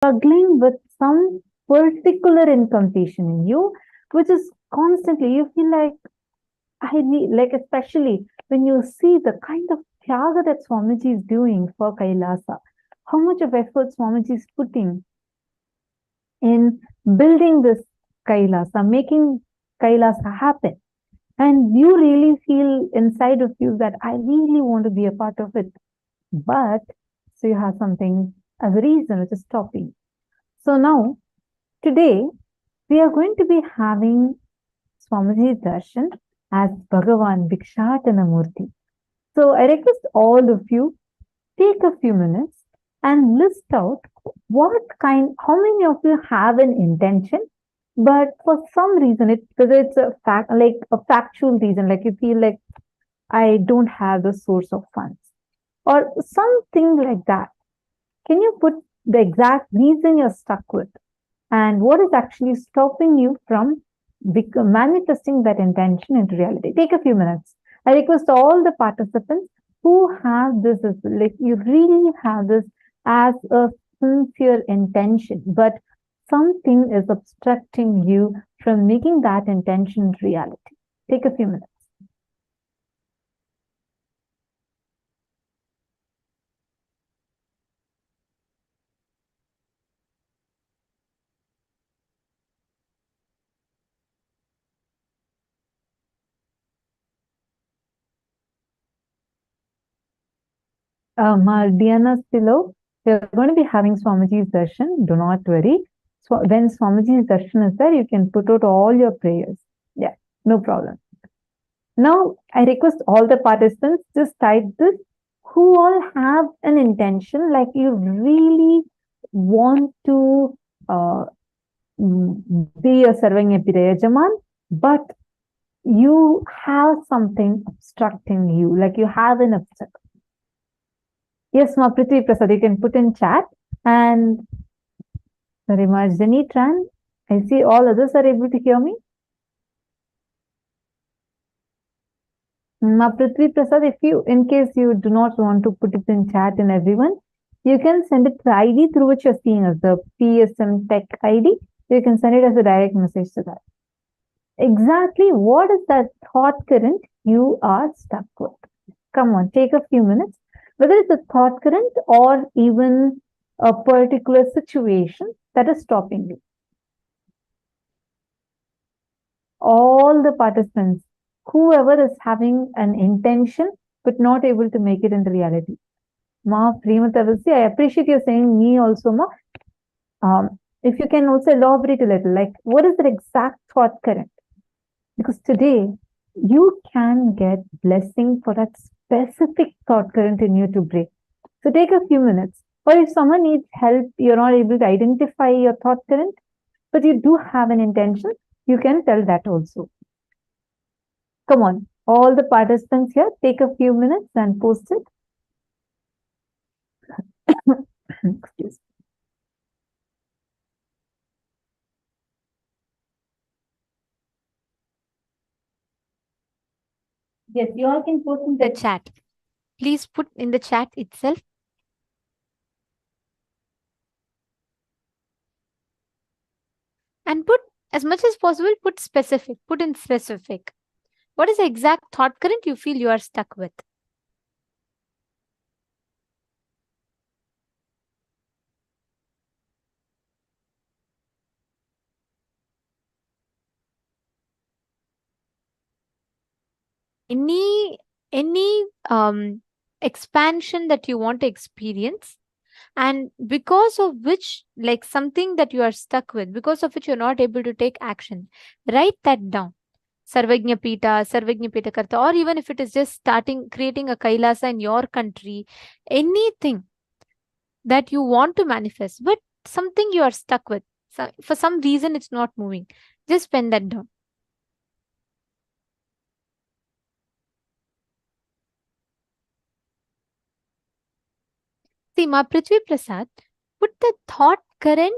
struggling with some particular incompletion in you, which is constantly, you feel like, like, especially when you see the kind of tyaga that Swamiji is doing for Kailasa, how much of effort Swamiji is putting in building this Kailasa, making Kailasa happen. And you really feel inside of you that I really want to be a part of it. But so you have something as a reason which is stopping. So now, today, we are going to be having Swamiji's Darshan as Bhagavan Bhikshadana Murty. So I request all of you, take a few minutes and list out how many of you have an intention, but for some reason, whether it's a factual reason, like you feel like I don't have the source of funds or something like that. Can you put the exact reason you're stuck with and what is actually stopping you from manifesting that intention into reality? Take a few minutes. I request all the participants who have this, like you really have this as a sincere intention, but something is obstructing you from making that intention reality. Take a few minutes. Diana's below. We're going to be having Swamiji's darshan. Do not worry. So when Swamiji's darshan is there, you can put out all your prayers. Yeah, no problem. Now, I request all the participants just type this. Who all have an intention, like you really want to be a serving Yajaman, but you have something obstructing you, like you have an obstacle. Yes, Ma Prithvi Prasad, you can put in chat. And very much, Jenny Tran. I see all others are able to hear me. Ma Prithvi Prasad, in case you do not want to put it in chat in everyone, you can send it to the ID through which you're seeing as the PSM Tech ID. You can send it as a direct message to that. Exactly what is that thought current you are stuck with? Come on, take a few minutes. Whether it's a thought current or even a particular situation that is stopping you. All the participants, whoever is having an intention but not able to make it into reality. Ma Prematavasi, I appreciate you saying me also, Ma. If you can also elaborate a little, like what is the exact thought current? Because today you can get blessing for that specific thought current in you to break. So take a few minutes. Or if someone needs help, you're not able to identify your thought current, but you do have an intention, you can tell that also. Come on, all the participants here, take a few minutes and post it. Excuse me. Yes, you all can post in the chat. Please put in the chat itself. And put as much as possible, put in specific. What is the exact thought current you feel you are stuck with? Any expansion that you want to experience, and because of which, like something that you are stuck with, because of which you're not able to take action, write that down. Sarvagnya Pita Karta, or even if it is just creating a Kailasa in your country, anything that you want to manifest, but something you are stuck with. So for some reason, it's not moving. Just pen that down. See, Ma Prithvi Prasad, put the thought current,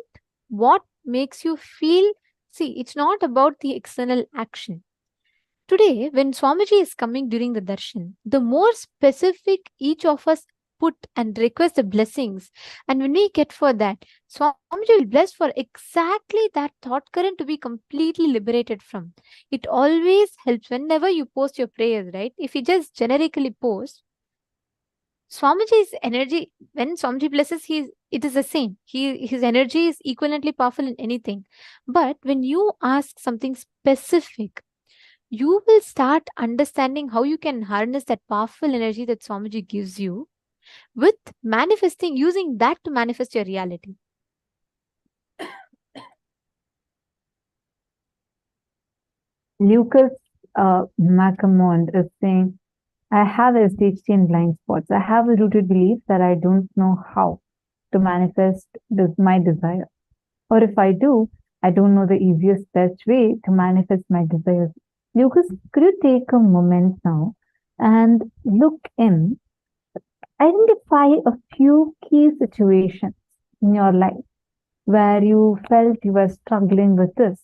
what makes you feel. See, it's not about the external action. Today, when Swamiji is coming during the darshan, the more specific each of us put and request the blessings. And when we get for that, Swamiji will bless for exactly that thought current to be completely liberated from. It always helps whenever you post your prayers, right? If you just generically post, Swamiji's energy, when Swamiji blesses, it is the same. His energy is equivalently powerful in anything. But when you ask something specific, you will start understanding how you can harness that powerful energy that Swamiji gives you with manifesting, using that to manifest your reality. Lucas Macamond is saying, I have SDHD and blind spots. I have a rooted belief that I don't know how to manifest my desire. Or if I do, I don't know the easiest, best way to manifest my desires. Lucas, could you take a moment now and look in, identify a few key situations in your life where you felt you were struggling with this,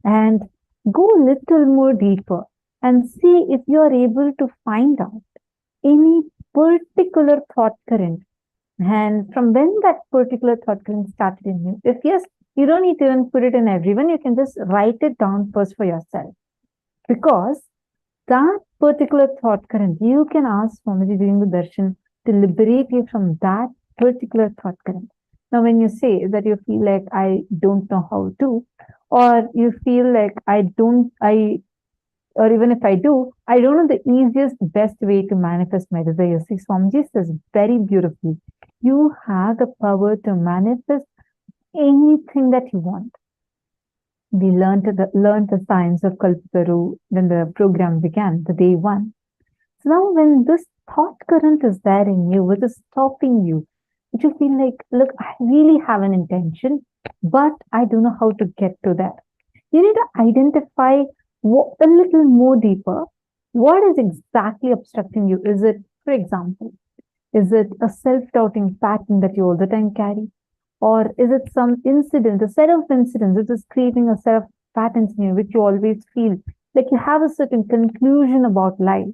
and go a little more deeper and see if you are able to find out any particular thought current, and from when that particular thought current started in you. If yes, you don't need to even put it in everyone, you can just write it down first for yourself, because that particular thought current, you can ask Swamiji during the darshan to liberate you from that particular thought current. Now, when you say that you feel like I don't know how to, or you feel like or even if I do, I don't know the easiest, best way to manifest my desires. See, Swamiji says very beautifully, you have the power to manifest anything that you want. We learned the science of Kalpataru when the program began, the day one. So now when this thought current is there in you, which is stopping you, which you feel like, look, I really have an intention, but I don't know how to get to that. You need to identify a little more deeper. What is exactly obstructing you? Is it, for example, is it a self-doubting pattern that you all the time carry? Or is it some incident, a set of incidents which is creating a set of patterns in you, which you always feel like you have a certain conclusion about life,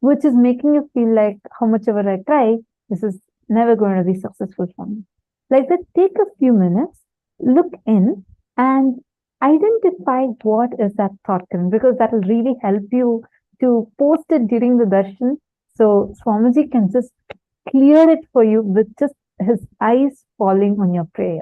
which is making you feel like how much ever I try, this is never going to be successful for me. Like that, take a few minutes, look in and identify what is that thought current, because that will really help you to post it during the darshan. So Swamiji can just clear it for you with just his eyes falling on your prayer.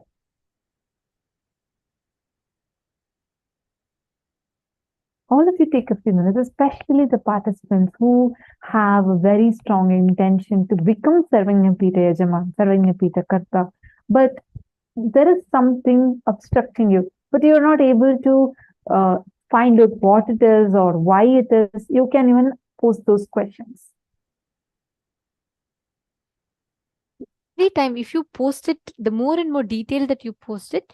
All of you take a few minutes, especially the participants who have a very strong intention to become Sarvajñapita Yajaman, Sarvajñapita Karta, but there is something obstructing you, but you're not able to find out what it is or why it is. You can even post those questions. Every time if you post it, the more and more detail that you post it,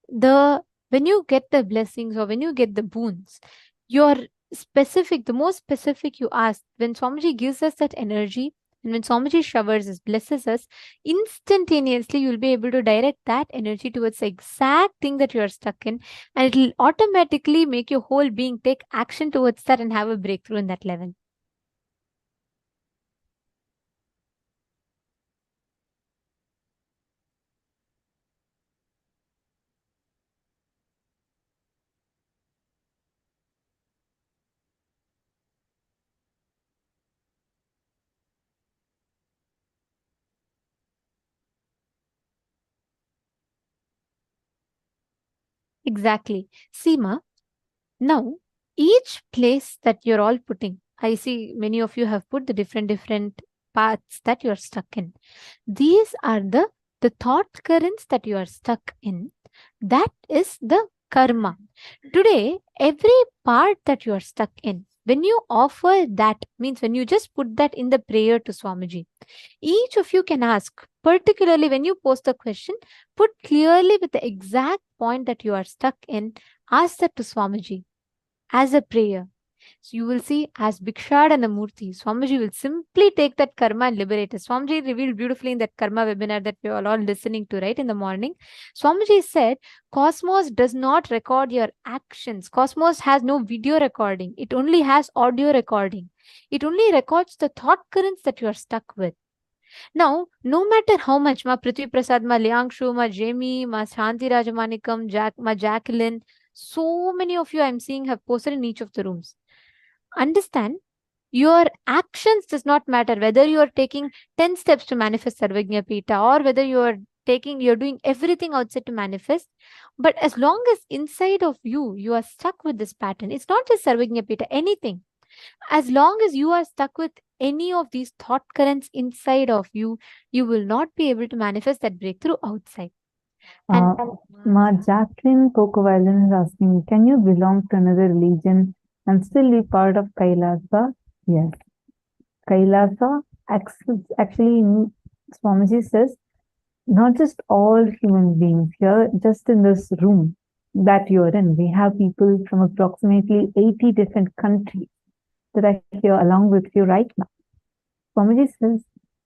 when you get the blessings or when you get the boons, you're specific, the more specific you ask, when Swamiji gives us that energy, and when Swamiji showers us, blesses us, instantaneously you'll be able to direct that energy towards the exact thing that you're stuck in, and it'll automatically make your whole being take action towards that and have a breakthrough in that level. Exactly. Seema, now each place that you're all putting, I see many of you have put the different paths that you're stuck in. These are the thought currents that you are stuck in. That is the karma. Today, every part that you are stuck in, when you offer that, means when you just put that in the prayer to Swamiji, each of you can ask, particularly when you post the question, put clearly with the exact point that you are stuck in, ask that to Swamiji as a prayer. So you will see, as Bhikshadana Murty, Swamiji will simply take that karma and liberate us. Swamiji revealed beautifully in that karma webinar that we are all listening to, right, in the morning. Swamiji said, Cosmos does not record your actions. Cosmos has no video recording. It only has audio recording. It only records the thought currents that you are stuck with. Now, no matter how much, ma Prithvi Prasad, ma Liangshu, ma Jamie, ma Shanti Rajamanikam, ma Jacqueline, so many of you I'm seeing have posted in each of the rooms. Understand, your actions does not matter whether you are taking 10 steps to manifest Sarvagnya Pita or whether you're doing everything outside to manifest. But as long as inside of you are stuck with this pattern, it's not just Sarvagnya Pita, anything. As long as you are stuck with any of these thought currents inside of you, you will not be able to manifest that breakthrough outside. And Ma Jacqueline Cocoviolin is asking, can you belong to another religion and still be part of Kailasa? Yes. Kailasa, actually, Swamiji says, not just all human beings here, just in this room that you're in. We have people from approximately 80 different countries that are here along with you right now. Swamiji says,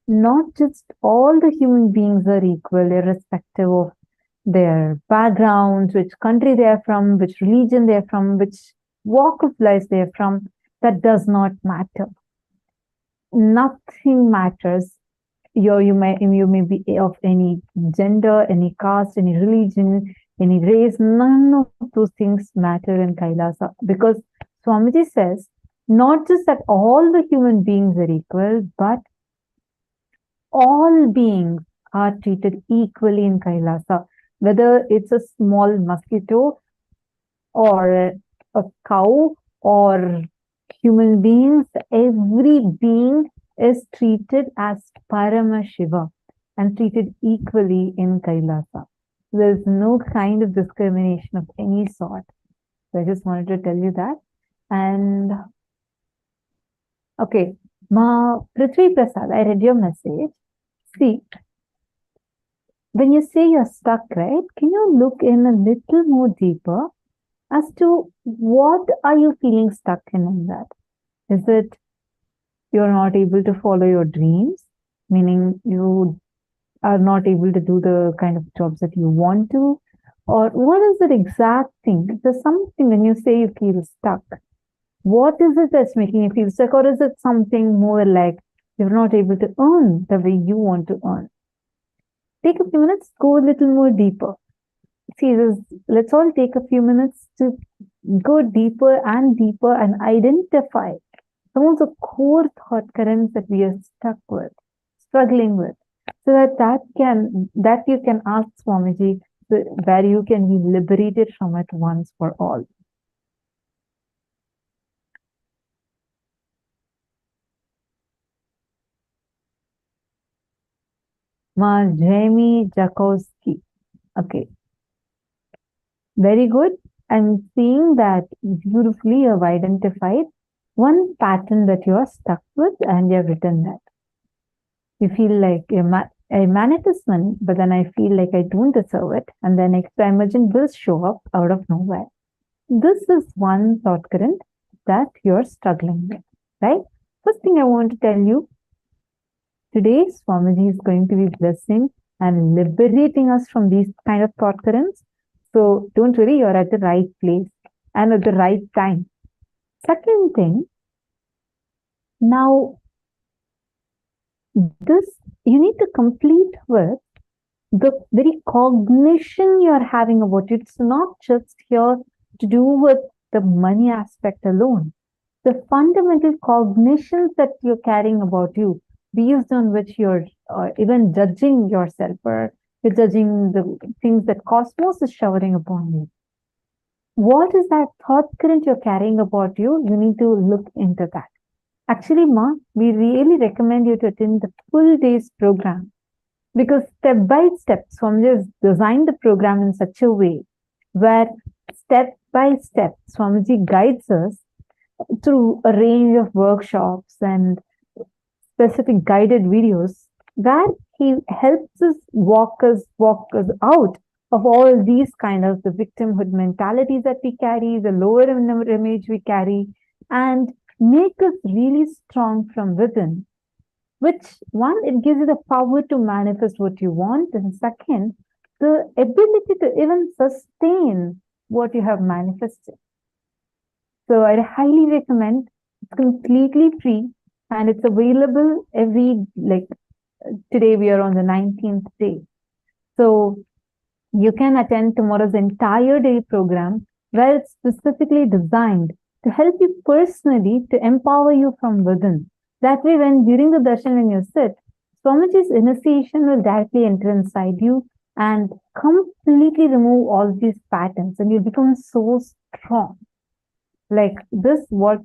not just all the human beings are equal, irrespective of their backgrounds, which country they are from, which religion they are from, which walk of life they are from. That does not matter. Nothing matters. You may be of any gender, any caste, any religion, any race. None of those things matter in Kailasa, because Swamiji says not just that all the human beings are equal, but all beings are treated equally in Kailasa, whether it's a small mosquito or a cow or human beings. Every being is treated as Paramashiva and treated equally in Kailasa. There's no kind of discrimination of any sort. So I just wanted to tell you that. And okay, Ma Prithvi Prasad, I read your message. See, when you say you're stuck, right? Can you look in a little more deeper as to what are you feeling stuck in that? Is it you're not able to follow your dreams, meaning you are not able to do the kind of jobs that you want to? Or what is the exact thing? There's something when you say you feel stuck. What is it that's making you feel stuck? Or is it something more like you're not able to earn the way you want to earn? Take a few minutes, go a little more deeper. See, let's all take a few minutes to go deeper and identify some of the core thought currents that we are stuck with, struggling with, so that you can ask Swamiji, where you can be liberated from it once for all. Ma Jamie Jakowski. Okay. Very good. I'm seeing that beautifully you have identified one pattern that you are stuck with and you have written that. You feel like I manifest money, but then I feel like I don't deserve it. And then extra emergent bills show up out of nowhere. This is one thought current that you're struggling with, right? First thing I want to tell you, today Swamiji is going to be blessing and liberating us from these kind of thought currents. So don't worry, you're at the right place and at the right time. Second thing, now this you need to complete with the very cognition you're having about it. It's not just here to do with the money aspect alone. The fundamental cognitions that you're carrying about you, based on which you're even judging yourself, or you're judging the things that cosmos is showering upon you. What is that thought current you're carrying about you? You need to look into that. Actually, Ma, we really recommend you to attend the full day's program, because step by step, Swamiji has designed the program in such a way where step by step, Swamiji guides us through a range of workshops and specific guided videos where he helps us walk us out of all these kind of the victimhood mentalities that we carry, the lower image we carry, and make us really strong from within. Which one, it gives you the power to manifest what you want, and second, the ability to even sustain what you have manifested. So I highly recommend. It's completely free and it's available every today we are on the 19th day. So you can attend tomorrow's entire day program where it's specifically designed to help you personally, to empower you from within. That way, when during the darshan, when you sit, Swamiji's initiation will directly enter inside you and completely remove all these patterns, and you become so strong. Like this, what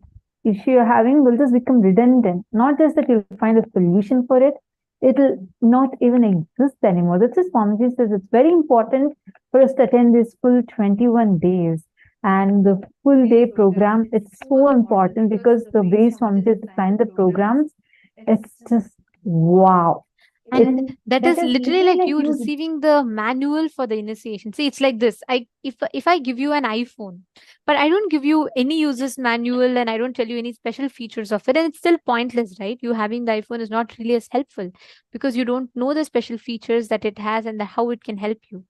issue you're having will just become redundant. Not just that you'll find a solution for it, it'll not even exist anymore. That's why Swamiji says it's very important for us to attend this full 21 days. And the full day program, it's so important because the way Swamiji designed the programs, it's just wow. And that is literally literally like like you you. receiving the manual for the initiation. See, it's like this. If I give you an iPhone, but I don't give you any user's manual and I don't tell you any special features of it, and it's still pointless, right? You having the iPhone is not really as helpful because you don't know the special features that it has and how it can help you.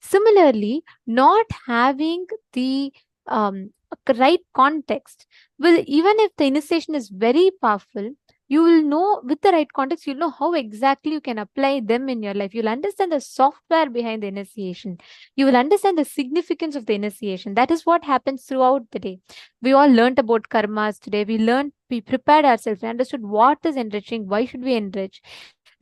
Similarly, not having the right context will, even if the initiation is very powerful, you will know with the right context, you'll know how exactly you can apply them in your life. You'll understand the software behind the initiation. You will understand the significance of the initiation. That is what happens throughout the day. We all learned about karmas today. We prepared ourselves. We understood what is enriching, why should we enrich.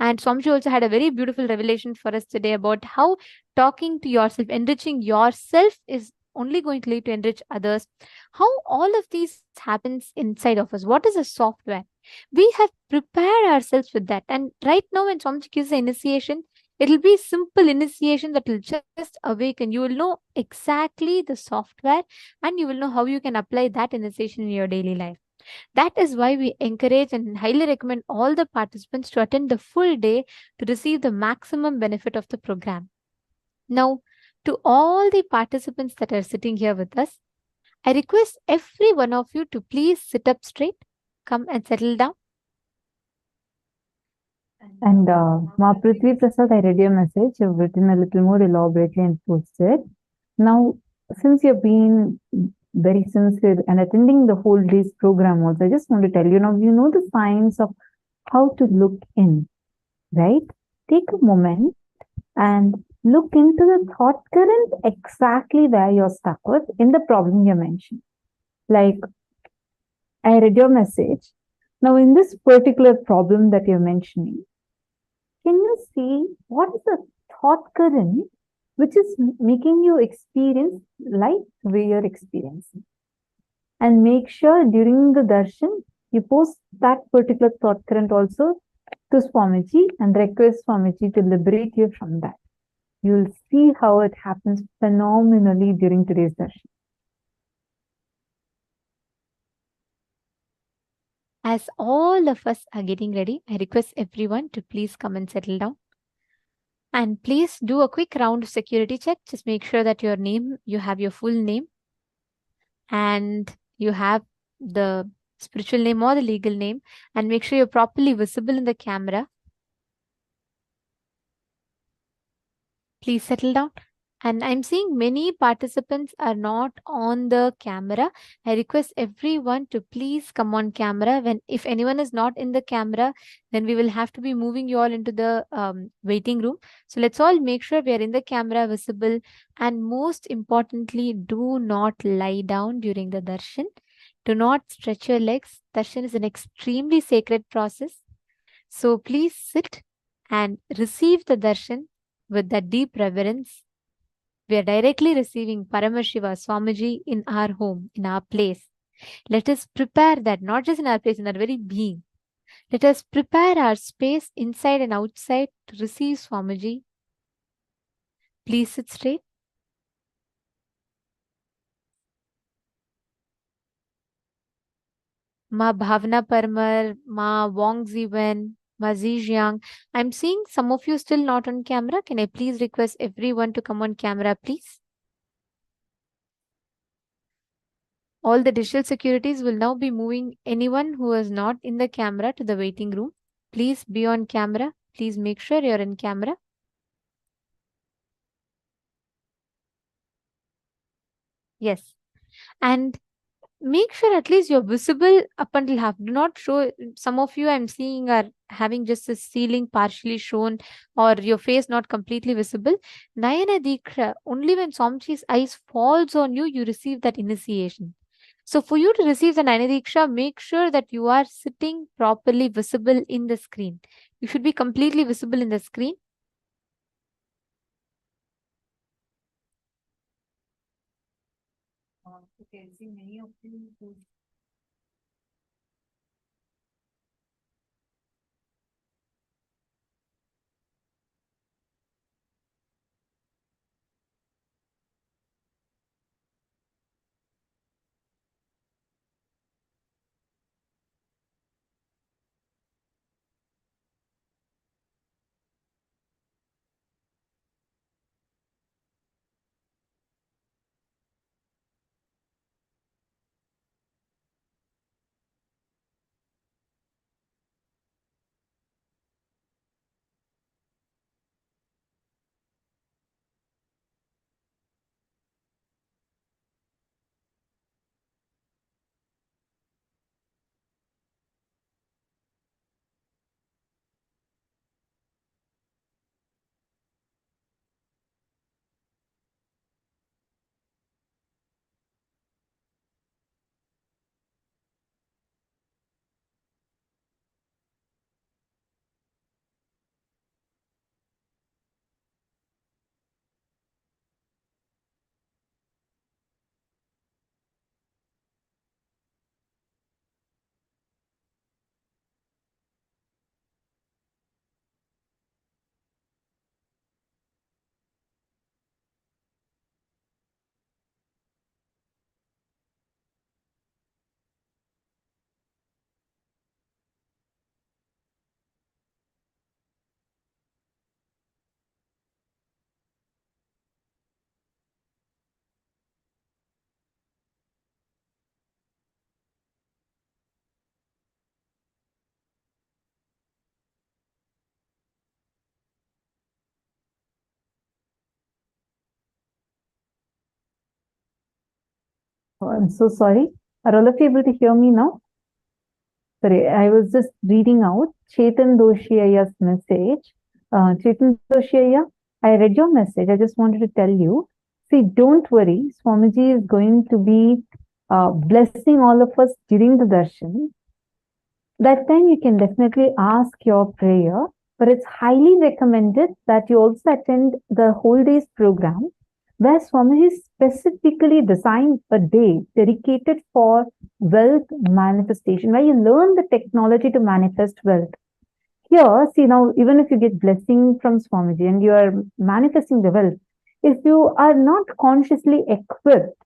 And Swamiji also had a very beautiful revelation for us today about how talking to yourself, enriching yourself is only going to lead to enrich others. How all of these happens inside of us. What is a software? We have prepared ourselves with that. And right now, when Swamiji gives the initiation, it'll be simple initiation that will just awaken. You will know exactly the software and you will know how you can apply that initiation in your daily life. That is why we encourage and highly recommend all the participants to attend the full day to receive the maximum benefit of the program. Now, to all the participants that are sitting here with us, I request every one of you to please sit up straight, come and settle down. And Ma Prithvi Prasad, I read your message. You've written a little more elaborately and posted. Now, since you've been very sincere and attending the whole day's program also, I just want to tell you now, you know the signs of how to look in, right? Take a moment and look into the thought current exactly where you're stuck with in the problem you mentioned. Like, I read your message. Now, in this particular problem that you're mentioning, can you see what is the thought current which is making you experience life the way you're experiencing? And make sure during the darshan, you post that particular thought current also to Swamiji and request Swamiji to liberate you from that. You'll see how it happens phenomenally during today's darshan. As all of us are getting ready, I request everyone to please come and settle down. And please do a quick round of security check. Just make sure that you have your full name and you have the spiritual name or the legal name, and make sure you're properly visible in the camera. Please settle down. And I'm seeing many participants are not on the camera. I request everyone to please come on camera. If anyone is not in the camera, then we will have to be moving you all into the waiting room. So let's all make sure we are in the camera visible. And most importantly, do not lie down during the darshan. Do not stretch your legs. Darshan is an extremely sacred process. So please sit and receive the darshan with that deep reverence. We are directly receiving Paramashiva Swamiji in our home, in our place. Let us prepare that, not just in our place, in our very being. Let us prepare our space inside and outside to receive Swamiji. Please sit straight. Ma Bhavna Parmar, Ma Wong Ziwen, Ma Zijiang. I'm seeing some of you still not on camera. Can I please request everyone to come on camera, please? All the digital securities will now be moving anyone who is not in the camera to the waiting room. Please be on camera. Please make sure you're in camera. Yes. And make sure at least you're visible up until half. Do not show. Some of you I'm seeing are having just the ceiling partially shown or your face not completely visible. Nayana Diksha, only when Swamiji's eyes falls on you, you receive that initiation. So for you to receive the Nayana Diksha, make sure that you are sitting properly visible in the screen. You should be completely visible in the screen. Okay, I see many of you who Oh, I'm so sorry. Are all of you able to hear me now? Sorry, I was just reading out Chetan Doshiya's message. Chetan Doshiya, I read your message. I just wanted to tell you, see, don't worry. Swamiji is going to be blessing all of us during the darshan. That time you can definitely ask your prayer, but it's highly recommended that you also attend the whole day's program where Swamiji specifically designed a day dedicated for wealth manifestation, where you learn the technology to manifest wealth. Here, see now, even if you get blessing from Swamiji and you are manifesting the wealth, if you are not consciously equipped,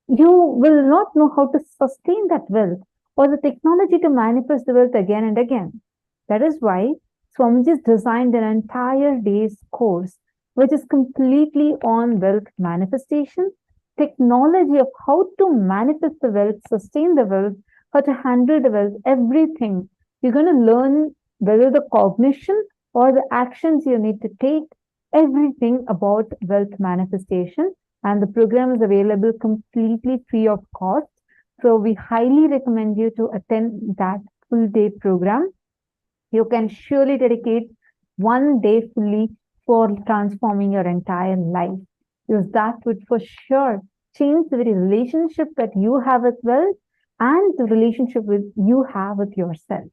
you will not know how to sustain that wealth or the technology to manifest the wealth again and again. That is why Swamiji designed an entire day's course, which is completely on wealth manifestation, technology of how to manifest the wealth, sustain the wealth, how to handle the wealth, everything. You're going to learn whether the cognition or the actions you need to take, everything about wealth manifestation, and the program is available completely free of cost. So we highly recommend you to attend that full day program. You can surely dedicate one day fully for transforming your entire life, because that would for sure change the very relationship that you have with wealth and the relationship with you have with yourself.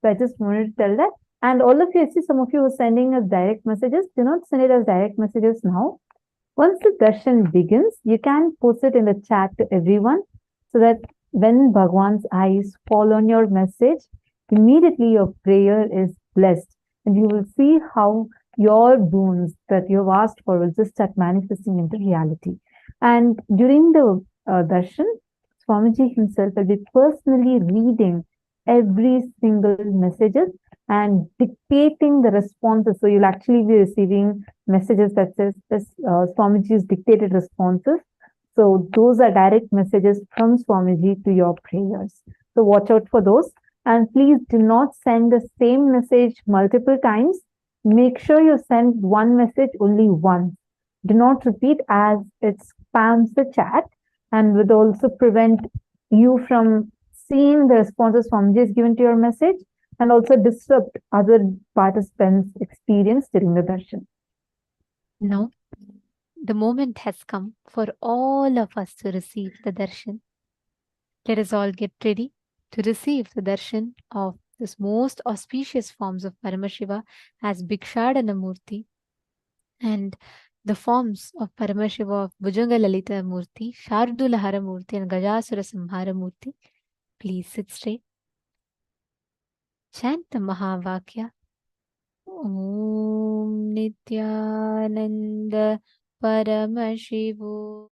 So I just wanted to tell that. And all of you, I see some of you are sending us direct messages. Do not send it as direct messages now. Once the darshan begins, you can post it in the chat to everyone so that when Bhagwan's eyes fall on your message, immediately your prayer is blessed and you will see how your boons that you've asked for will just start manifesting into reality. And during the darshan, Swamiji himself will be personally reading every single messages and dictating the responses. So you'll actually be receiving messages that says Swamiji's dictated responses. So those are direct messages from Swamiji to your prayers. So watch out for those. And please do not send the same message multiple times. Make sure you send one message only once. Do not repeat, as it spams the chat and would also prevent you from seeing the responses Swamiji has given to your message and also disrupt other participants' experience during the darshan. Now, the moment has come for all of us to receive the darshan. Let us all get ready to receive the darshan of this most auspicious forms of Paramashiva as Bhikshadana Murty and the forms of Paramashiva of Bhujanga Lalita Murty, Shardulahara Murty, and Gajasura Samhara Murty. Please sit straight. Chant the Mahavakya. Om Nithyananda Paramashivo.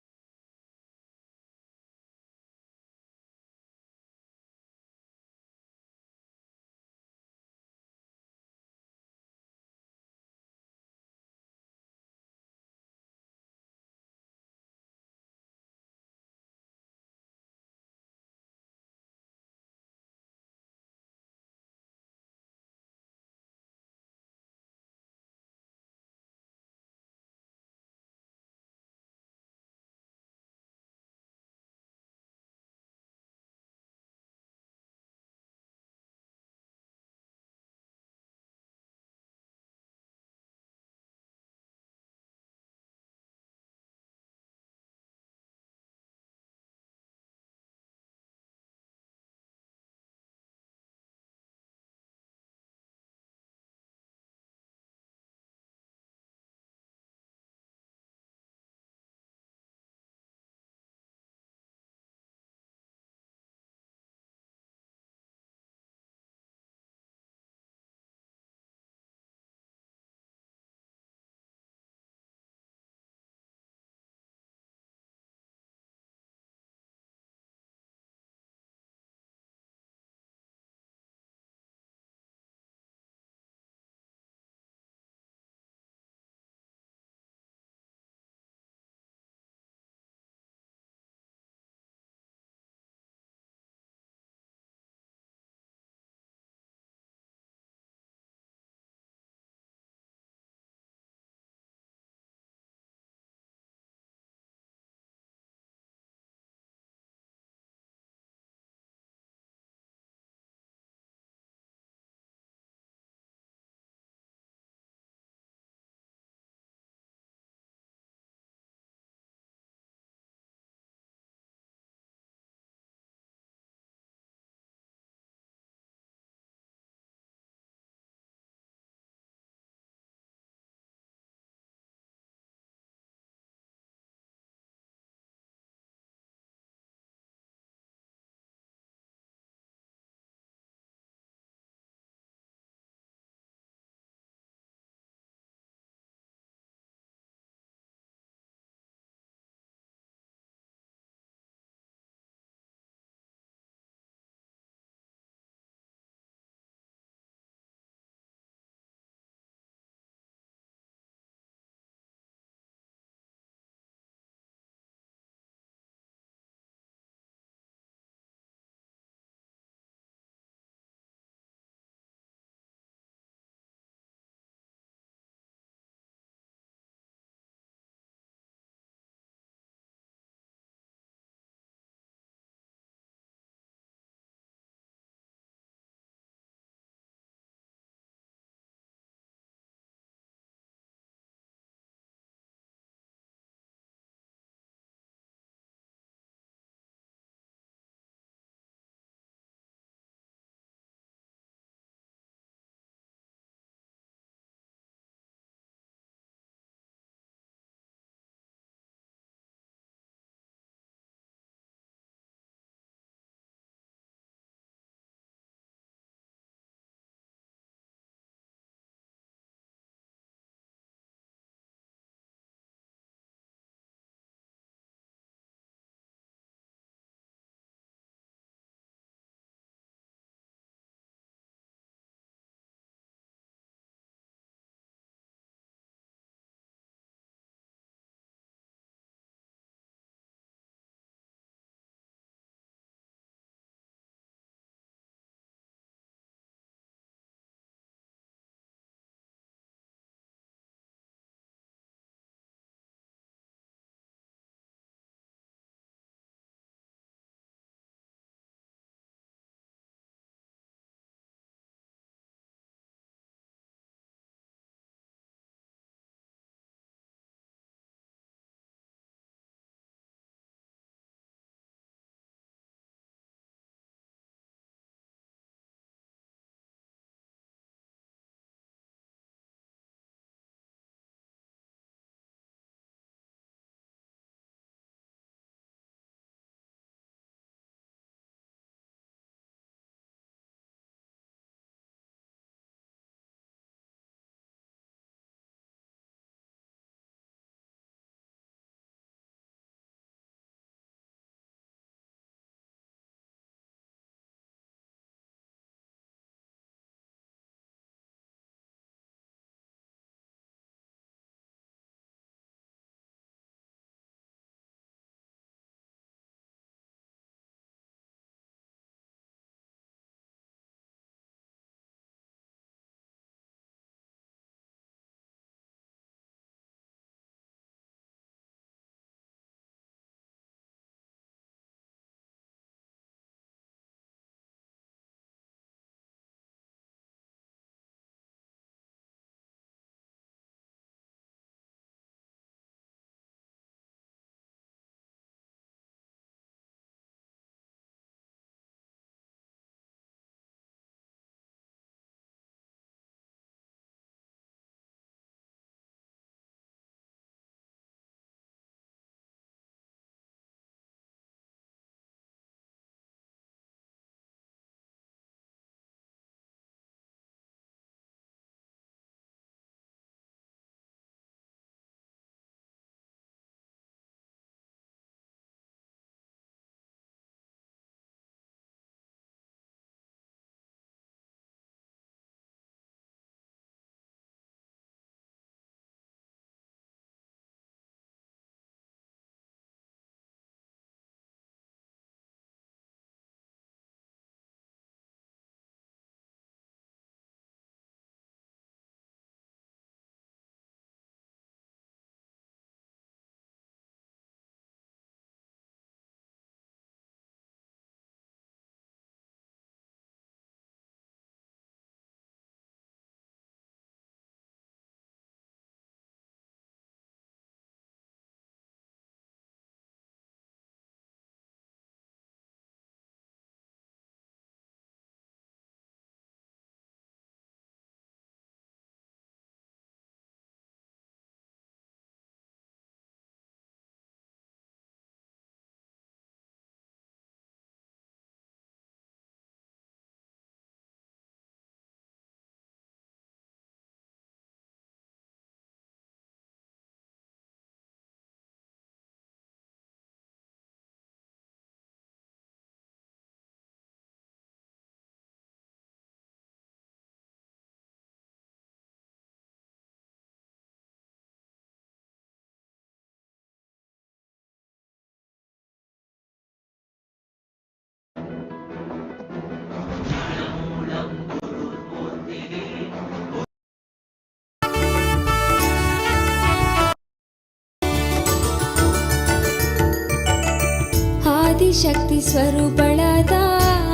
Adishakti ಸ್ವರೂಪಳಾದ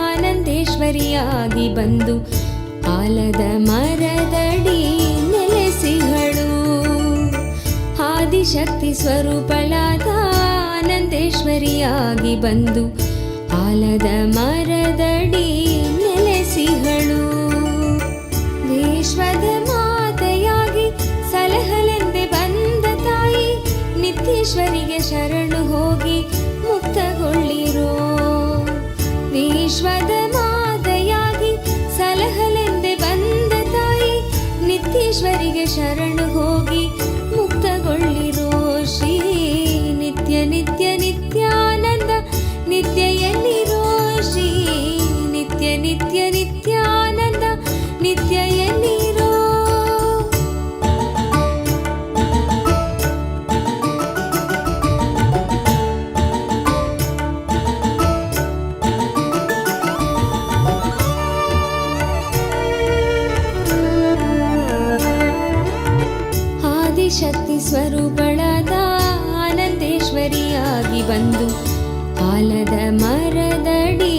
ಆನಂದೇಶ್ವರಿಯಾಗಿ ಬಂದು ಆಲದ ಮರದಡಿ ನೆಲೆಸಿಹಳು. ಆದಿಶಕ್ತಿ ಸ್ವರೂಪಳಾದ ಆನಂದೇಶ್ವರಿಯಾಗಿ ಬಂದು ಆಲದ ಮರದಡಿ ನೆಲೆಸಿಹಳು. ವಿಶ್ವದ ಮಾತೆಯಾಗಿ ಸಲಹಲೆಂದೆ ಬಂದ ತಾಯಿ ನಿತ್ಯೇಶ್ವರಿಗೆ ಶರಣು ಹೋಗಿ ಮುಕ್ತಗೊಳ್ಳಿರೋ. ವಿಶ್ವದ ಮಾತೆಯಾಗಿ ಸಲಹಲೆಂದೆ ಬಂದ ತಾಯಿ ನಿತ್ಯೇಶ್ವರಿಗೆ ಶರಣು ಹೋಗಿ ಮುಕ್ತಗೊಳ್ಳಿರೋ. ಶ್ರೀ ನಿತ್ಯ ನಿತ್ಯ ನಿತ್ಯಾನಂದ ನಿತ್ಯ ಎನ್ನಿರೋ. ಶ್ರೀ ನಿತ್ಯ ನಿತ್ಯ ನಿತ್ಯಾನಂದ ನಿತ್ಯ ಎನ್ನಿರೋ. ಆದಿಶಕ್ತಿ ಸ್ವರೂಪಳಾದ ಆನಂದೇಶ್ವರಿಯಾಗಿ ಬಂದು ಆಲದ ಮರದಡಿ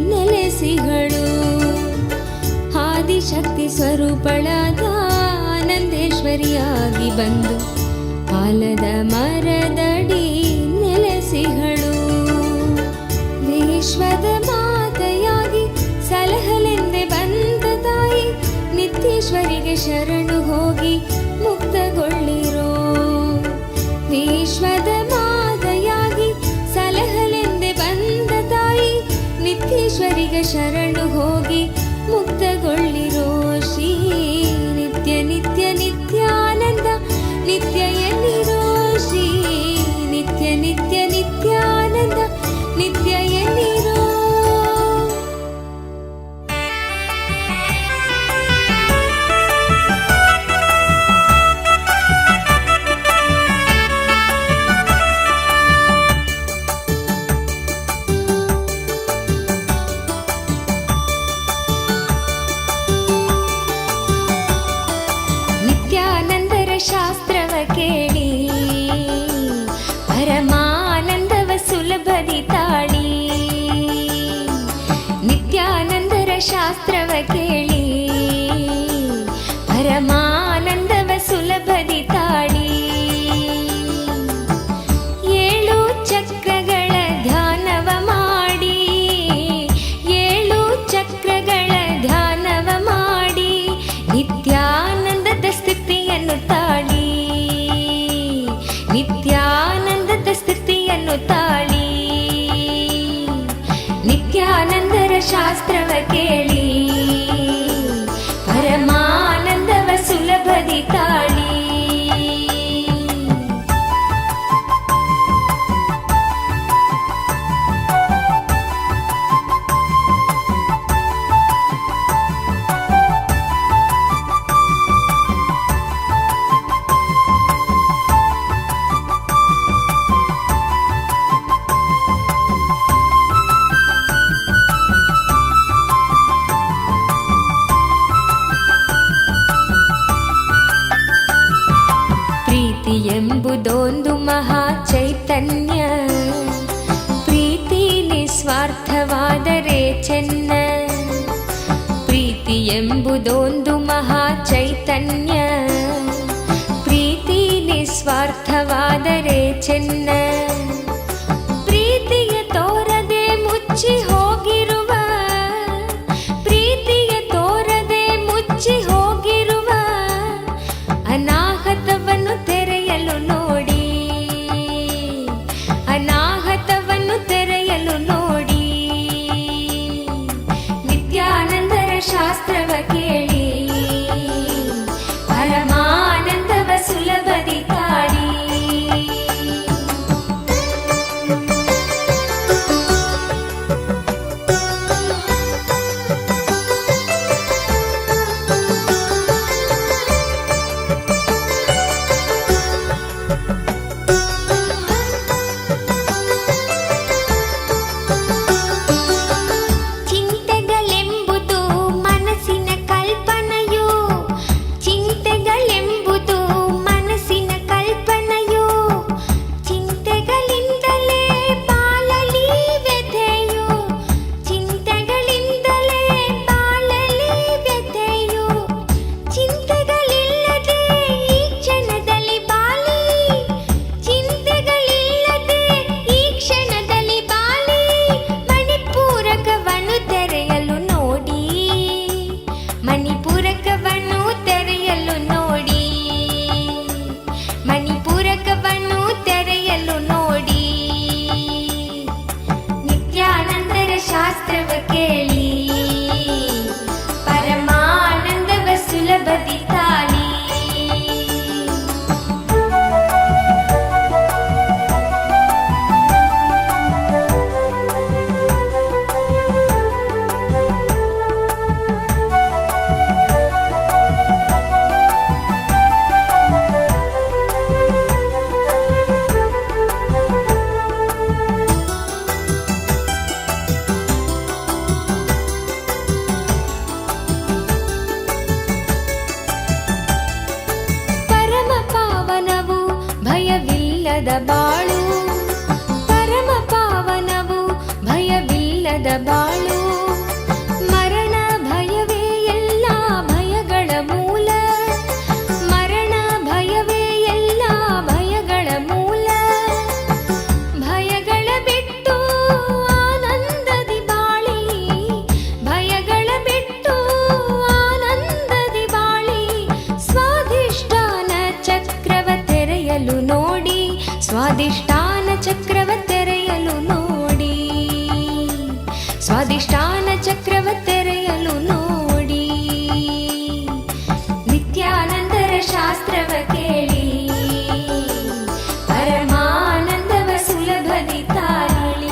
ನೆಲೆಸಿಹಳು. ಆದಿಶಕ್ತಿ ಸ್ವರೂಪಳಾದ ಆನಂದೇಶ್ವರಿಯಾಗಿ ಬಂದು ಆಲದ ಮರದಡಿ ನೆಲೆಸಿಹಳು. ವಿಶ್ವದ ಮಾತೆಯಾಗಿ ಸಲಹಲೆಂದೆ ಬಂದ ತಾಯಿ ನಿತ್ಯೇಶ್ವರಿಗೆ ಶರಣು ಹೋಗಿ ಮುಕ್ತಗೊಳ್ಳಿರೋ. ವಿಶ್ವದ ಮಾತೆಯಾಗಿ ಸಲಹಲೆಂದೆ ಬಂದ ತಾಯಿ ನಿತ್ಯೇಶ್ವರಿಗೆ ಶರಣು ಹೋಗಿ ಮುಕ್ತಗೊಳ್ಳಿರೋ. ಶ್ರೀ ನಿತ್ಯ ನಿತ್ಯ ನಿತ್ಯಾನಂದ ನಿತ್ಯ ಎನ್ನಿರೋ. ಶ್ರೀ ನಿತ್ಯ ನಿತ್ಯ ನಿತ್ಯಾನಂದ ನಿತ್ಯ ಎನ್ನಿರೋ. ಶಾಸ್ತ್ರವ ಕೇಳಿ ಪರಮಾನಂದವ ಸುಲಭದಿ ತಾಳಿ. ನಿತ್ಯಾನಂದರ ಶಾಸ್ತ್ರವ ಕೇಳಿ ಪರಮಾನಂದವ ಸುಲಭದಿ ತಾಳಿ. 7 ಚಕ್ರಗಳ ಧ್ಯಾನವ ಮಾಡಿ 7 ಚಕ್ರಗಳ ಧ್ಯಾನವ ಮಾಡಿ ನಿತ್ಯಾನಂದದ ಸ್ಥಿತಿಯನ್ನು ತಾಳಿ. ನಿತ್ಯಾನಂದದ ಸ್ಥಿತಿಯನ್ನು ತಾಳಿ. ನಿತ್ಯಾನಂದರ ಶಾಸ್ತ್ರವ ಕೇಳಿ ಪರಮಾನಂದವ ಸುಲಭದಿ ತಾಳಿ. ಎಂಬುದೊಂದು ಮಹಾ ಚೈತನ್ಯ. ಪ್ರೀತಿ ನಿಸ್ವಾರ್ಥವಾದರೆ ಚೆನ್ನ. ಪ್ರೀತಿ ಎಂಬುದೊಂದು ಮಹಾ ಚೈತನ್ಯ. ಪ್ರೀತಿ ನಿಸ್ವಾರ್ಥವಾದರೆ ಚೆನ್ನ. ಪ್ರೀತಿಯ ತೋರದೆ ಮುಚ್ಚಿ ಹೋಗಿರುವ ಪ್ರೀತಿಯ ತೋರದೆ ಮುಚ್ಚಿ ಹೋಗಿರುವ ಅನಾಹತವನ್ನು ತೆರೆಯಲು ನೋಡಿ. ಅನಾಹತವನ್ನು ತೆರೆಯಲು ನೋಡಿ. ನಿತ್ಯಾನಂದರ ಶಾಸ್ತ್ರವ ಕೇಳಿ ಪರಮಾನಂದವ ಸುಲಭದಿ ತಾಳಿ. ಕೇಳಿ ಪರಮಾನಂದವ ಸುಲಭದಿ ತಾಳಿ. ಬಾಳು ಪರಮ ಪಾವನವು ಭಯವಿಲ್ಲದ ಬಾಳು. ಮರಣ ಭಯವೇ ಎಲ್ಲ ಭಯಗಳ ಮೂಲ, ಮರಣ ಭಯವೇ ಎಲ್ಲ ಭಯಗಳ ಮೂಲ. ಭಯಗಳ ಬಿಟ್ಟು ಆನಂದದಿ ಬಾಳಿ, ಭಯಗಳ ಬಿಟ್ಟು ಆನಂದದಿ ಬಾಳಿ. ಸ್ವಾಧಿಷ್ಠಾನ ಚಕ್ರವ ತೆರೆಯಲು ನೋಡಿ, ಸ್ವಾಧಿಷ್ಠಾನ ಚಕ್ರವ ತೆರೆಯಲು ನೋಡಿ, ಸ್ವಾಧಿಷ್ಠಾನ ಚಕ್ರವ ತೆರೆಯಲು ನೋಡಿ. ನಿತ್ಯಾನಂದರ ಶಾಸ್ತ್ರವ ಕೇಳಿ ಪರಮಾನಂದವ ಸುಲಭದಿ ತಾಳಿ.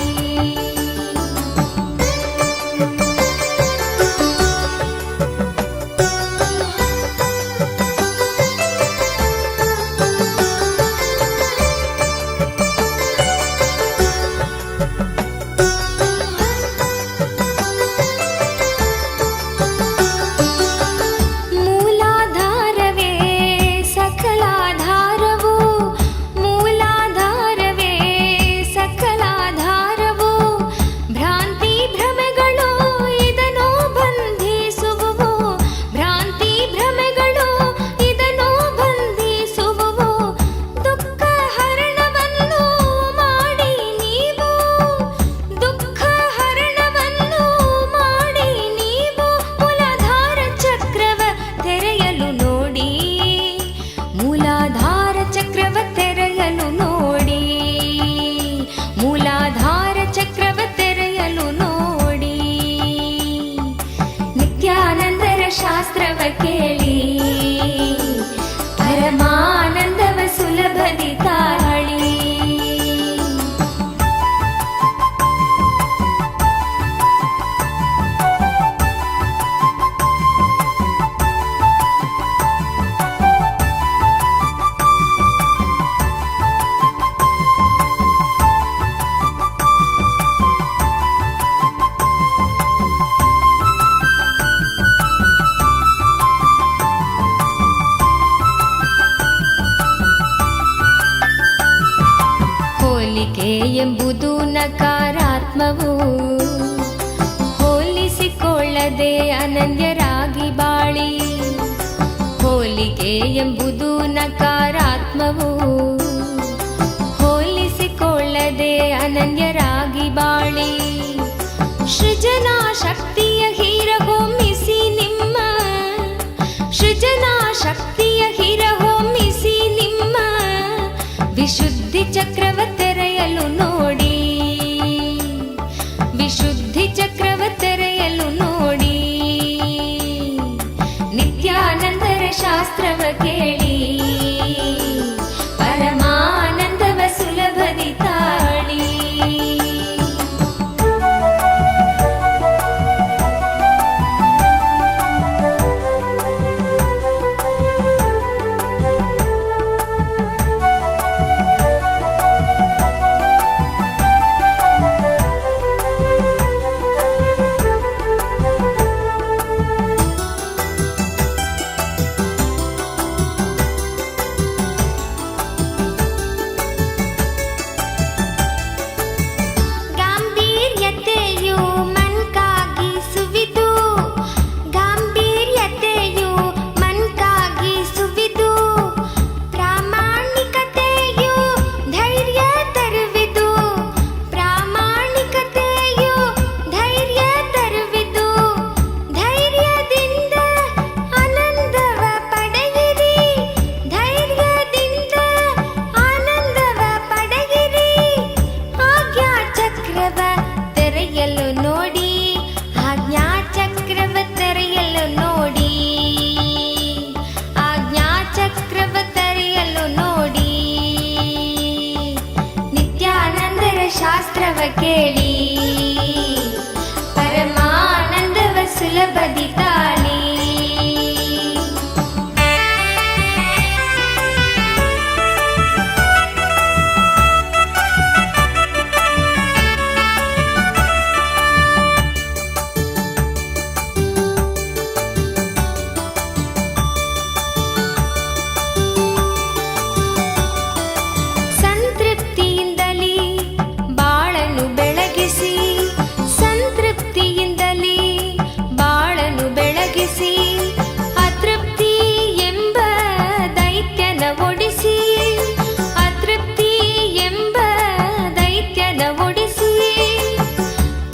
ಶಾಸ್ತ್ರವ ಕೇಳಿ ಪರಮಾನಂದವ ಸುಲಭದಿ ತಾಳಿ. ಎಂಬುದು ನಕಾರಾತ್ಮವು, ಹೋಲಿಸಿಕೊಳ್ಳದೆ ಅನನ್ಯರಾಗಿ ಬಾಳಿ. ಹೋಲಿಕೆ ಎಂಬುದು ನಕಾರಾತ್ಮವು, ಹೋಲಿಸಿಕೊಳ್ಳದೆ ಅನನ್ಯರಾಗಿ ಬಾಳಿ. ಸೃಜನಾ ಶಕ್ತಿಯ ಹೀರಹೊಮ್ಮಿಸಿ ನಿಮ್ಮ, ಸೃಜನಾ ಶಕ್ತಿಯ ಹೀರಹೊಮ್ಮಿಸಿ ನಿಮ್ಮ ವಿಶುದ್ಧಿ ಚಕ್ರವ ತೆರೆಯಲು ನೋಡಿ, ವಿಶುದ್ಧಿ ಚಕ್ರವ ತೆರೆಯಲು ನೋಡಿ. ನಿತ್ಯಾನಂದರ ಶಾಸ್ತ್ರವ ಕೇಳಿ ಪರಮಾನಂದವ ಸುಲಭದಿ ತಾಳಿ. ಶಾಸ್ತ್ರವ ಕೇಳಿ ಪರಮಾನಂದವ ಸುಲಭದಿ ತಾಳಿ. ಸಂತೃಪ್ತಿಯಿಂದಲೇ ಬಾಳನ್ನು ಬೆಳಗಿಸಿ, ಸಂತೃಪ್ತಿಯಿಂದಲೇ ಬಾಳನ್ನು ಬೆಳಗಿಸಿ, ಅತೃಪ್ತಿ ಎಂಬ ದೈತ್ಯನ ಒಡಿಸಿ, ಅತೃಪ್ತಿ ಎಂಬ ದೈತ್ಯನ ಒಡಿಸಿ,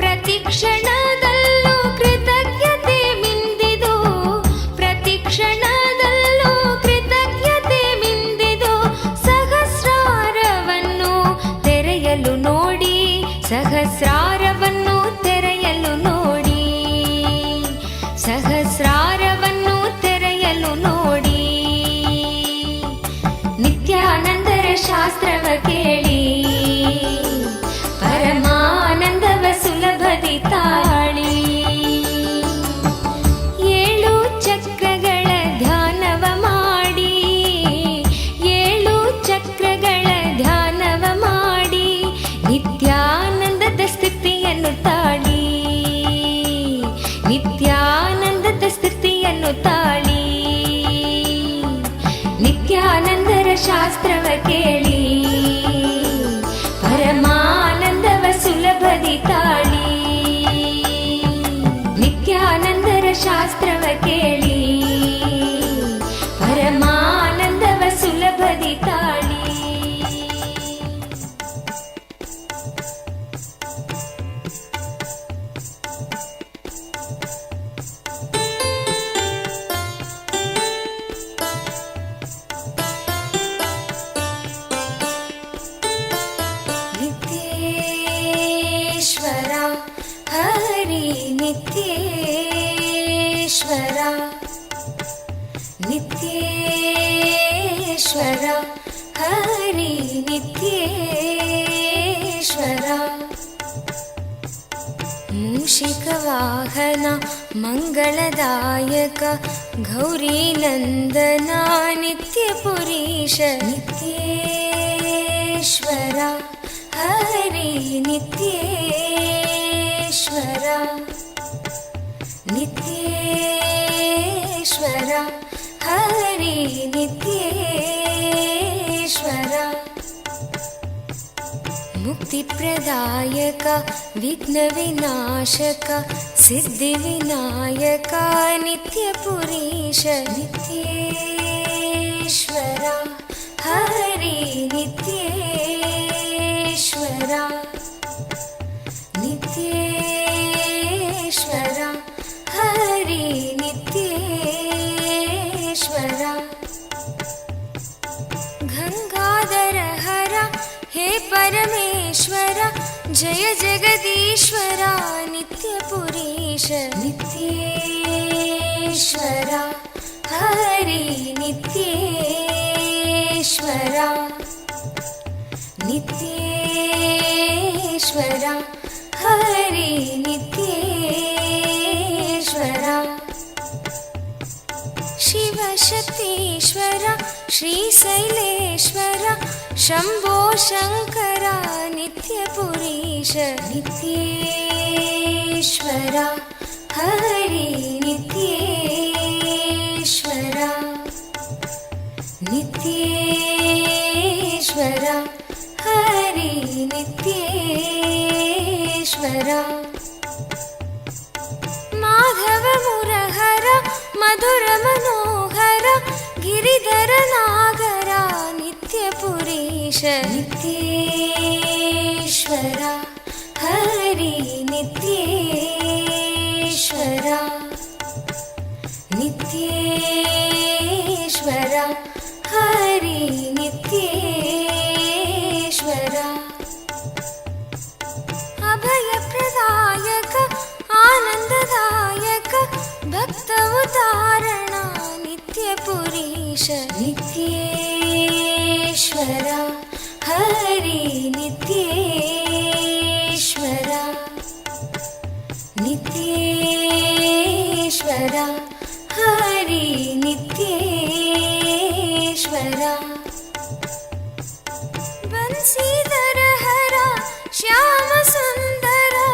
ಪ್ರತಿ ಕ್ಷಣದಲ್ಲೂ ಕೃತಜ್ಞತೆ ಮಿಂದಿದು, ಪ್ರತಿ ಕ್ಷಣದಲ್ಲೂ ಕೃತಜ್ಞತೆ ಮಿಂದಿದು, ಸಹಸ್ರಾರವನ್ನು ತೆರೆಯಲು ನೋಡಿ, ಸಹಸ್ರಾರವನ್ನು ತೆರೆಯಲು ನೋಡಿ, ಸಹಸ್ರಾರವನ್ನು ತೆರೆಯಲು ನೋಡಿ. ನಿತ್ಯಾನಂದರ ಶಾಸ್ತ್ರವ ಕೇಳಿ ಪರಮಾನಂದವ ಸುಲಭದಿ ತಾಳಿ. ಏಳು ಚಕ್ರಗಳ ಧ್ಯಾನವ ಮಾಡಿ, ಏಳು ಚಕ್ರಗಳ ಧ್ಯಾನವ ಮಾಡಿ, ನಿತ್ಯಾನಂದದ ಸ್ಥಿತಿಯನ್ನು ತಾಳಿ, ನಿತ್ಯಾನಂದದ ಸ್ಥಿತಿಯನ್ನು ತಾಳಿ. ನಿತ್ಯಾನಂದರ ಶಾಸ್ತ್ರವ ಕೇಳಿ ಪರಮಾನಂದವ ಸುಲಭದಿ ತಾಳಿ. ನಿತ್ಯಾನಂದರ ಶಾಸ್ತ್ರವ ಕೇಳಿ ಪರಮಾನಂದವ ಸುಲಭದಿ ತಾಳಿ. ನಿತ್ಯೇಶ್ವರ ಹರಿ ನಿತ್ಯೇಶ್ವರ, ನಿತ್ಯೇಶ್ವರ ಹರಿ ನಿತ್ಯೇಶ್ವರ. ಮೂಷಿಕ ವಾಹನ ಮಂಗಳದಾಯಕ ಗೌರಿ ನಂದನ ನಿತ್ಯ ಪುರೀಶ, ನಿತ್ಯೇಶ್ವರ ಹರಿ ನಿತ್ಯೇಶ್ವರ, ನಿತ್ಯೇಶ್ವರ ಹರಿ ನಿತ್ಯೇಶ್ವರ. ಮುಕ್ತಿ ಪ್ರದಾಯಕ ವಿಘ್ನ ವಿನಾಶಕ ಸಿದ್ಧಿ ವಿನಾಯಕ ನಿತ್ಯ ಪುರೀಶ, ನಿತ್ಯೇಶ್ವರ ಹರಿ ನಿತ್ಯೇಶ್ವರ, ನಿತ್ಯೇಶ್ವರ ಹರಿ ನಿತ್ಯೇಶ್ವರ. ಗಂಗಾಧರ ಹರ ಹೇ ಪರಮೇಶ್ವರ, ಜಯ ಜಗದೀಶ್ವರ ನಿತ್ಯ ಪುರೀಶ, ನಿತ್ಯೇಶ್ವರ ಹರಿ ನಿತ್ಯೇಶ್ವರ, ನಿತ್ಯೇಶ್ವರ ಹರಿ ನಿತ್ಯೇಶ್ವರ. ಶಿವಶಕ್ತೀಶ್ವರ ಶ್ರೀಶೈಲೇಶ್ವರ ಶಂಭೋ ಶಂಕರ ನಿತ್ಯ ಪುರೀಶ, ನಿತ್ಯೇಶ್ವರ ಹರಿ ನಿತ್ಯೇಶ್ವರ, ನಿತ್ಯೇಶ್ವರ ಹರಿ ನಿತ್ಯೇಶ್ವರ. ಮಾಧವ ಮುರಹರ ಮಧುರ ಮನೋಹರ ಗಿರಿಧರ ನಾಗರ ನಿತ್ಯ ಪುರೀಶ, ನಿತ್ಯೇಶ್ವರ ಹರಿ ನಿತ್ಯೇಶ್ವರ, ನಿತ್ಯೇಶ್ವರ ಹರಿ ನಿತ್ಯೇಶ್ವರ. ಅಭಯ ಪ್ರದಾಯಕ ಆನಂದದಾಯಕ ಭಕ್ತ ಉದಾಹರಣ ನಿತ್ಯ ಪುರೀಶ, ನಿತ್ಯೇಶ್ವರ ಹರಿ ನಿತ್ಯೇಶ್ವರ. हरि नित्येश्वरा बंसीधर हरा श्याम सुंदरा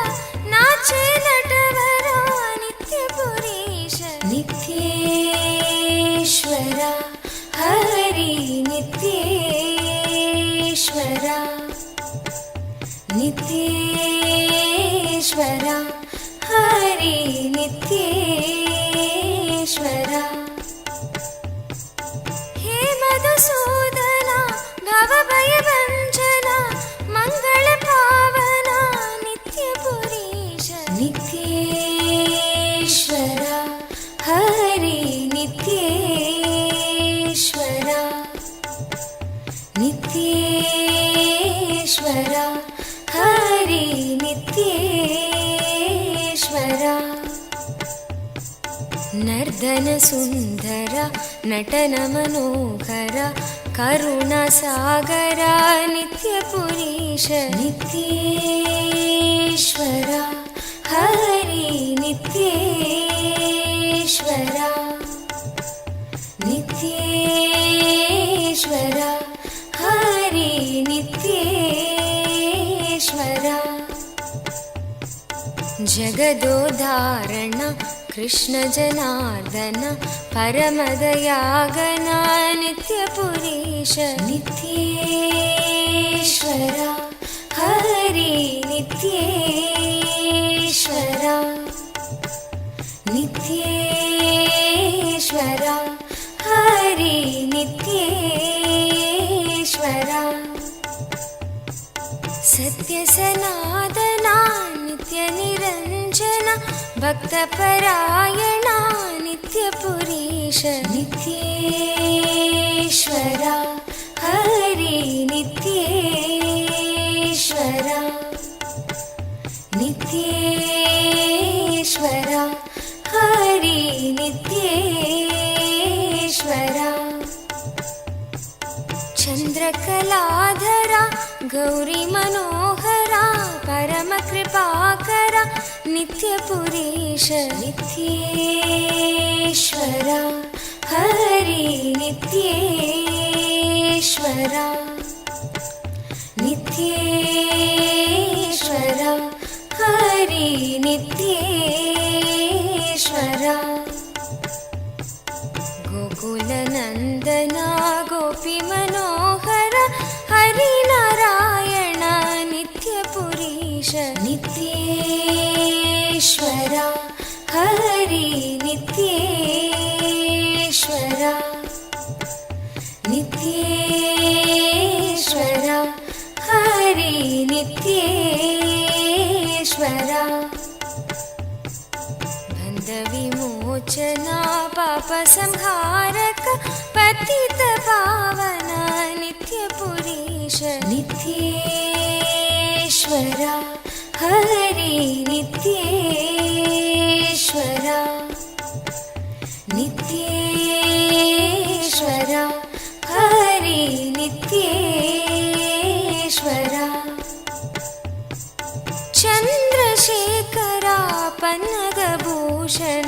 नाचे नटवरा नित्यपुरीश नित्येश्वरा हरि नित्येश्वरा नित्येश्वरा हरि नित्येश्वरा हे मधुसूदना भवभयभञ्जना मंगल पावना नित्यपुरीश नित्येश्वरा हरि नित्येश्वरा नित्येश्वरा हरि नित्येश्वरा नर्दन सुंदर नटन मनोहर करुणसागर नित्यपुरीश नित्येश्वरा हरि नित्येश्वरा नित्येश्वरा हरि नित्येश्वरा जगदोधारण कृष्ण जनार्दन परमदयागना नित्यपुरीश नित्येश्वरा हरि नित्येश्वरा नित्येश्वरा हरि नित्येश्वरा सत्य सनातना नित्य निरंजन भक्तपरायणा नित्यपुरीश नित्येश्वरा हरि नित्येश्वरा नित्येश्वरा हरि नित्येश्वरा चंद्रकलाधरा गौरी मनोहरा परम कृपाकरा नित्यपुरीश नित्येश्वरा हरि नित्येश्वरा नित्येश्वरा हरि नित्येश्वरा गोकुलनन्दना गोपी मनोहर हरिनारायण नित्यपुरीश नित्येश्वरा हरि नित्येश्वरा नित्येश्वरा हरि नित्येश्वरा बन्धविमोचना पापसंहारक पतित पावना नित्यपुरीश नित्येश्वरा हरि नित्येश्वरा नित्येश्वरा हरि नित्येश्वरा चंद्रशेखरा पन्नगभूषण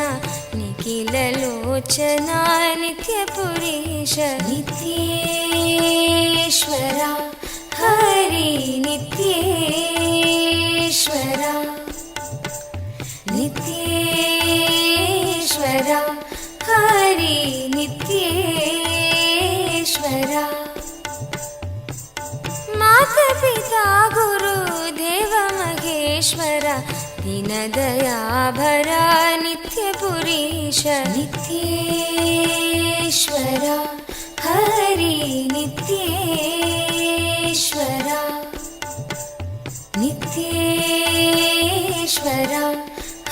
निखिललोचना नित्यपुरीश नित्येश्वरा हरि नित्येश्वरा नित्येश्वरा हरि नित्येश्वरा माता पिता गुरु देव महेश्वर दीनदयाभरा नित्यपुरीश नित्येश्वरा हरि नित्येश्वरा नित्येश्वरा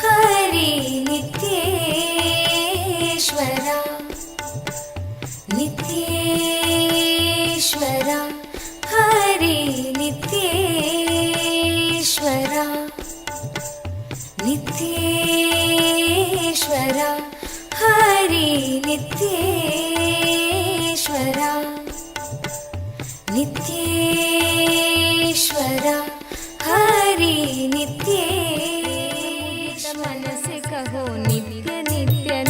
हरि नित्येश्वरा नित्येश्वरा हरि नित्येश्वरा नित्येश्वरा हरि नित्येश्वरा नित्येश्वरा हरि नित्येश्वरा मनसे कहो नित्य नित्य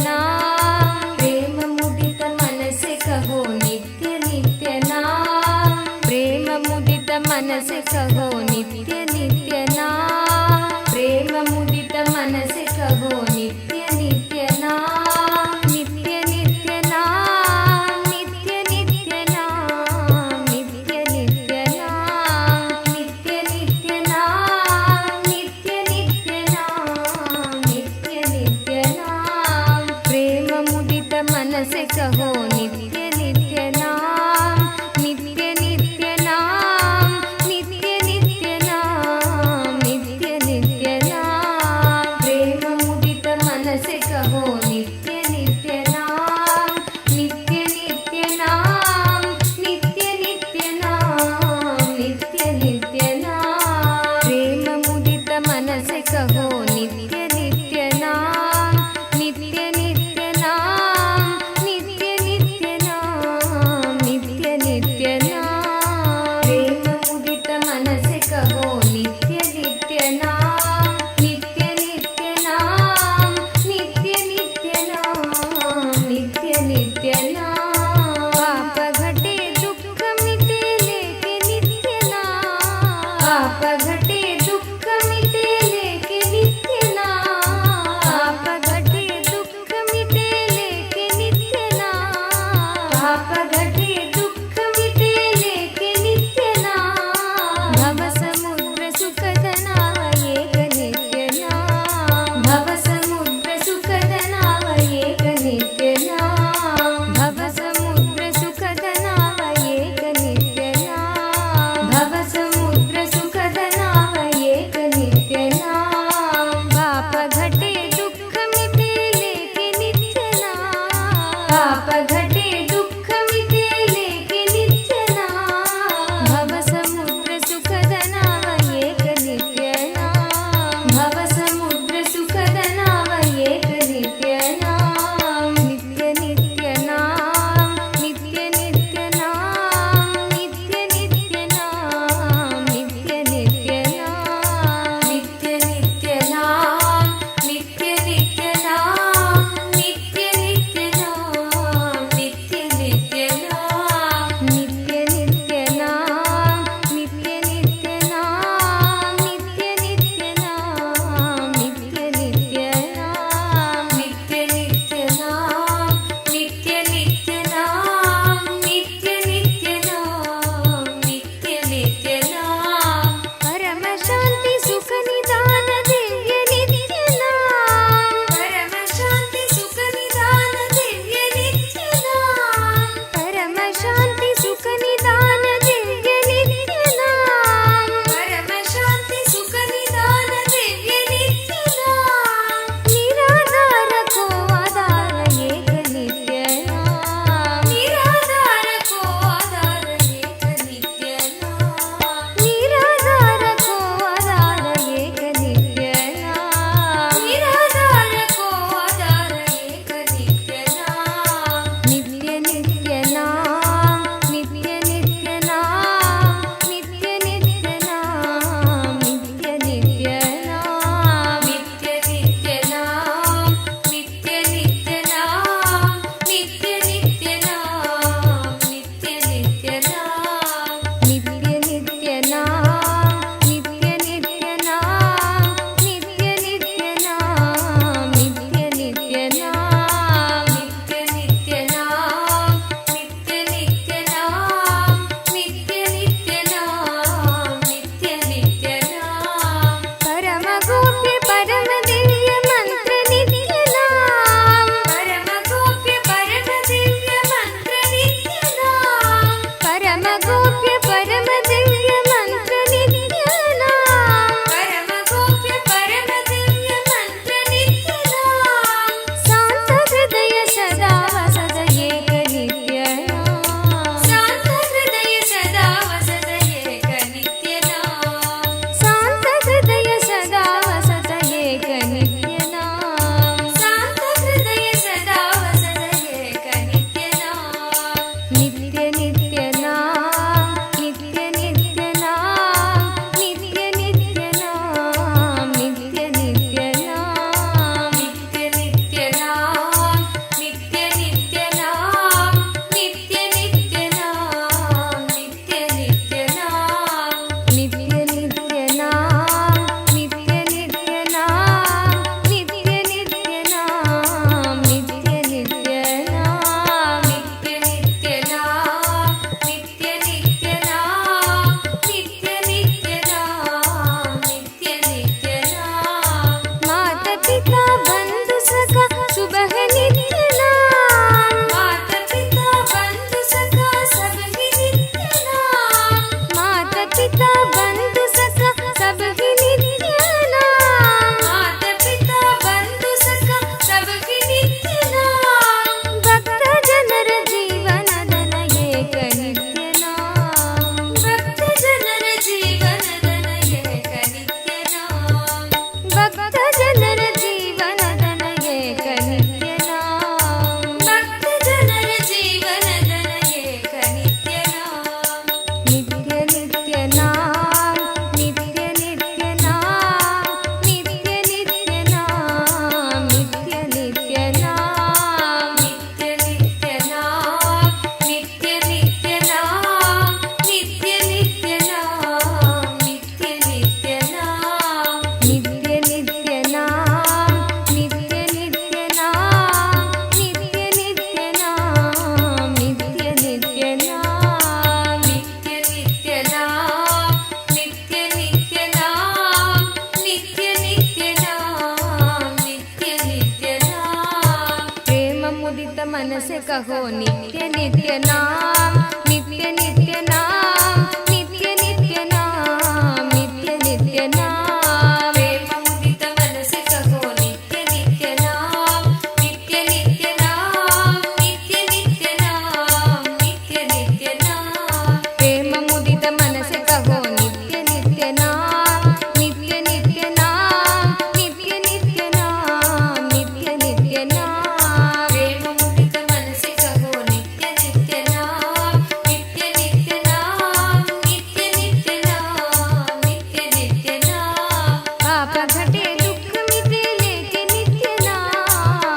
से कहो नित्य नित्य नाम, नित्य नित्य नाम, नित्य नित्य नाम, नित्य नित्य नाम। प्रेम मुदित मन से कहो नित्य नित्य नाम, नित्य नित्य नाम, नित्य नित्य नाम, नित्य नित्य नाम। प्रेम मुदित मन से कहो नित्य नित्य नाम, नित्य नित्य नाम, नित्य नित्य नाम, नित्य नित्य नाम। प्रेम मुदित मन से कहो नित्य नित्य नाम, नित्य नित्य नाम, नित्य नित्य नाम, नित्य नित्य नाम। पाप घटे दुख मिटे लेके नित्य नाम,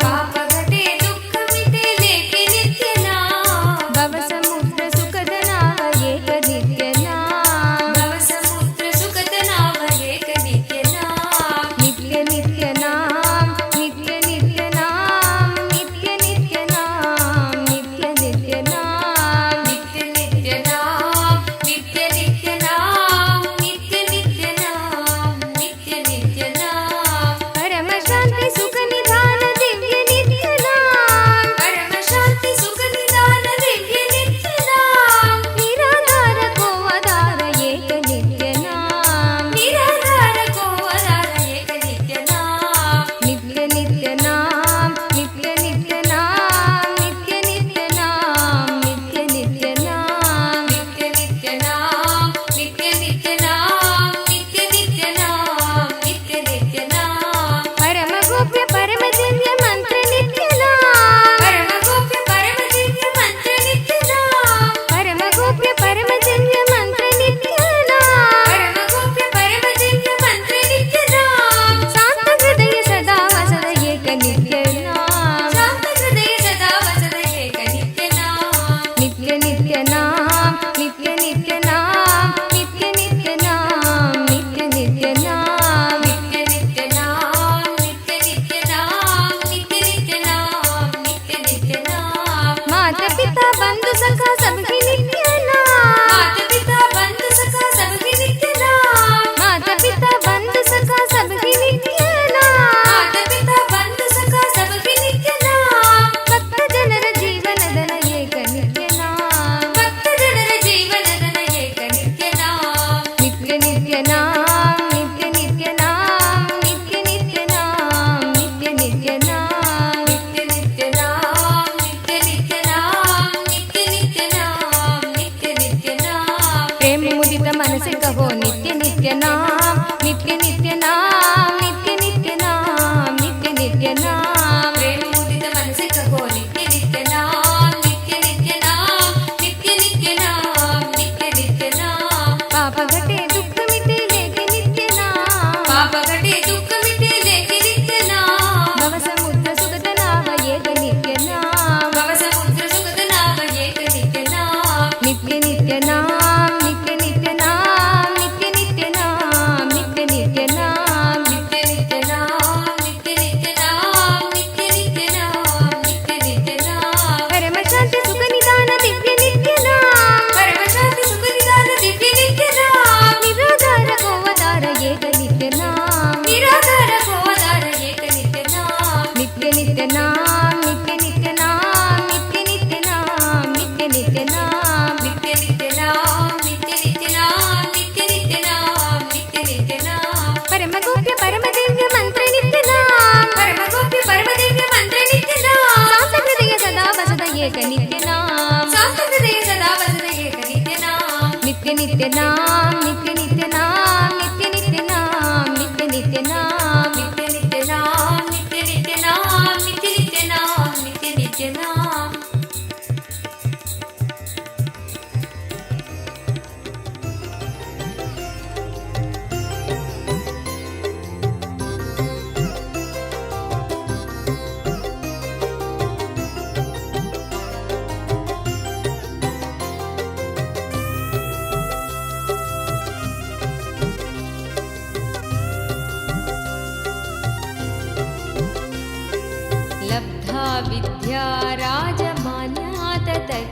पाप घटे दुख मिटे लेके नित्य नाम। भव समुद्र सुखद नाव एक नित्य नाम, भव समुद्र सुखद नाव एक नित्य नाम। नित्य नित्य नाम, नित्य नित्य नाम, नित्य नित्य नाम, नित्य नित्य नाम। नित्य नित्य नाम, नित्य नित्य नाम, नित्य नित्य नाम, नित्य नित्य नाम। परम शांति सुख निधान दिव्य नित्य नाम, परम शांति सुख निदान दिव्य नित्य नाम। निराधार को आधार एक नित्य नाम, निराधार को आधार एक नित्य नाम। नित्य नित्य नाम, नित्य नित्य नाम, नित्य नित्य नाम, नित्य नित्य नाम। नित्य नित्य नाम, नित्य नित्य नाम, नित्य नित्य नाम, नित्य नित्य नाम। परम गोप्य परम दिव्य मंत्र नित्य नाम, परम गोप्य परम दिव्य मंत्र नित्य नाम। परम गोप्य परम दिव्य मंत्र नित्य नाम। परम गोप्य परम दिव्य मंत्र नित्य नाम। शांत हृदय सदा वसद एक नित्य नाम, शांत हृदय सदा वसद एक नित्य नाम। नित्य नित्य नाम, नित्य नित्य नाम, नित्य नित्य नाम, नित्य नित्य नाम। नित्य नित्य नाम, नित्य नित्य नाम, नित्य नित्य नाम, नित्य नित्य नाम। माता पिता बंधु सखा सबकी नित्य नाम, माता पिता बंधु सखा सबकी नित्य नाम। माता पिता बंधु सखा सबकी नित्य नाम। माता पिता बंधु सखा सबकी नित्य नाम। भक्त जनर जीवन धन एक नित्य नाम, भक्त जनर जीवन धन एक नित्य नाम। नित्य नित्य नाम, नित्य नित्य नाम, नित्य नित्य नाम, नित्य नित्य नाम। नित्य नित्य नाम, नित्य नित्य नाम, नित्य नित्य नाम, नित्य नित्य नाम। प्रेम मुदित मन से कहो नित्य नित्य नाम, नित्य नित्य नाम, नित्य नित्य नाम, नित्य नित्य नाम। प्रेम मुदित मन से कहो नित्य नित्य नाम, नित्य नित्य नाम, नित्य नित्य नाम, नित्य नित्य नाम। पाप घटे दुख मिटे लेके नित्य नाम, पाप घटे दुख मिटे लेके नित्य नाम। भव समुद्र सुखद नाव एक नित्य नाम, भव समुद्र सुखद नाव एक नित्य नाम। नित्य नित्य नाम, नित्य नित्य नाम, नित्य नित्य नाम, नित्य नित्य नाम। नित्य नित्य नाम, नित्य नित्य नाम, नित्य नित्य नाम, नित्य नित्य नाम। परम शांति सुख निदान दिव्य नित्य नाम, परम शांति सुख निदान दिव्य नित्य नाम। निराधार को आधार एक नित्य नाम, निराधार को आधार एक नित्य नाम। नित्य नित्य नाम, नित्य नित्य नाम, नित्य नित्य नाम, नित्य नित्य नाम। नित्य नित्य नाम, नित्य नित्य नाम, नित्य नित्य नाम, नित्य नित्य नाम। परम गोप्य परम दिव्य मंत्र नित्य नाम, परम गोप्य परम दिव्य मंत्र नित्य नाम। शांत हृदय सदा वसद एक नित्य नाम, शांत हृदय सदा वसद एक नित्य नाम। नित्य नित्य नाम, नित्य नित्य नाम, नित्य नित्य नाम, नित्य नित्य नाम। नित्य नित्य नाम, नित्य नित्य नाम, नित्य नित्य नाम, नित्य नित्य नाम। लब्धा विद्या राजमान्या ततः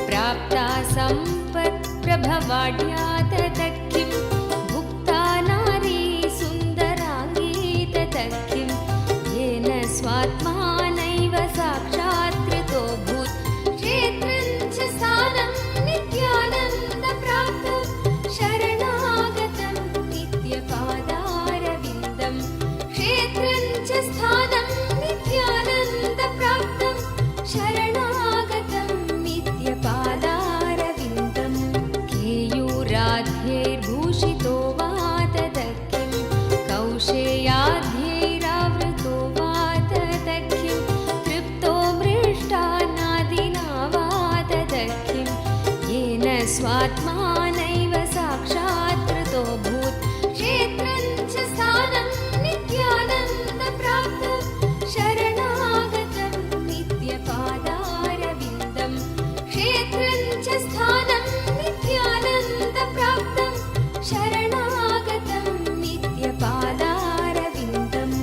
प्राप्ता सम्पत् प्रभवाढ्या ततः भुक्ता नारी सुन्दराङ्गी ततः येन स्वात्मानैव साक्षात्कृतो नित्यपादारविन्दम् क्षेत्रं च स्थानं नित्यानन्दप्राप्तं शरणागतं नित्यपादारविन्दम् केयूराध्यैर्भूषितो वा तदख्यं कौशेयाध्यैरावृतो वा तदख्यं तृप्तो मृष्टान्नादिना वा तदख्यं येन स्वात्मानैव साक्षात् कृतोऽभूत् क्षेत्रं च स्थानं नित्यानन्दप्राप्तं शरणागतं नित्यपादारविन्दम् क्षेत्रं च स्थानं नित्यानन्दप्राप्तं शरणागतं नित्यपादारविन्दम्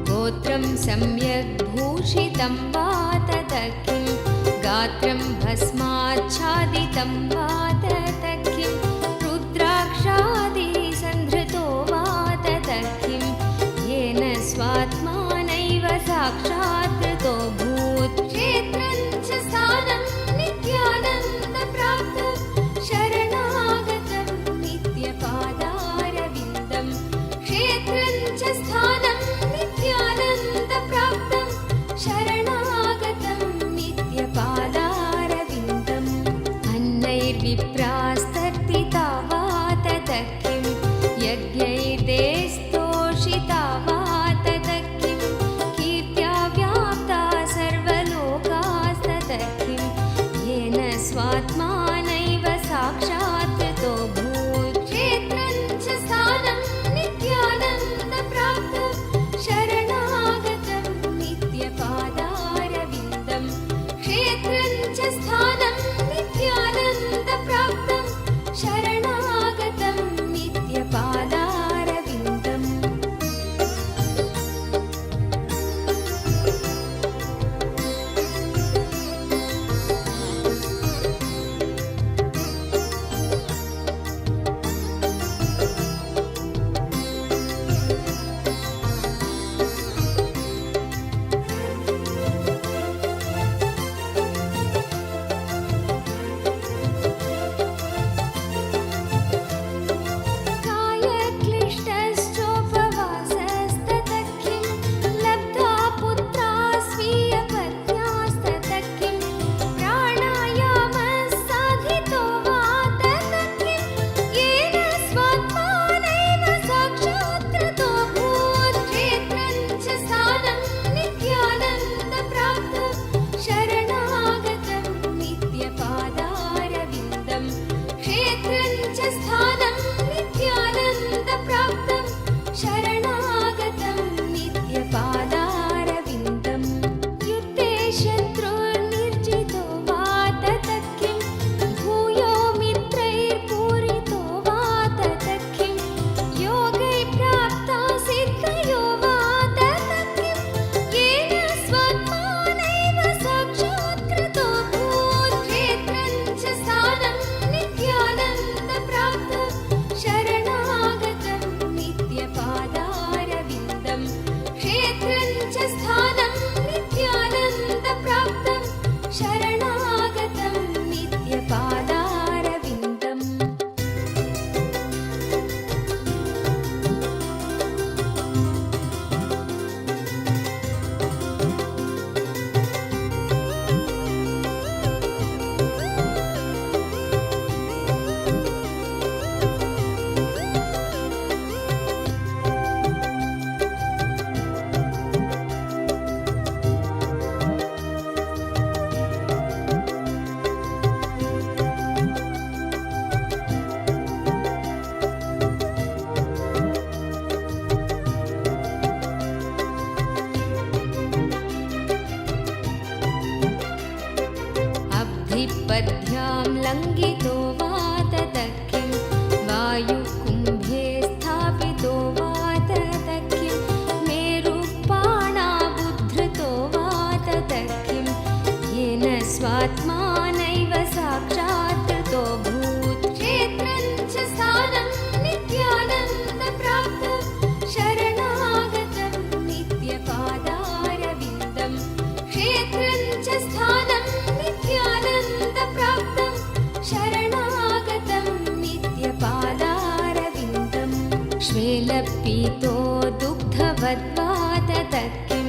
गोत्रं सम्यक् भूषितं वा तदख्यं गात्रं भस्माच्छादितं वा तदख्यं रुद्राक्षादिसन्धृतो वा तदख्यं येन स्वात्मानैव साक्षात् कृतोऽभूत् क्षेत्रं च स्थानं नित्यानन्दप्राप्तं शरणागतं नित्यपादारविन्दम् क्षेत्रं च स्थानं नित्यानन्दप्राप्तं शरणागतं नित्यपादारविन्दम् अन्नैर्विप्रास्तर्पिता वा तदख्यं यज्ञैर्देस्तोषिता वा तदख्यं कीर्त्या व्याप्ता सर्वलोकास्तदख्यं येन स्वात्मानैव साक्षात् कृतोऽभूत् क्षेत्रं च स्थानं नित्यानन्दप्राप्तं शरणागतं नित्यपादारविन्दम् क्षेत्रं च स्थानं नित्यानन्दप्राप्तं शरणागतं नित्यपादारविन्दम् पद्भ्यां लङ्घितो वा ततः किं वायुकुम्भे स्थापितो वा ततः किं मेरुपाणाबुद्धृतो वा ततः किं येन स्वात्मानैव साक्षात् कृतो भूत् क्षेत्रं च स्थानं नित्यानन्दप्राप्तं शरणागतं नित्यपादारविन्दं क्षेत्रं च स्थानं नित्यानन्दप्राप्तं शरणागतं नित्यपादारविन्दं श्वेलपीतो दुग्धवद्वा ततः किं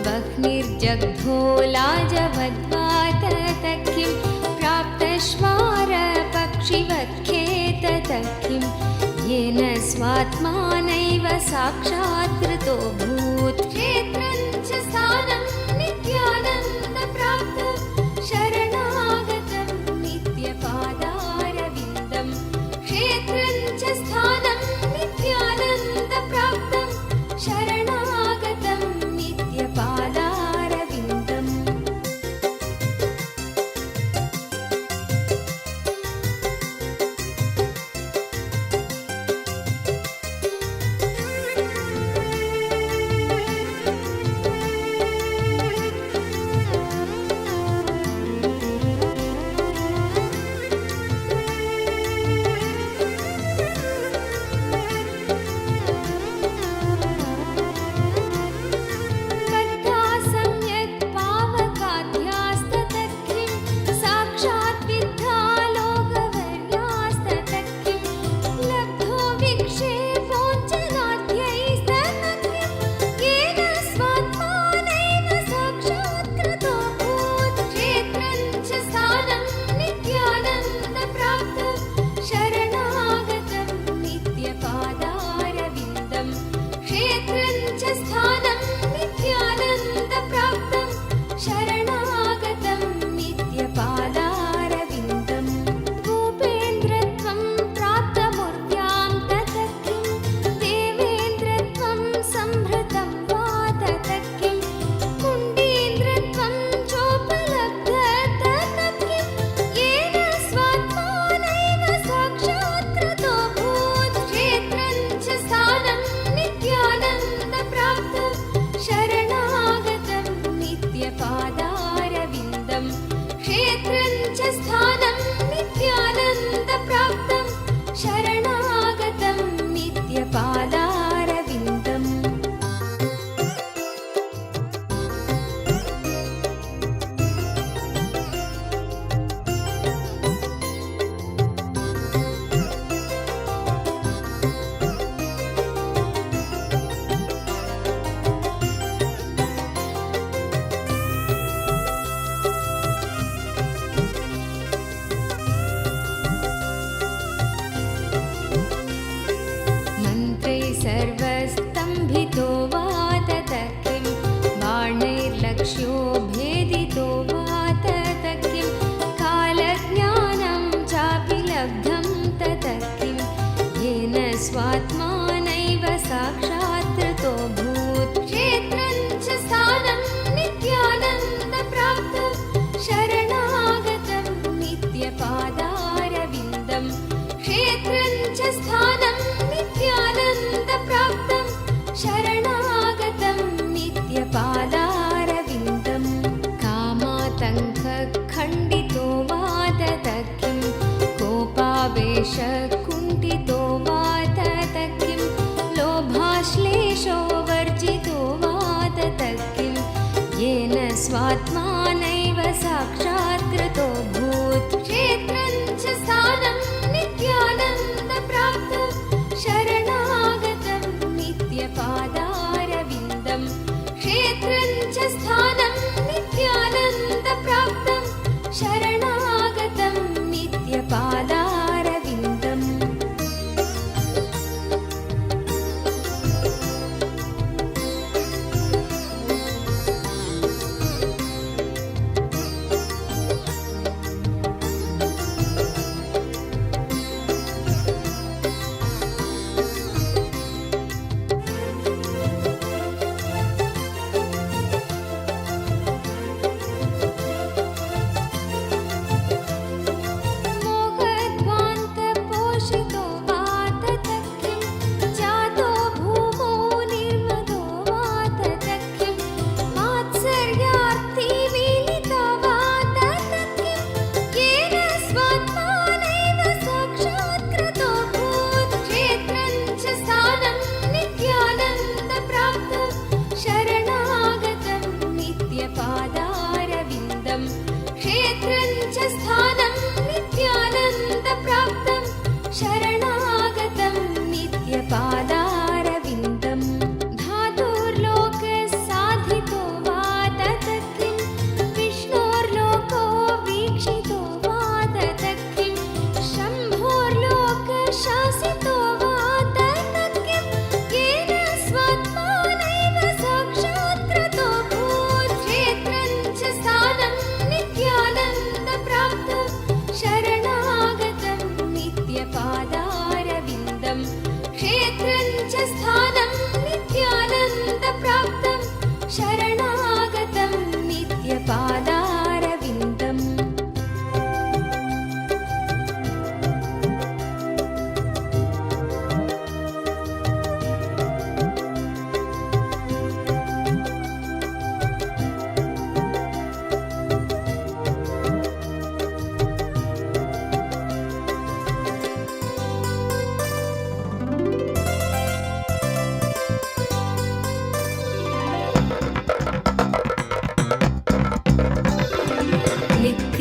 वह्निर्जग्धो लाजवद्वा ततः किं प्राप्तश्वारपक्षिवत्खे ततः किं येन स्वात्मानैव साक्षात् कृतो भूत् क्षेत्रं च स्थानं नित्यानन्दप्राप्तं शरणागतं नित्यपादारविन्दं क्षेत्रं च स्थानं नित्यानन्दप्राप्तं शरणागतं नित्यपादारविन्दम् बद्धा सम्यक् पावकाध्यास्ततः किं साक्षात् विद्धा लोकवर्यास्ततः किं लब्धो विक्षेपोञ्चनाद्यैस्ततः किं येन स्वात्मानैव साक्षात् कृतो भूत् क्षेत्रं च स्थानं नित्यानन्दप्राप्तं शरणागतं नित्यपादारविन्दं क्षेत्रं च स्थानं नित्यानन्दप्राप्तं शरणागतं नित्यपादारविन्दम् भूपेन्द्रत्वं प्राप्तमूर्त्यां ततः किं देवेन्द्रत्वं संभृतं वा ततः किं कुण्डीन्द्रत्वं चोपलब्ध ततः किं येन स्वात्मानैव साक्षात् कृतो भूत् क्षेत्रं च स्थानं नित्यानन्दप्राप्तं शरणागतं नित्यपादारविन्दं क्षेत्रं च स्थानं नित्यानन्दप्राप्तं शरणागतं नित्यपादारविन्दम् मन्त्रै सर्वस्तम्भितो वा ततः किं बाणैर्लक्ष्यो भेदितो वा ततः किं कालज्ञानं चापि लब्धं ततः किं येन स्वात्मानैव साक्षात् कृतो भूत् क्षेत्रं च स्थानं नित्यानन्दप्राप्तं शरणागतं नित्यपादारविन्दं क्षेत्रं च स्थानं नित्यानन्दप्राप्तं शरणागतं नित्यपादारविन्दम् कामातङ्कखण्डितो वा ततः किं कोपावेशकुण्ठितो वा ततः किं लोभाश्लेषो वर्जितो वा ततः किं येन स्वात्मानैव साक्षात् कृतो भूत् क्षेत्रं च स्थानं नित्यानन्दप्राप्तं शरणागतं नित्यपादारविन्दं क्षेत्रं च स्थानं नित्यानन्दप्राप्तं शरणागतं नित्यपादारविन्दम्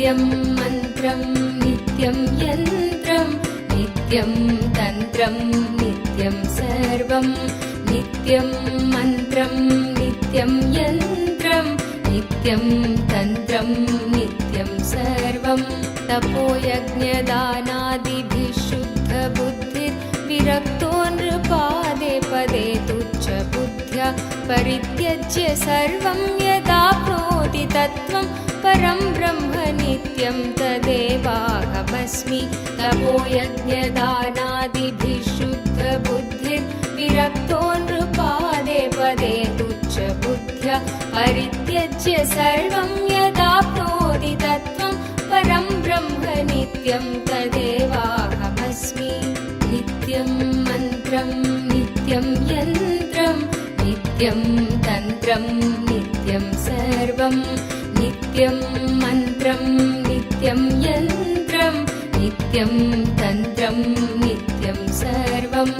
नित्यं मन्त्रं नित्यं यन्त्रं नित्यं तन्त्रं नित्यं सर्वं नित्यं मन्त्रं नित्यं यन्त्रं नित्यं तन्त्रं नित्यं सर्वं तपोयज्ञदानादिभिः शुद्धबुद्धिर्विरक्तो नृपादे पदे तुच्छबुद्ध्या परित्यज्य सर्वं यदाप्नोति तत्त्वं परं ब्रह्म नित्यं तदेवाहमस्मि तपोयज्ञदानादिभिः शुद्धबुद्धिर्विरक्तो नृपादे पदे तुच्छबुद्ध्या परित्यज्य सर्वं यदाप्नोति तत्त्वं परं ब्रह्म नित्यं तदेवाहमस्मि नित्यं मन्त्रं नित्यं यन्त्रं नित्यं तन्त्रं नित्यं सर्वं नित्यं मन्त्रं नित्यं यन्त्रं नित्यं तन्त्रं नित्यं सर्वम्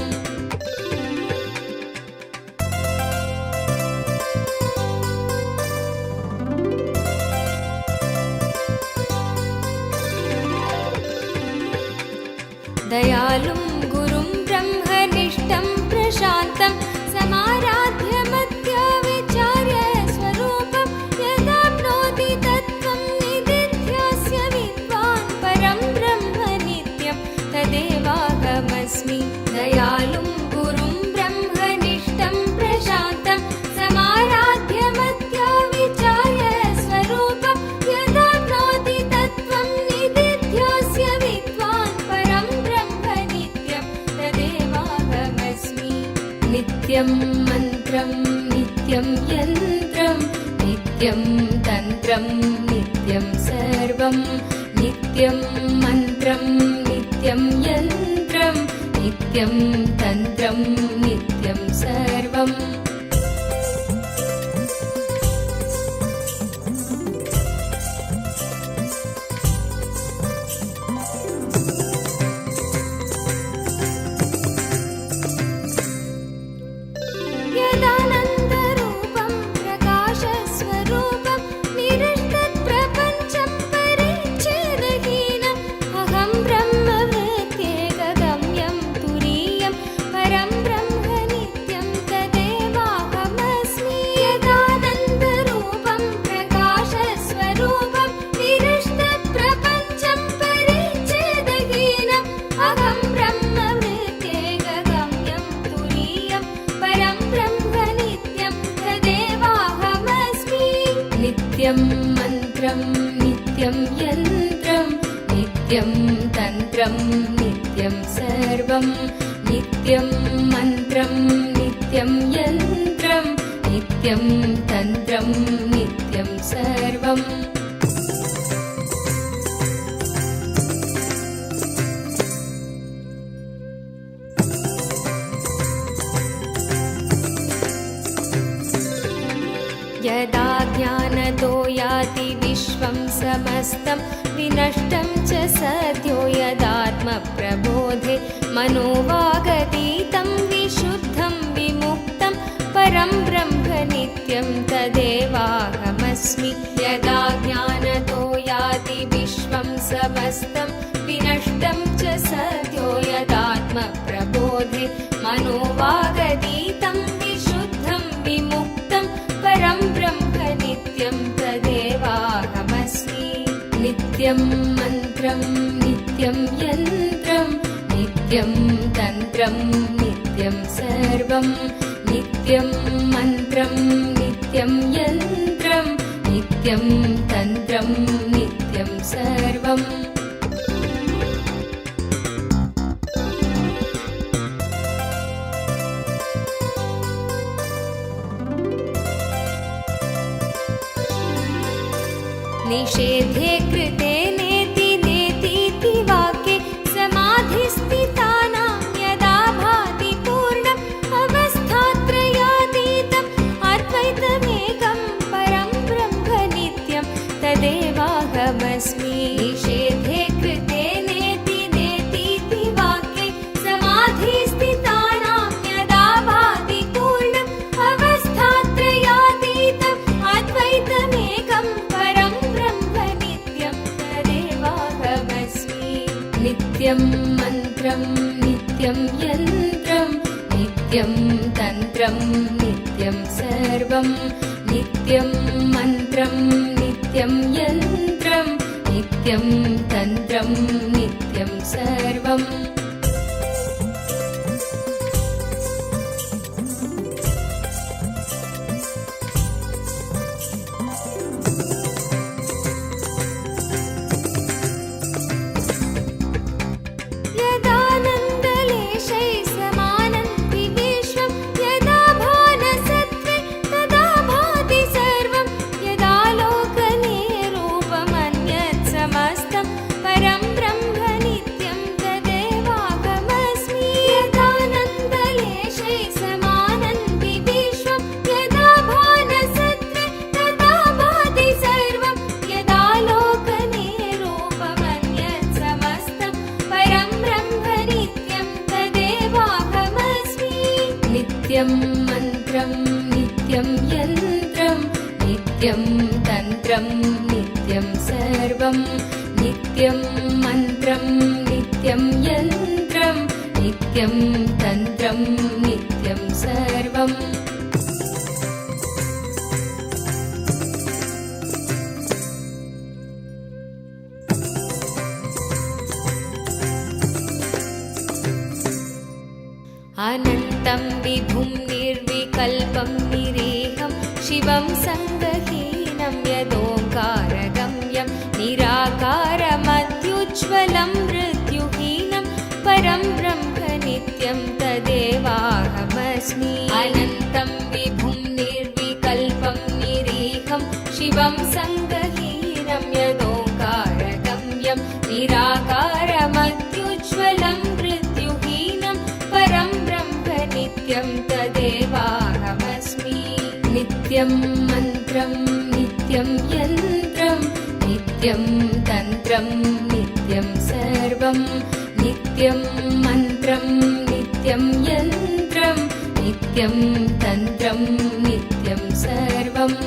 दयालुं गुरुं ब्रह्मनिष्ठं प्रशान्तं समाराध्य मत्या विचार्य स्वरूपं यदाप्नोति तत्त्वं निदिध्यास्य विद्वान् परं ब्रह्म नित्यं तदेवाहमस्मि दयालुं गुरुं ब्रह्मनिष्ठं प्रशान्तं समाराध्य मत्या विचार्य स्वरूपं यदाप्नोति तत्त्वं निदिध्यास्य विद्वान् परं ब्रह्म नित्यं तदेवाहमस्मि नित्यं मन्त्रं नित्यं यन्त्रं नित्यं तन्त्रं नित्यं सर्वं नित्यं मन्त्रं नित्यं यन्त्रं नित्यं तन्त्रं नित्यं सर्वम् यदानन्दरूपं प्रकाशस्वरूपं निरस्तत्प्रपञ्चं परिच्छेदहीनम् अहं ब्रह्मवृत्त्येकगम्यं तुरीयं परं ब्रह्म नित्यं तदेवाहमस्मि यदानन्दरूपं प्रकाशस्वरूपं निरस्तत्प्रपञ्चं परिच्छेदहीनम् अहं ब्रह्मवृत्त्येकगम्यं तुरीयं परं ब्रह्म नित्यं तदेवाहमस्मि नित्यं मन्त्रं नित्यं यन्त्रं नित्यं तन्त्रं नित्यं सर्वं नित्यं मन्त्रं नित्यं यन्त्रं नित्यं तन्त्रं नित्यं सर्वम् यदा ज्ञानतो याति विश्वं समस्तं विनष्टं च सद्यो यदात्मप्रबोधे मनोवागतीतं विशुद्धं विमुक्तं परं ब्रह्म नित्यं तदेवाहमस्मि यदा ज्ञानतो याति विश्वं समस्तं विनष्टं च सद्यो यदात्मप्रबोधे मनोवागतीतं विशुद्धं विमुक्तं परं ब्रह्म नित्यं तदेवाहमस्मि नित्यं मन्त्रं नित्यं यन्त्रं नित्यं तन्त्रं नित्यं सर्वं नित्यं मन्त्रं नित्यं यन्त्रं नित्यं तन्त्रं नित्यं सर्वम् निषेधे कृते नेति नेतीति वाक्ये समाधिस्थितानां यदा भाति पूर्णम् अवस्थात्रयातीतम् अद्वैतमेकं परं ब्रह्म नित्यं तदेवाहमस्मि निषेधे नित्यं मन्त्रं नित्यं यन्त्रं नित्यं तन्त्रं नित्यं सर्वं नित्यं मन्त्रं नित्यं यन्त्रं नित्यं तन्त्रं नित्यं सर्वम् नित्यं मन्त्रं नित्यं यन्त्रं नित्यं तन्त्रं नित्यं सर्वं नित्यं मन्त्रं नित्यं यन्त्रं नित्यं तन्त्रं नित्यं सर्वम् अनन्तं विभुं निर्विकल्पं निरेहं शिवं सङ्गहीनं यदोङ्कारगम्यं निराकारमत्युज्ज्वलं मृत्युहीनं परं ब्रह्म नित्यं तदेवाहमस्मि अनन्तं विभुं निर्विकल्पं निरेहं शिवं सङ्गहीनं यदोङ्कारगम्यं निराकारमत्युज्ज्वलं मृत्युहीनं परं नित्यं तदेवाहमस्मि नित्यं मन्त्रं नित्यं यन्त्रं नित्यं तन्त्रं नित्यं सर्वं नित्यं मन्त्रं नित्यं यन्त्रं नित्यं तन्त्रं नित्यं सर्वम्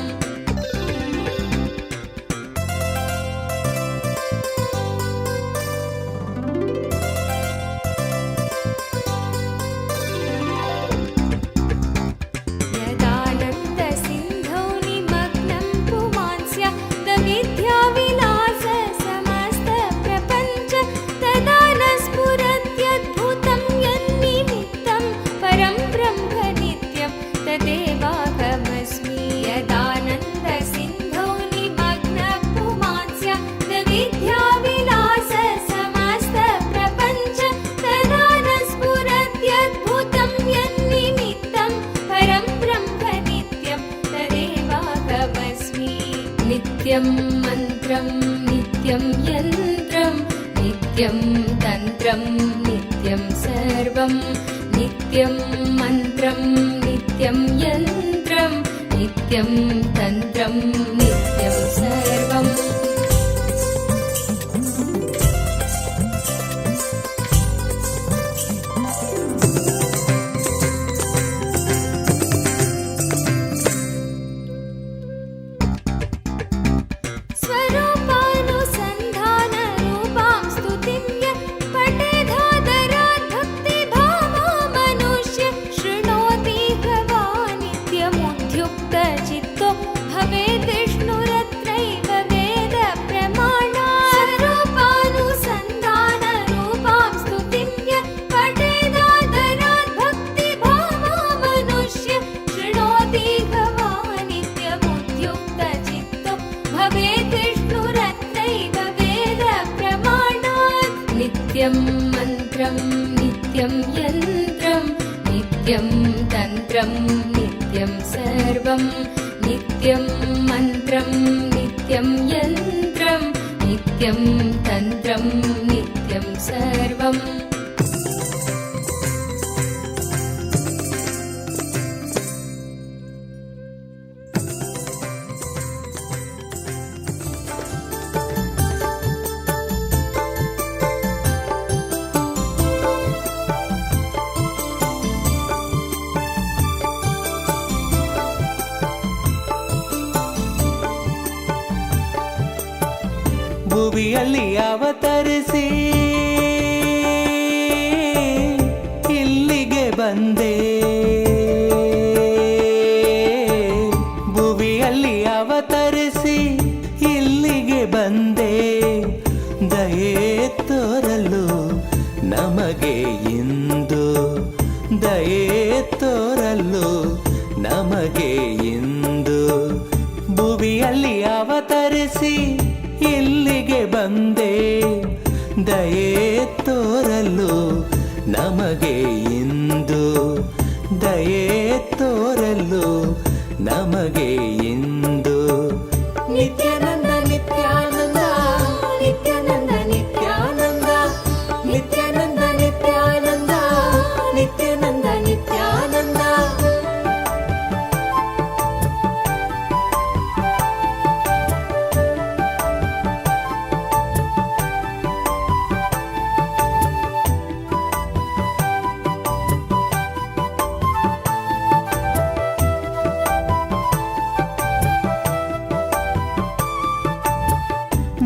नित्यं मन्त्रं नित्यं यन्त्रं नित्यं तन्त्रं नित्यं सर्वं नित्यं मन्त्रं नित्यं यन्त्रं नित्यं तन्त्रं नित्यं सर्वम् नित्यं मन्त्रं नित्यं यन्त्रं नित्यं तन्त्रं नित्यं सर्वं नित्यं मन्त्रं नित्यं यन्त्रं नित्यं तन्त्रं नित्यं सर्वम् ಭುವಿಯಲ್ಲಿ ಅವತರಿಸಿ ಬಂದೆ ದಯೆ ತೋರಲು ನಮಗೆ ಇಂದು ದಯೆ ತೋರಲು ನಮಗೆ ಇಂದು ನಿತ್ಯಾನಂದ ನಿತ್ಯಾನಂದ ನಿತ್ಯಾನಂದ ನಿತ್ಯಾನಂದ ನಿತ್ಯಾನಂದ ನಿತ್ಯಾನಂದ ನಿತ್ಯಾನಂದ ನಿತ್ಯಾನಂದ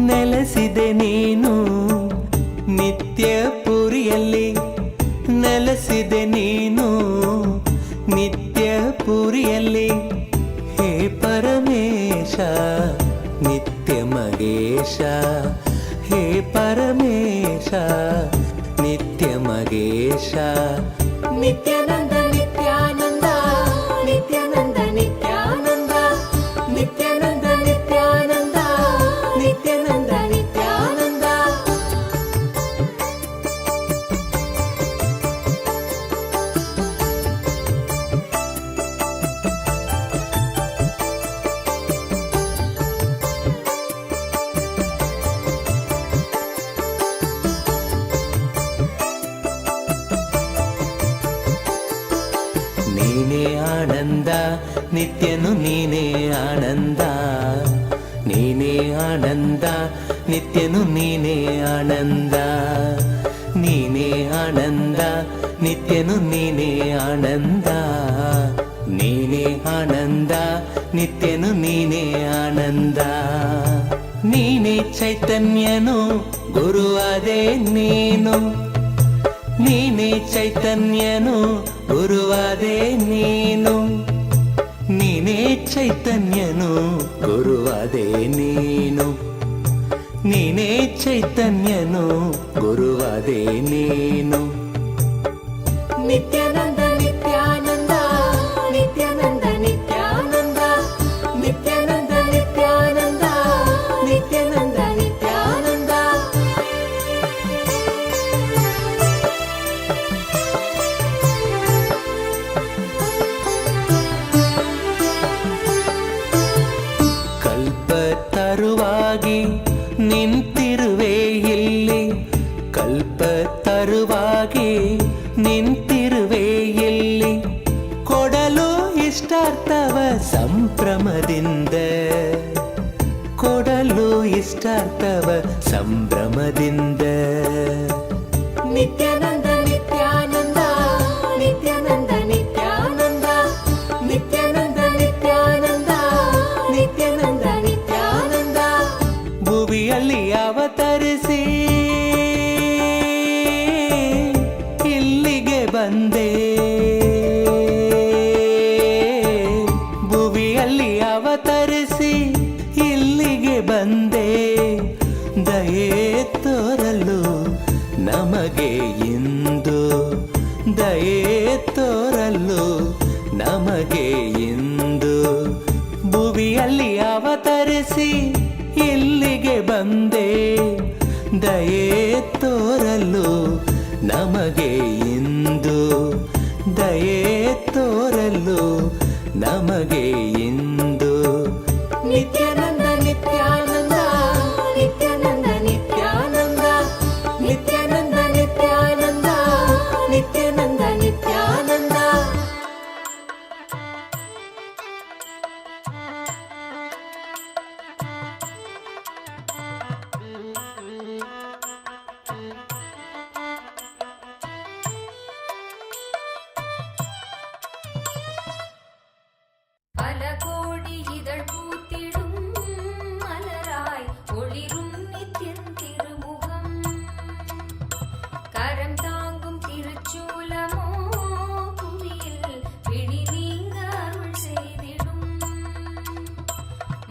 ನೆಲೆಸಿದೆ ನೀನು ನಿತ್ಯ ಪುರಿಯಲ್ಲಿ ನೆಲೆಸಿದೆ ನೀನು ನಿತ್ಯ ಪುರಿಯಲ್ಲಿ ಹೇ ಪರಮೇಶ ನಿತ್ಯ ಮಗೇಶ ಹೇ ಪರಮೇಶ ನಿತ್ಯ ಮಗೇಶ ನಿತ್ಯಾನಂದ ನಿತ್ಯಾನಂದ ನಿತ್ಯಾನಂದ ನಿತ್ಯಾನಂದ ನಿತ್ಯಾನಂದ ನಿತ್ಯಾನಂದ ನಿತ್ಯಾನಂದ ನಿತ್ಯಾನಂದ ನೀನೇ ಆನಂದ ನಿತ್ಯನು ನೀನೇ ಆನಂದ ನೀನೇ ಆನಂದ ನಿತ್ಯನು ನೀನೇ ಆನಂದ ನೀನೇ ಆನಂದ ನಿತ್ಯನು ನೀನೇ ಆನಂದ ನೀನೇ ಆನಂದ ನಿತ್ಯನು ನೀನೇ ಆನಂದ ನೀನೇ ಚೈತನ್ಯನು ಗುರುವಾದೆ ನೀನು ನೀನೇ ಚೈತನ್ಯನು ಗುರುವಾದೆ ನೀನು ನೀನೇ ಚೈತನ್ಯನು ಗುರುವಾದೆ ನೀನು ನೀನೇ ಚೈತನ್ಯನು ಗುರುವಾದೆ ನೀನು ನಿತ್ಯಾನಂದ ನಿತ್ಯಾನಂದ ನಿತ್ಯಾನಂದ ನಿತ್ಯಾನಂದ ನಿತ್ಯಾನಂದ ನಿತ್ಯಾನಂದ ನಿತ್ಯಾನಂದ ನಿತ್ಯಾನಂದ ಕಲ್ಪತರುವಾಗಿ ನಿಂತಿರುವೆ ಇಲ್ಲಿ ಕಲ್ಪತರುವಾಗಿ ನಿಂತಿರುವೆ ಇಲ್ಲಿ ಕೊಡಲು ಇಷ್ಟಾರ್ಥವ ಸಂಭ್ರಮದಿಂದ ಕೊಡಲು ಇಷ್ಟಾರ್ಥವ ಸಂಭ್ರಮದಿಂದ ನಿತ್ಯಾನಂದ ನಿತ್ಯಾನಂದ ನಿತ್ಯಾನಂದ ನಿತ್ಯಾನಂದ ನಿತ್ಯಾನಂದ ನಿತ್ಯಾನಂದ ನಿತ್ಯಾನಂದ ನಿತ್ಯಾನಂದ ಭುವಿಯಲ್ಲಿ ಅವತರಿಸಿ ಇಲ್ಲಿಗೆ ಬಂದೆ ಭುವಿಯಲ್ಲಿ ಅವತರಿಸಿ ಇಲ್ಲಿಗೆ ಬಂದೆ ದಯೆ ತೋರಲು ನಮಗೆ ಇಂದು ದಯೆ ತೋರಲು ನಮಗೆ ಇಂದು ಭುವಿಯಲ್ಲಿ ಅವತರಿಸಿ ಇಲ್ಲಿಗೆ ಬಂದೆ ದಯೆ ತೋರಲು ನಮಗೆ ಇಂದು ದಯೆ ತೋರಲು ನಮಗೆ ಇಂದು ನಿತ್ಯಾನಂದ ನಿತ್ಯಾನಂದ ನಿತ್ಯಾನಂದ ನಿತ್ಯಾನಂದ ನಿತ್ಯಾನಂದ ನಿತ್ಯಾನಂದ ನಿತ್ಯಾನಂದ ನಿತ್ಯಾನಂದ பல கோடி இதழ் பூத்திடும் மலராய் ஒளிரும் நித்தியன் திருமுகம் கரம் தாங்கும் திருச்சூலமோ புவியில் பிடி நீங்க அருள் செய்திடும்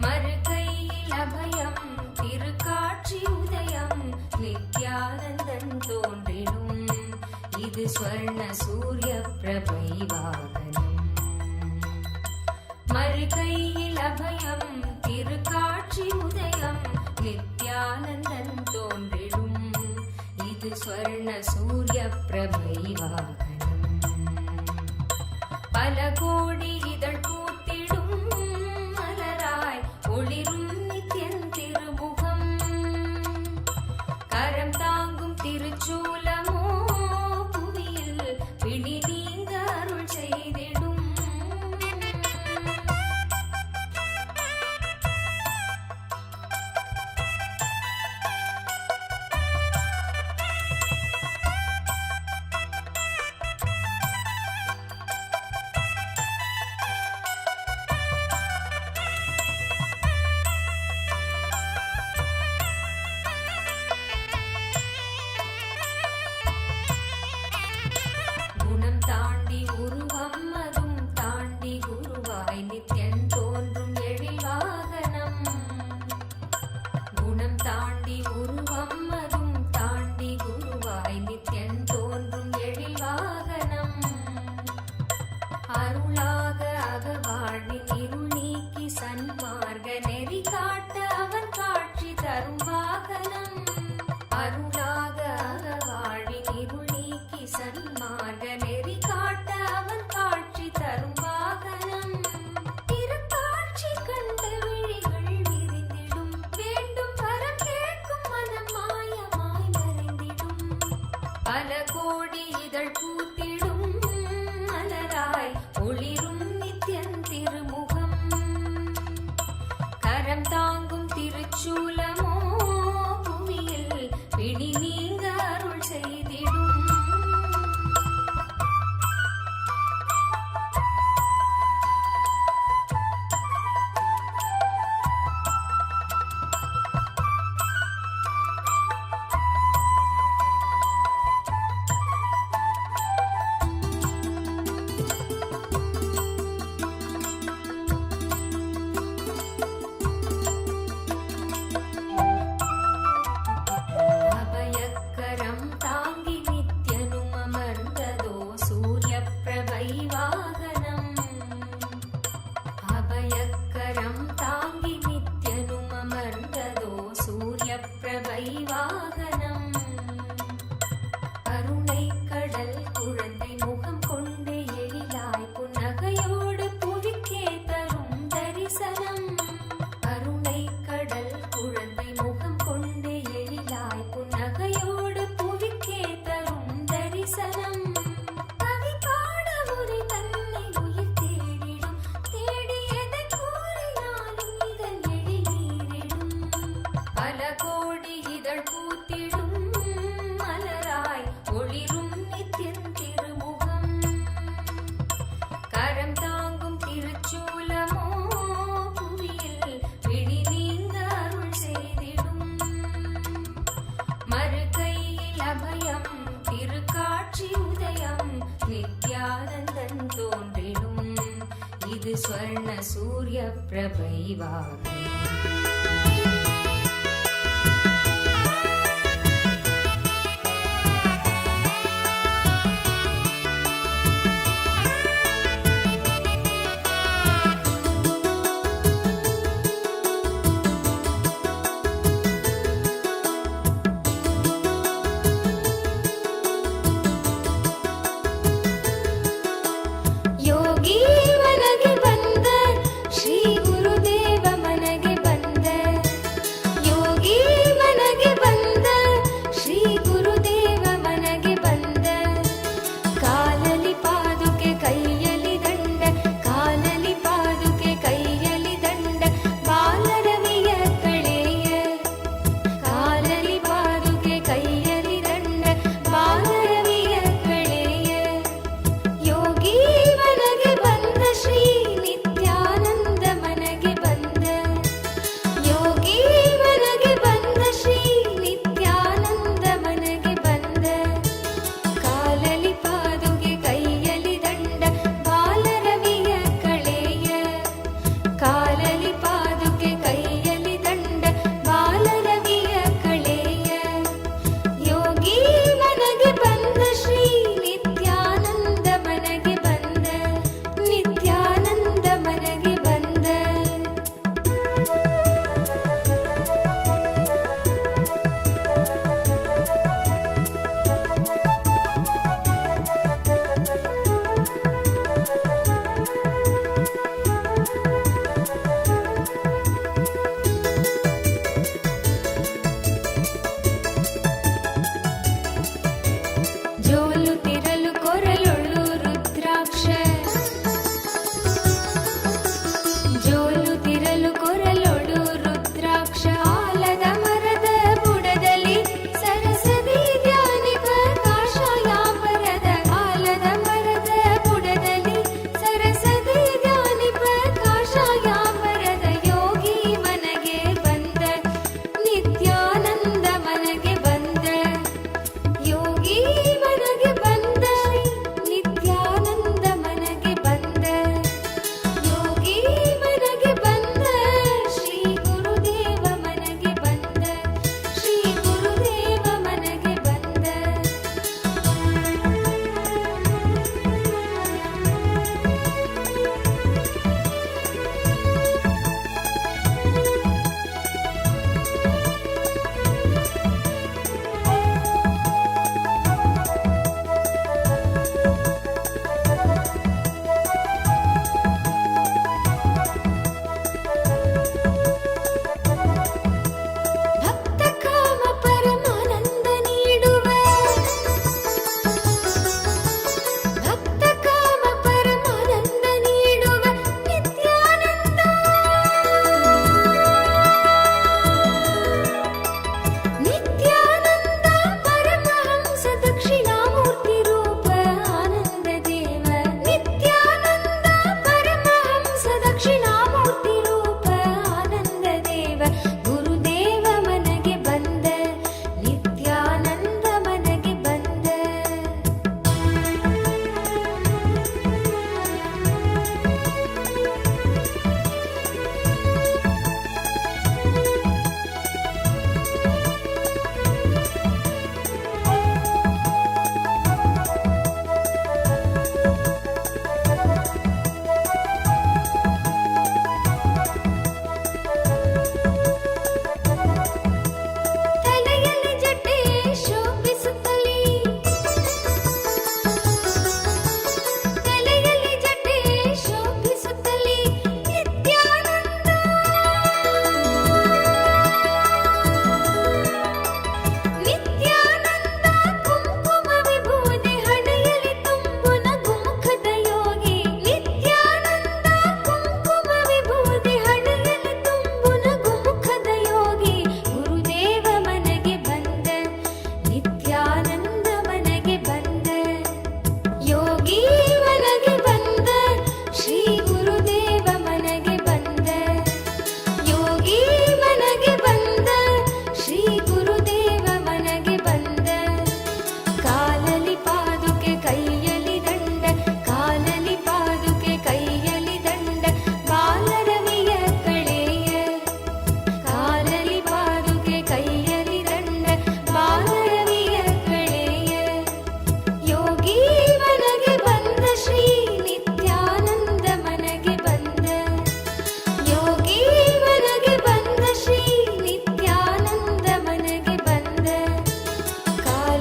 மறுகையில் அபயம் திருக்காட்சி உதயம் நித்யானந்தன் தோன்றிடும் இது ஸ்வர்ண சூரிய பிரபை வாகனம் மறுகையில் அபயம் திருக்காட்சி உதயம் நித்யானந்தன் தோன்றிடும். இது ஸ்வர்ண சூரிய பிரபை வாகனம். பல கோடி இதழ் பூத்திடும் மலராய் ஒளிரும் நித்யன் திருமுகம். கரம் தாங்கும் திருச்சூலமோ புவியில் பிணி நீங்க அருள் செய்திடும். குணம் தாண்டி உருவம் அதும் தாண்டி குருவாய் நித்யன் தோன்றும் எழில் வாகனம். குணம் தாண்டி உருவம் அதும் தாண்டி குருவாய் நித்யன் தோன்றும் எழில் வாகனம். அருளாக அகவாழ்வின் இருள் நீக்கி சன்மார்க்க நெறி காட்ட அவன் காட்சி தரும் வாகனம். அருளாக அகவாழ்வின் இருள் நீக்கி சன்மார்க்க நெறி காட்ட அவன் காட்சி தரும் வாகனம். திருக்காட்சி கண்ட விழிகள் விரிந்திடும். வேண்டும் வரம் கேட்கும் மனம் மாயமாய் மறைந்திடும். பல கோடி இதழ் பூத்திடும் மலராய் ஒளிரும் நித்யன் திருமுகம். கரம் தாங்கும் திருச்சூலமோ புவியில் பிணி நீங்க அருள் செய்திடும். அபயக்கரம் தாங்கி நித்யனும் அமர்ந்ததோ சூரிய பிரபை வாகனம். அபயக்கரம் தாங்கி நித்யனும் அமர்ந்ததோ சூரிய பிரபை வாகனம். கருணை கடல் குழந்தை முகம் கொண்டு எழிலாய் புன்னகையோடு புவிக்கே தரும் தரிசனம். கருணை கடல் குழந்தை முகம் கொண்டு எழிலாய் புன்னகையோடு புவிக்கே தரும் தரிசனம். கவி பாட உரை தன்னை உயிர் தேடிடும். தேடியதை கூறினாலும் இதன் எழில் நீரிடும். பல கோடி இதழ் பூத்திடும் மலராய் ஒளிரும் நித்யன் திருமுகம். கரம் தாங்கும் திருச்சூலமோ புவியில் பிணி நீங்க அருள் செய்திடும். மறுகையில் அபயம் திருக்காட்சி உதயம் நித்யானந்தன் தோன்றிடும். இது ஸ்வர்ண சூரிய பிரபை வாகனம். ಯೋಗಿ ಮನಗೆ ಬಂದ ಶ್ರೀ ಗುರುದೇವ ಮನಗೆ ಬಂದ.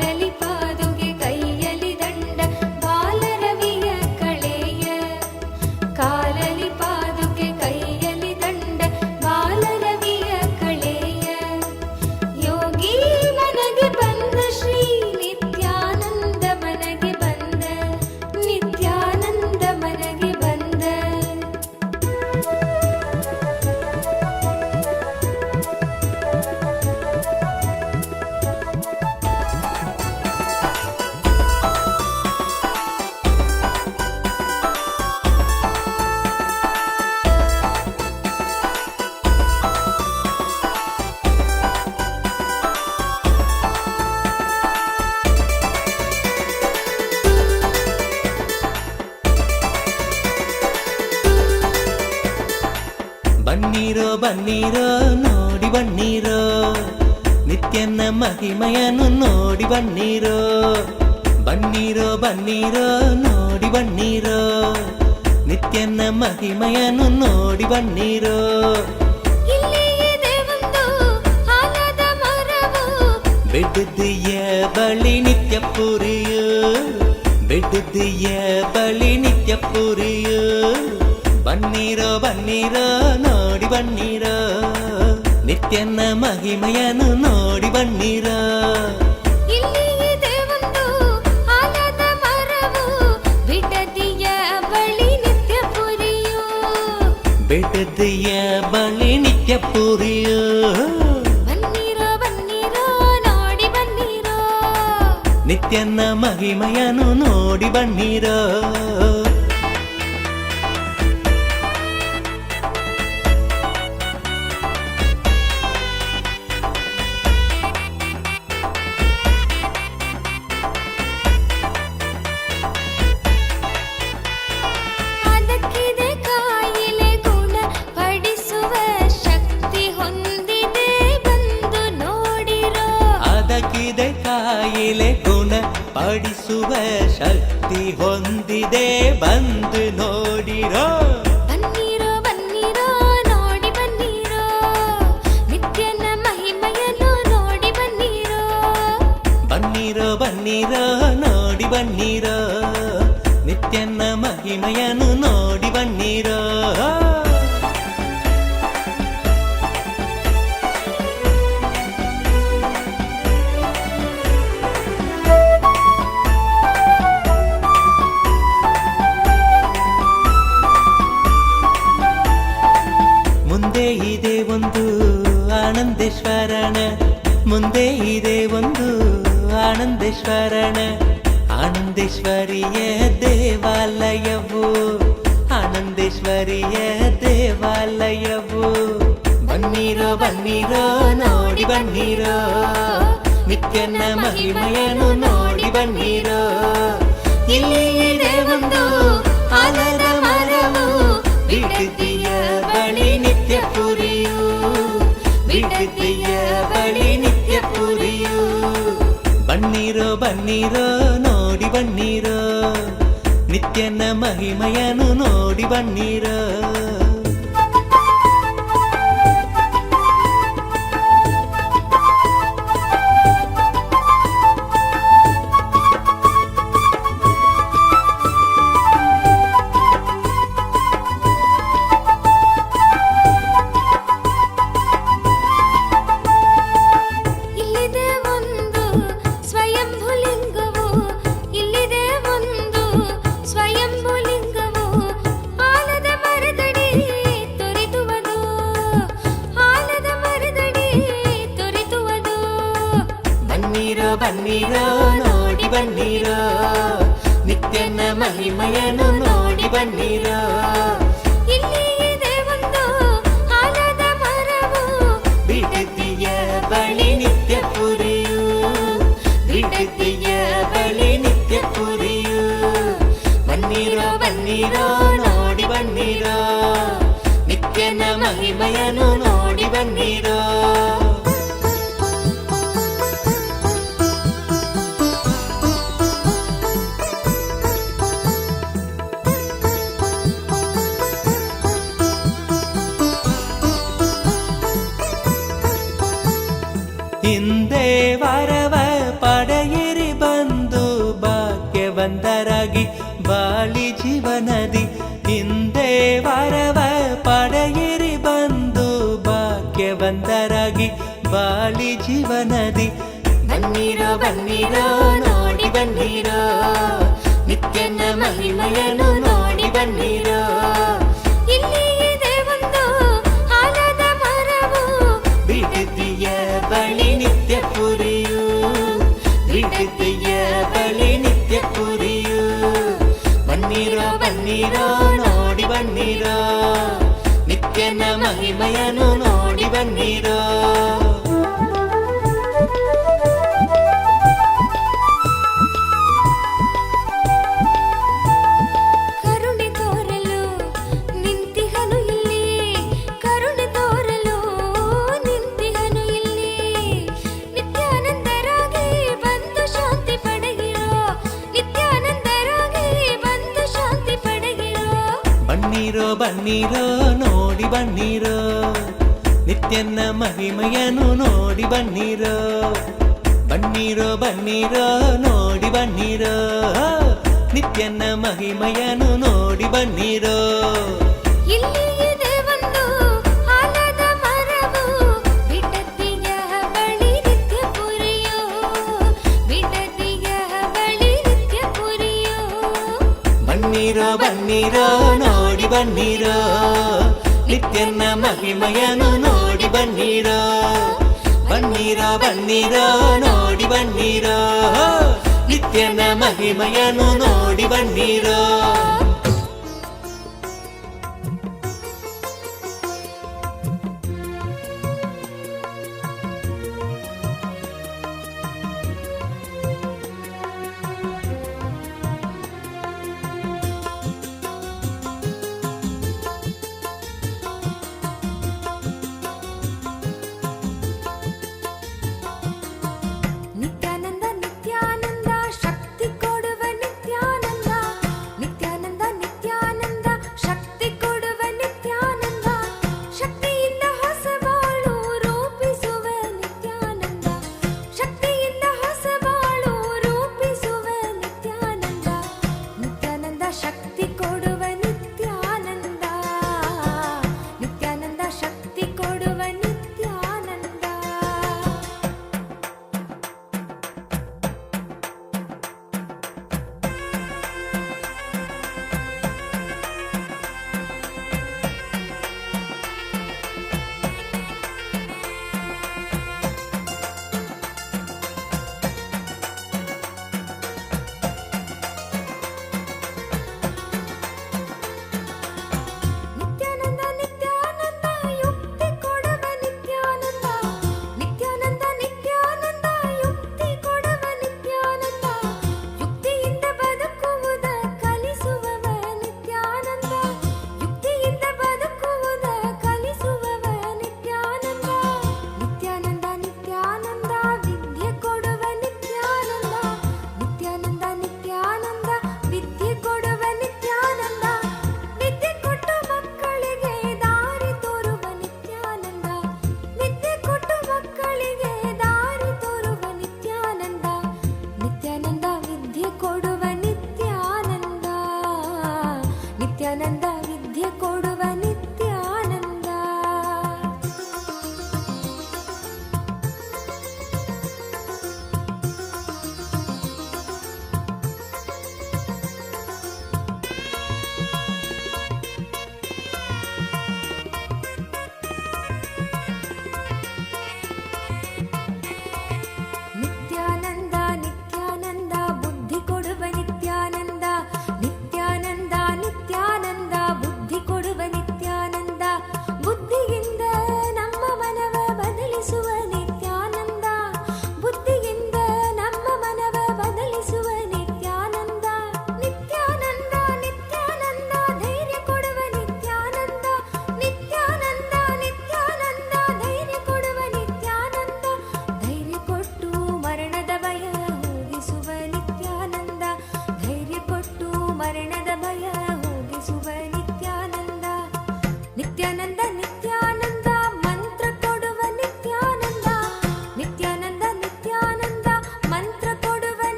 ಕಾಲಲಿ ಪಾದುಗೆ ಕೈಯಲಿ ದಂಡ ಬಾಲರವಿಯ ಕಳೆಯ ಕಾಲಲಿ ಪಾದುಗೆ ಕೈಯಲಿ ದಂಡ ಬಾಲರವಿಯ ಕಳೆಯ ಯೋಗಿ ಮನಗೆ ಬಂದ ಶ್ರೀ ನಿತ್ಯಾನಂದ ಮನಗೆ ಬಂದ ನಿತ್ಯಾನಂದ ಮನಗೆ ಬಂದ ಬನ್ನೀರೋ ಬನ್ನೀರೋ ನೋಡಿ ಬನ್ನೀರೋ ನಿತ್ಯನ ಮಹಿಮೆಯನ್ನು ನೋಡಿ ಬನ್ನೀರೋ ಬನ್ನೀರೋ ಬನ್ನೀರೋ ನೋಡಿ ಬನ್ನೀರೋ ನಿತ್ಯನ ಮಹಿಮೆಯನ್ನು ನೋಡಿ ಬನ್ನೀರೋ ಇಲ್ಲಿ ಇದೆ ಒಂದು ಆಲದ ಮರವು ಬೆಡ್ದಿಯ ಬಳಿ ನಿತ್ಯ ಪುರಿಯು ಬೆಡ್ದಿಯ ಬಳಿ ನಿತ್ಯ ಪುರಿಯು ಬನ್ನೀರೋ ಬನ್ನೀರೋ ನೋಡಿ ಬನ್ನೀರೋ ನಿತ್ಯನ ಮಹಿಮೆಯನ್ನು ನೋಡಿ ಬನ್ನೀರೋ ಇಲ್ಲಿ ಇದೆ ಒಂದು ಆಲದ ಮರವು ಬಿಡದಿಯ ಬಳಿ ನಿತ್ಯ ಪುರಿಯು ಬೆಡ್ದಿಯ ಬಳಿ ನಿತ್ಯ ಪುರಿಯು ಬನ್ನೀರೋ ಬನ್ನೀರೋ ನೋಡಿ ಬನ್ನೀರೋ ನಿತ್ಯನ ಮಹಿಮೆಯನ್ನು ನೋಡಿ ಬನ್ನೀರೋ ಅದಕ್ಕಿದೆ ಕಾಯಿಲೆ ಗುಣ ಪಡಿಸುವ ಶಕ್ತಿ ಹೊಂದಿದೆ ಬಂದು ನೋಡಿರೋ ಅದಕ್ಕಿದೆ ಕಾಯಿಲೆ ಗುಣ ಪಡಿಸುವ ಶಕ್ತಿ ಹೊಂದಿದೆ ಬಂದು ನೋಡಿರೋ ಬನ್ನೀರೋ ಬನ್ನೀರೋ ನೋಡಿ ಬನ್ನೀರೋ ನಿತ್ಯನ ಮಹಿಮೆಯನ್ನು ನೋಡಿ ಬನ್ನೀರೋ ಬನ್ನೀರೋ ಬನ್ನೀರೋ ನೋಡಿ ಬನ್ನೀರೋ ನಿತ್ಯನ ಮಹಿಮೆಯನ್ನು ನೋಡಿ ಬನ್ನೀರೋ ಮುಂದೆ ಇದೆ ಒಂದು ಆನಂದೇಶ್ವರನ ಮುಂದೆ ಇದೆ ಒಂದು ಆನಂದೇಶ್ವರನ ಆನಂದೇಶ್ವರಿಯ ದೇವಾಲಯವು ಆನಂದೇಶ್ವರಿಯ ದೇವಾಲಯವು ಬನ್ನೀರೋ ಬನ್ನೀರೋ ನೋಡಿ ಬನ್ನೀರೋ ನಿತ್ಯನ ಮಹಿಮೆಯನ್ನು ನೋಡಿ ಬನ್ನೀರೋ ಇಲ್ಲಿ ಇದೆ ಒಂದು ಆಲದ ಮರವು ಬಿಡದಿಯ ಬಳಿ ನಿತ್ಯ ಪುರಿಯು ಬಿಡದಿಯ ಬಳಿ ನಿತ್ಯ ಪುರಿಯು ಬನ್ನೀರೋ ಬನ್ನೀರೋ ನೋಡಿ ಬನ್ನೀರೋ ನಿತ್ಯನ ಮಹಿಮೆಯನ್ನು ನೋಡಿ ಬನ್ನೀರೋ ಇಲ್ಲಿದೆ ಒಂದು ಸ್ವಯಂಭುಲಿಂಗವು ಇಲ್ಲಿದೆ ಒಂದು ಸ್ವಯಂಭುಲಿಂಗವು ಆಲದ ಮರದಡಿ ತೊರೆದುವುದು ಆಲದ ಮರದಡಿ ತೊರೆದುವುದು ಬನ್ನೀರೋ ಬನ್ನೀರೋ ನೋಡಿ ಬನ್ನೀರೋ ನಿತ್ಯನ ಮಹಿಮೆಯನ್ನು ನೋಡಿ ಬನ್ನೀರೋ ಇಲ್ಲಿ ಇದೆ ಒಂದು ಆಲದ ಮರವು ಬಿಡದಿಯ ಬಳಿ ನಿತ್ಯ ಪುರಿಯು ಬಿಡದಿಯ ಬಳಿ ನಿತ್ಯ ಪುರಿಯು ಬನ್ನೀರೋ ಬನ್ನೀರೋ ನೋಡಿ ಬನ್ನೀರೋ ನಿತ್ಯನ ಮಹಿಮೆಯನ್ನು ನೋಡಿ ಬನ್ನೀರೋ ಹಿಂದೆ ವರವ ಪಡೆಯಿರಿ ಬಂದರಾಗಿ ಬಾಳಿ ಜೀವನದಿ ಹಿಂದೆ ವರವ ಪಡೆಯಿರಿ ಬಂದು ಭಾಗ್ಯವಂತರಾಗಿ ಬಾಳಿ ಜೀವನದಿ. ಬನ್ನಿರೋ ಬನ್ನಿರೋ ನೋಡಿ ಬನ್ನಿರೋ ನಿತ್ಯನ ಮಹಿಮೆಯನ್ನು ನೋಡಿ ಬನ್ನಿರೋ. ಇಲ್ಲಿ ಇದೆ ಒಂದು ಆಲದ ಮರವು ಬಿಡದಿಯ ಬಳಿ ನಿತ್ಯ ಪುರಿಯು, ಬಿಡದಿಯ ಬಳಿ ನಿತ್ಯ ಪುರಿಯು. ಬನ್ನಿರೋ ಬನ್ನಿರೋ ನೋಡಿ ಬನ್ನಿರೋ ನಿತ್ಯನ ಮಹಿಮೆಯನ್ನು ನೋಡಿ ಬನ್ನಿರೋ. ಕರುಣೆ ತೋರಲು ನಿಂತಿಹನು ಇಲ್ಲಿ, ಕರುಣೆ ತೋರಲು ನಿಂತಿಹನು ಇಲ್ಲಿ. ನಿತ್ಯಾನಂದರಾಗಿ ಬಂದು ಶಾಂತಿ ಪಡೆಗಿರೋ, ನಿತ್ಯಾನಂದರಾಗಿ ಬಂದು ಶಾಂತಿ ಪಡೆಗಿರೋ. ಬನ್ನಿರೋ ಬನ್ನಿರೋ ನೋಡಿ ಬನ್ನಿರೋ ನಿತ್ಯನ ಮಹಿಮೆಯನ್ನು ನೋಡಿ ಬನ್ನಿರೋ. ಬನ್ನಿರೋ ಬನ್ನಿರೋ ನೋಡಿ ಬನ್ನಿರೋ ನಿತ್ಯನ ಮಹಿಮೆಯನ್ನು ನೋಡಿ ಬನ್ನಿರೋ. ಇಲ್ಲಿ ಇದೆ ಒಂದು ಆಲದ ಮರವು ಬಿಡದಿಯ ಬಳಿ ನಿತ್ಯ ಪುರಿಯೋ, ಬಿಡದಿಯ ಬಳಿ ನಿತ್ಯ ಪುರಿಯೋ. ಬನ್ನಿರೋ ಬನ್ನಿರೋ ನೋಡಿ ಬನ್ನಿರೋ ನಿತ್ಯನ ಮಹಿಮೆಯನ್ನು ನೋಡಿ ಬನ್ನಿರೋ. ಬನ್ನಿರೋ ಬನ್ನಿರೋ ನೋಡಿ ಬನ್ನಿರೋ ನಿತ್ಯನ ಮಹಿಮೆಯನ್ನು ನೋಡಿ ಬನ್ನಿರೋ. ನಿತ್ಯಾನಂದ ನಿತ್ಯಾನಂದ ಶಕ್ತಿ ಕೊಡುವ ನಿತ್ಯಾನಂದ, ನಿತ್ಯಾನಂದ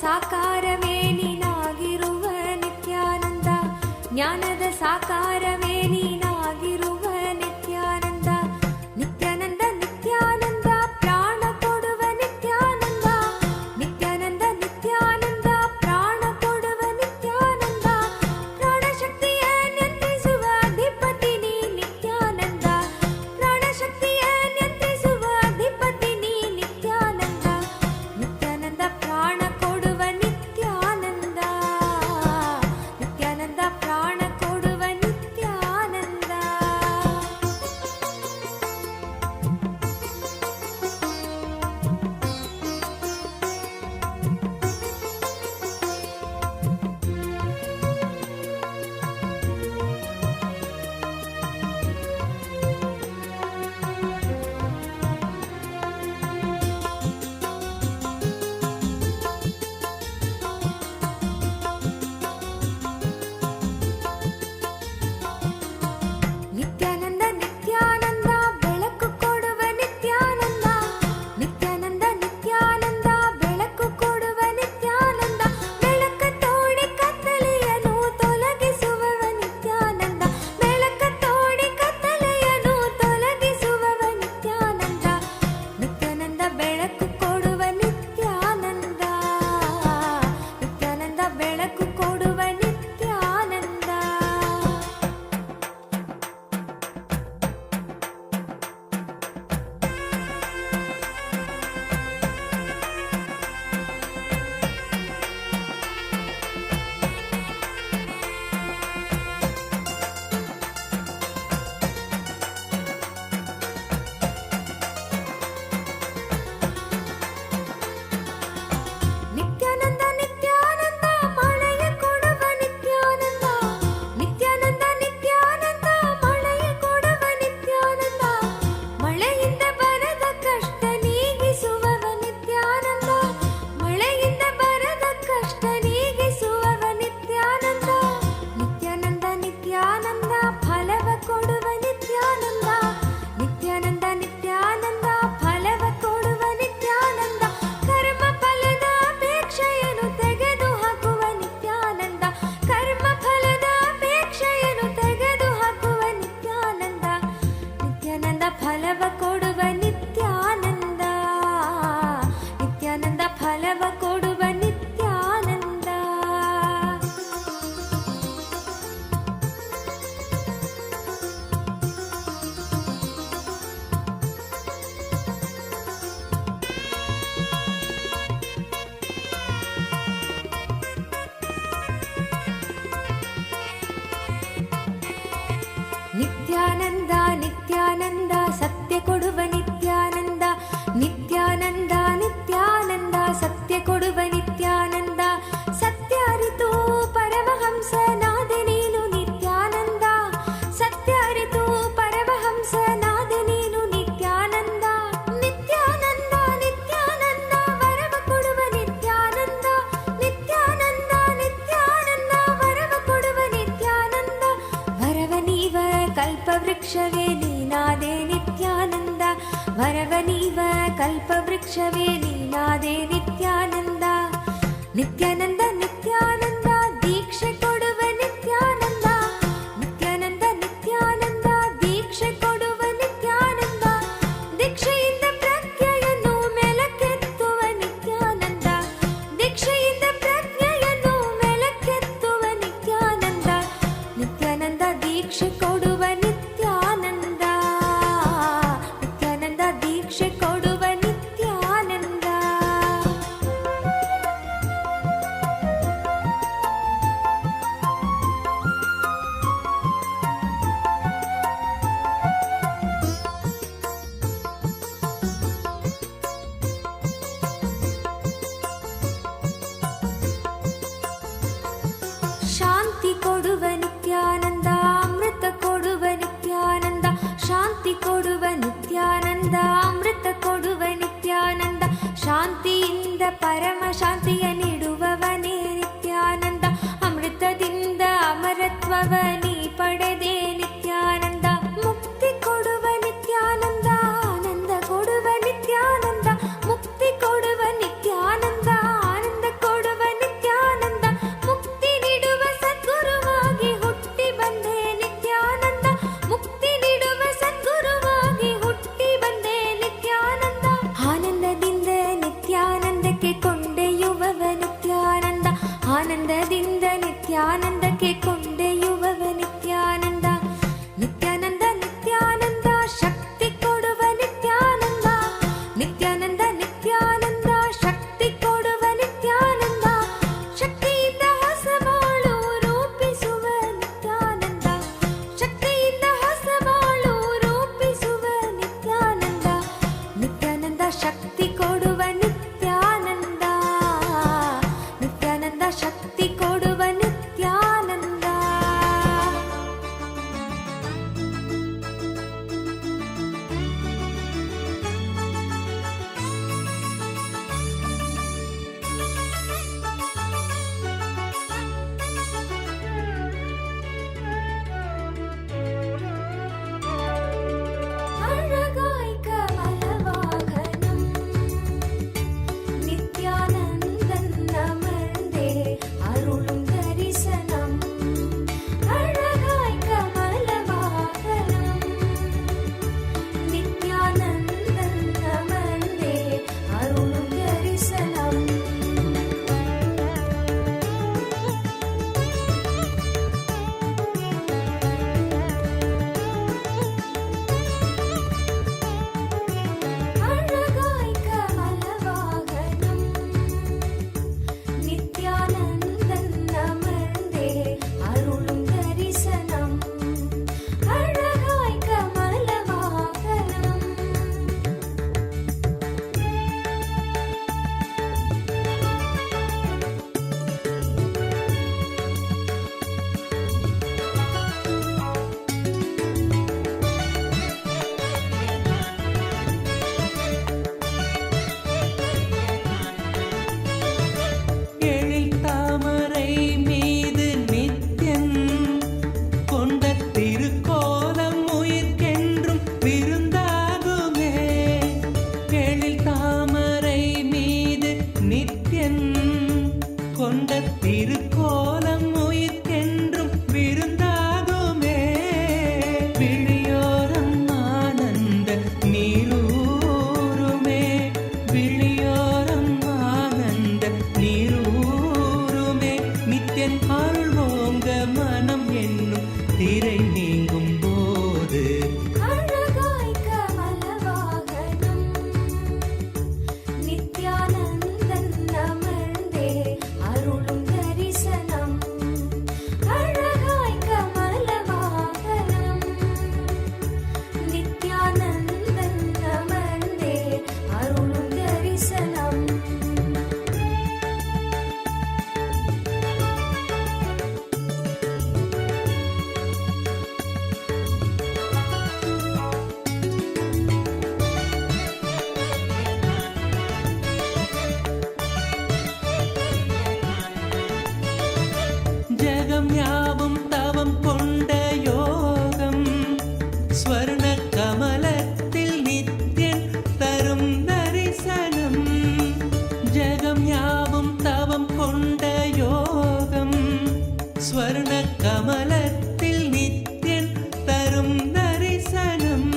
ಸಾಕಾರವೇ ನೀನಾಗಿರುವ ನಿತ್ಯಾನಂದ, ಜ್ಞಾನದ ಸಾಕಾರವೇ ನೀನಾಗಿರುವ ನಿತ್ಯಾನಂದ. ನಿತ್ಯಾನಂದ ನಿತ್ಯಾನಂದ ಪ್ರಾಣ ಕೊಡುವ ನಿತ್ಯಾನಂದ, ನಿತ್ಯಾನಂದ ನಿತ್ಯಾನಂದ ಪ್ರಾಣ ಕೊಡುವ ನಿತ್ಯಾನಂದ. ಪ್ರಾಣಶಕ್ತಿಯ ನಿಯಂತ್ರಿಸುವ ಅಧಿಪತಿ ನೀ ನಿತ್ಯಾನಂದ, ಪ್ರಾಣಶಕ್ತಿಯ ನಿಯಂತ್ರಿಸುವ ಅಧಿಪತಿ ನೀ ನಿತ್ಯಾನಂದ. ನಿತ್ಯಾನಂದ ಪ್ರಾಣ ಕೊಡುವ ನಿತ್ಯಾನಂದ, ನಿತ್ಯಾನಂದ ಪ್ರಾಣ ಕೊಡುವ ನಿತ್ಯಾನಂದ. ನಿತ್ಯಾನಂದ ನಿತ್ಯಾನಂದ ಬೆಳಕು ಕೊಡುವ ನಿತ್ಯಾನಂದ, ನಿತ್ಯಾನಂದ ನಿತ್ಯಾನಂದ ಬೆಳಕು ಕೊಡುವ ನಿತ್ಯಾನಂದ. ಬೆಳಕ ತೋಡಿ ಕತ್ತಲೆಯನ್ನು ತೊಲಗಿಸುವವ ನಿತ್ಯಾನಂದ, ಬೆಳಕ ತೋಡಿ ಕತ್ತಲೆಯನ್ನು ತೊಲಗಿಸುವವ ನಿತ್ಯಾನಂದ. ನಿತ್ಯಾನಂದ ಬೆಳಕು ಕೊಡುವ ನಿತ್ಯಾನಂದ, ನಿತ್ಯಾನಂದ ಬೆಳಕು ಕೊಡುವ ನಿತ್ಯಾನಂದ. ನಿತ್ಯಾನಂದ ನಿತ್ಯಾನಂದ ಮಳೆಯ ಕೊಡುವ ನಿತ್ಯಾನಂದ, ನಿತ್ಯಾನಂದ ನಿತ್ಯಾನಂದ ಮಳೆಯ ಕೊಡುವ ನಿತ್ಯಾನಂದ. ಮಳೆಯಿಂದ ಬರದ ಕಷ್ಟ ನೀಗಿಸುವವ ನಿತ್ಯಾನಂದ, ಮಳೆಯಿಂದ ಬರದ ಕಷ್ಟ ನೀಗಿಸುವವ ನಿತ್ಯಾನಂದ. ನಿತ್ಯಾನಂದ ನಿತ್ಯಾನಂದ ಫಲವ ಕೊಡುವ ನಿತ್ಯಾನಂದ, ನಿತ್ಯಾನಂದ ನಿತ್ಯಾನಂದ ಫಲವ ಕೊಡುವ ನಿತ್ಯಾನಂದ. ಕರ್ಮ ಫಲದ ಅಪೇಕ್ಷೆಯನ್ನು ತೆಗೆದು ಹಾಕುವ ನಿತ್ಯಾನಂದ, ಕರ್ಮ ಫಲದ ಅಪೇಕ್ಷೆಯನ್ನು ತೆಗೆದು ಹಾಕುವ ನಿತ್ಯಾನಂದ. ನಿತ್ಯಾನಂದ ಫಲವ ಕೊಡುವ ನಿತ್ಯಾನಂದ, ನಿತ್ಯಾನಂದ ಫಲವ ಕೊಡುವ ನಿತ್ಯಾನಂದ. ನಿತ್ಯಾನಂದ ನಿತ್ಯಾನಂದ ಸತ್ಯ ಕೊಡುವ ನಿತ್ಯಾನಂದ, ನಿತ್ಯಾನಂದ ನಿತ್ಯಾನಂದ ಸತ್ಯ ಕೊಡುವ ನಿತ್ಯಾನಂದ. ಸತ್ಯ ಅರಿತು ಪರಮಹಂಸನಾದೆ ನೀನು ನಿತ್ಯಾನಂದ, ಸತ್ಯ ಅರಿತು ಪರಮಹಂಸನಾದೆ ನೀನು ನಿತ್ಯಾನಂದ. ನಿತ್ಯಾನಂದ ನಿತ್ಯಾನಂದ ವರವ ಕೊಡುವ ನಿತ್ಯಾನಂದ, ನಿತ್ಯಾನಂದ ನಿತ್ಯಾನಂದ ವರವ ಕೊಡುವ ನಿತ್ಯಾನಂದ. ವರವ ನೀವ ಕಲ್ಪವೃಕ್ಷವೇ ನೀನಾದೆ ನಿತ್ಯಾನಂದ, ವರವ ನೀವ ಕಲ್ಪವೃಕ್ಷವೇ ನೀನಾದೆ ನಿತ್ಯಾನಂದ. ನಿತ್ಯಾನಂದ ನಿತ್ಯಾನಂದ ದೀಕ್ಷೆ ಕೊಡುವ ನಿತ್ಯಾನಂದ, ನಿತ್ಯಾನಂದ ನಿತ್ಯಾನಂದ ದೀಕ್ಷೆ ಕೊಡುವ ನಿತ್ಯಾನಂದ. ದೀಕ್ಷೆಯಿಂದ ಪ್ರಜ್ಞೆಯನ್ನು ಮೆಲಕೆತ್ತುವ ನಿತ್ಯಾನಂದ, ದೀಕ್ಷೆಯಿಂದ ಪ್ರಜ್ಞೆಯನ್ನು ಮೆಲಕೆತ್ತುವ ನಿತ್ಯಾನಂದ. ನಿತ್ಯಾನಂದ ದೀಕ್ಷೆ ಕೊಡುವ ನಿತ್ಯಾನಂದ, ನಿತ್ಯಾನಂದ ದೀಕ್ಷೆ ಕೊಡುವ ನಿತ್ಯಾನಂದ. ಶಾಂತಿ ಕೊಡುವ ನಿತ್ಯಾನಂದ, ಅಮೃತ ಕೊಡುವ ನಿತ್ಯಾನಂದ, ಶಾಂತಿ ಕೊಡುವ ನಿತ್ಯಾನಂದ, ಅಮೃತ ಕೊಡುವ ನಿತ್ಯಾನಂದ. ಶಾಂತಿಯಿಂದ ಪರಮ ಶಾಂತಿಯ ನೀಡುವವನೇ ನಿತ್ಯಾನಂದ, ಅಮೃತದಿಂದ ಅಮರತ್ವವ ನೀ ಪಡೆದೆ ನಿತ್ಯಾನಂದ. ಮುಕ್ತಿ ಕೊಡುವ ನಿತ್ಯಾನಂದ, ಆನಂದ ಕೊಡುವ ನಿತ್ಯಾನಂದ, ಮುಕ್ತಿ ಕೊಡುವ ನಿತ್ಯಾನಂದ, ಆನಂದ ಕೊಡುವ ನಿತ್ಯಾನಂದ ನಿತ್ಯಾನಂದ ಶಕ್ತಿ ಕೊಡುವ ನಿತ್ಯಾನಂದ ಶಕ್ತಿಯಿಂದ ಹೊಸ ಬಾಳು ರೂಪಿಸುವ ನಿತ್ಯಾನಂದ ಶಕ್ತಿಯಿಂದ ಹೊಸ ಬಾಳು ರೂಪಿಸುವ ನಿತ್ಯಾನಂದ ನಿತ್ಯಾನಂದ ಶಕ್ತಿ ಕೊಡುವ ನಿತ್ಯಾನಂದ ನಿತ್ಯಾನಂದ ಶಕ್ತಿ ಕೊಡುವ ನಿತ್ಯಾನಂದ அழகாய் கமலவாகனம் நித்யானந்தன் அமர்ந்தே அருளும் தரிசனம் அழகாய் கமலவாகனம் நித்யானந்தன் அமர்ந்தே அருளும் தரிசனம் அழகாய் கமலவாகனம் நித்யானந்தன் அமர்ந்தே அருளும் தரிசனம் அழகாய் கமலவாகனம் எழில் தாமரை மீது நித்யன் கொண்ட திருக்கோலம் உயிர்க்கென்றும் விருந்தாகுமே. எழில் தாமரை மீது நித்யன் கொண்ட திருக்கோலம் உயிர்க்கென்றும் விருந்தாகுமே. விழியோரம் ஆனந்த நீரூருமே விழியோரம் ஆனந்த நீரூருமே. நித்யன் அருள் ஓங்க மனம் என்னும் திரை நீங்கும் போது அழகாய் கமலவாகனம் நித்யானந்தன் அமர்ந்தே அருளும் தரிசனம் அழகாய் கமலவாகனம் நித்யானந்தன் அமர்ந்தே அருளும் தரிசனம் ஜகம் யாவும் தவம் கொண்ட யோகம் ஸ்வர்ண கமலத்தில் நித்யன் தரும் தரிசனம். ஜகம் யாவும் தவம் கொண்ட யோகம் ஸ்வர்ண கமலத்தில் நித்யன் தரும் தரிசனம்.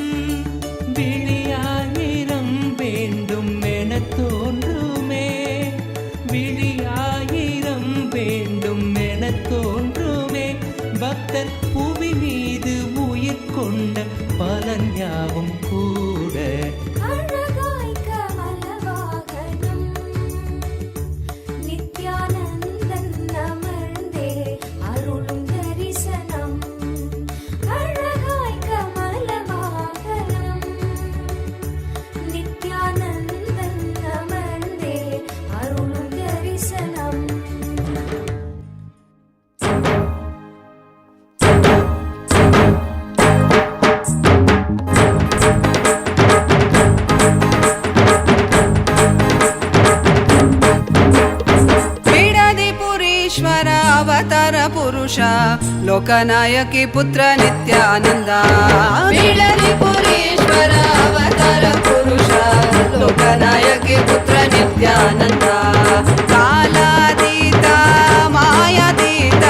விழியாயிரம் வேண்டும் என தோன்றுமே விழியாயிரம் வேண்டும் என தோன்றுமே. பக்தர் புவி மீது உயிர் கொண்ட பலன் யாவும் கூட அழகாய் கமலவாகனம் நித்யானந்தன் அமர்ந்தே அருளும் தரிசனம் அழகாய் கமலவாகனம் நித்யானந்தன் அமர்ந்தே அருளும் தரிசனம் ಬಿಡದಿಪುರೀಶ್ವರ ಅವತಾರ ಪುರುಷ ಲೋಕನಾಯಕಿ ಪುತ್ರ ನಿತ್ಯಾನಂದ. ಬಿಡದಿಪುರೀಶ್ವರ ಅವತಾರ ಪುರುಷ ಲೋಕನಾಯಕಿ ಪುತ್ರ ನಿತ್ಯಾನಂದ. ಕಾಲಾತೀತ ಮಾಯಾತೀತ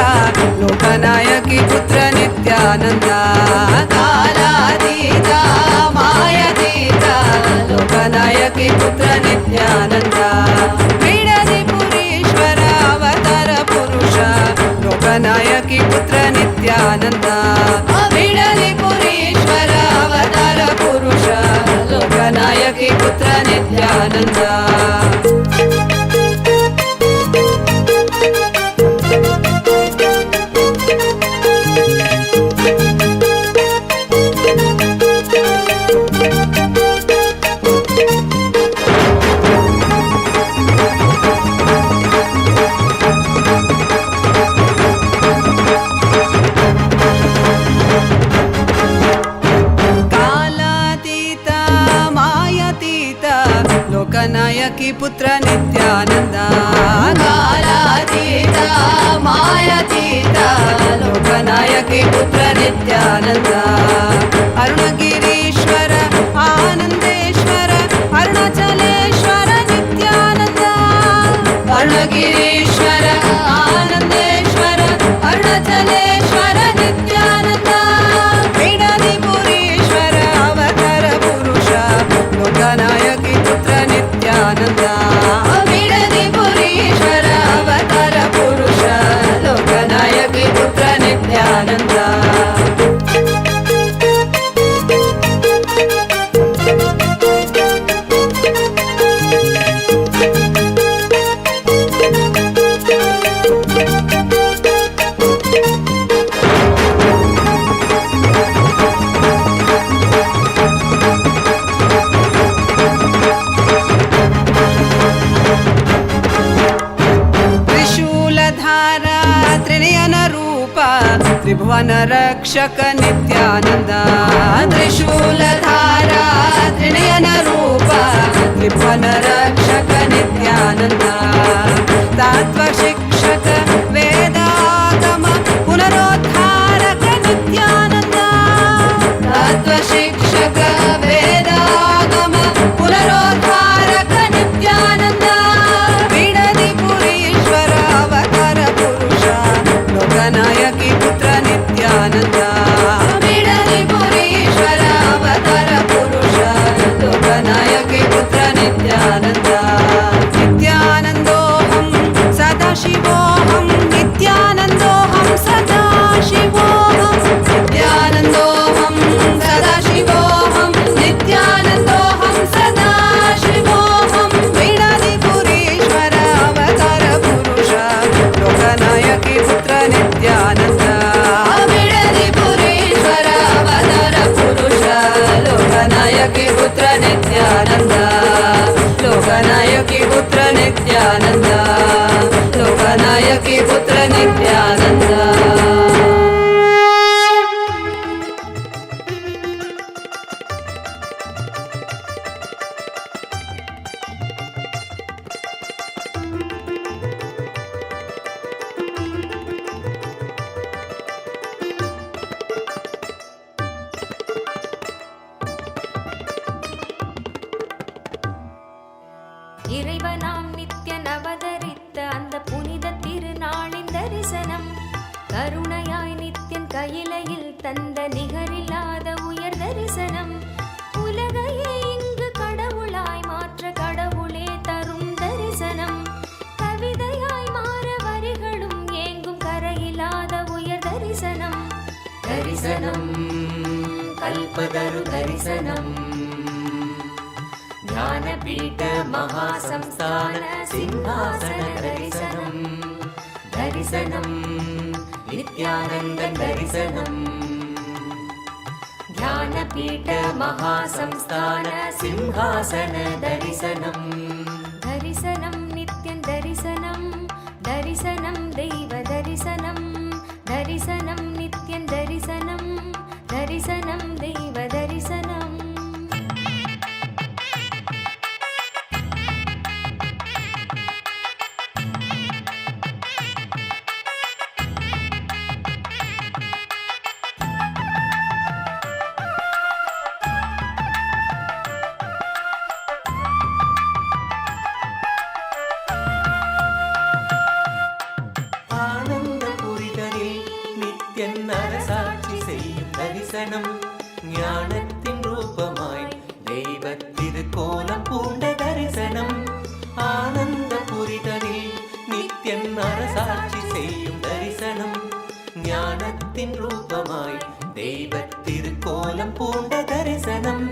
ಲೋಕನಾಯಕಿ ಪುತ್ರ ನಿತ್ಯಾನಂದ. ಕಾಲಾತೀತ ಮಾಯಾತೀತ ಲೋಕನಾಯಕಿ ಪುತ್ರ ನಿತ್ಯಾನಂದ. ಬಿಡದಿಪುರೀಶ್ವರ ಅವತಾರ ಪುರುಷ ಲೋಕನಾಯಕಿ ಪುತ್ರ ನಿತ್ಯಾನಂದ. ಬಿಡದಿಪುರೀಶ್ವರ ಅವತಾರ ಪುರುಷ ಲೋಕನಾಯಕಿ ಪುತ್ರ ನಿತ್ಯಾನಂದ. ನಿತ್ಯಾನಂದ. लोकनायकी पुत्र नित्यानंद. कालातीत मायातीत लोकनायकी पुत्र नित्यानंद. अरुणगिरीश्वर आनंदेश्वर अरुणाचलेश्वर नित्यानंद. अरुणगिरीश्वर आनंदेश्वर अरुणाचलेश्वर नित्यानंद. बिडदिपुरीश्वर अवतार पुरुष लोकनायकी पुत्र नित्यानंद. बिडदिपुरीश्वर अवतार पुरुष लोकनायकी पुत्र नित्यानंद. त्रिभुवन रक्षक नित्यानंद. त्रिशूलधारा त्रिनयन रूप त्रिभुवन रक्षक नित्यानंद. तत्व शिक्षक वेदागम पुनरोद्धारक नित्यानंद. तत्व शिक्षक वेदागम पुनरोद्धारक नित्यानंद. बिडदिपुरीश्वर अवतार पुरुष लोकनायकी पुत्र नित्यानंद. बिडदिपुरीश्वर अवतार पुरुष लोकनायकी पुत्र नित्यानंद. नित्यानन्दोऽहं सदाशिवोऽहं नित्यानन्दोऽहं सदाशिवोऽहं. नित्यानन्दोऽहं सदाशिवोऽहं नित्यानन्दोऽहं सदाशिवोऽहं. बिडदिपुरीश्वर अवतार पुरुष लोकनायकी पुत्र नित्यानंद. बिडदिपुरीश्वर अवतार पुरुष लोकनायकी पुत्र नित्यानंद. लोकनायकी पुत्र नित्यानंद. लोकनायकी पुत्र नित्यानंद. இறைவனாம் நித்யன் அவதரித்த அந்த புனித திருநாளின் தரிசனம். கருணையாய் நித்யன் கையிலையில் தந்த நிகரில்லாத உயர் தரிசனம். உலகையே இங்கு கடவுளாய் மாற்ற கடவுளே தரும் தரிசனம். கவிதையாய் மாற வரிகளும் ஏங்கும் கரையில்லாத உயர் தரிசனம். தரிசனம் கல்பதரு தரிசனம். ಜ್ಞಾನಪೀಠ ಮಹಾಸಂಸ್ಥಾನ ಸಿಂಹಾಸನ ದರ್ಶನಂ. ದರ್ಶನಂ ನಿತ್ಯಾನಂದ ದರ್ಶನಂ. ಜ್ಞಾನಪೀಠ ಮಹಾಸಂಸ್ಥಾನ ಸಿಂಹಾಸನ ದರ್ಶನಂ. ದರ್ಶನಂ ನಿತ್ಯಂ ದರ್ಶನಂ. ದರ್ಶನಂ ದೈವ ದರ್ಶನಂ. ದರ್ಶನಂ ನಿತ್ಯಂ ದರ್ಶನಂ. ದರ್ಶನಂ ದೈವ ದರ್ಶನಂ. அரசாட்சி செய்யும் தரிசனம். ஞானத்தின் ரூபமாய் தெய்வ திருக்கோலம் பூண்ட தரிசனம். ஆனந்த புரிதலில் நித்யன் அரசாட்சி செய்யும் தரிசனம். ஞானத்தின் ரூபமாய் தெய்வ திருக்கோலம் பூண்ட தரிசனம்.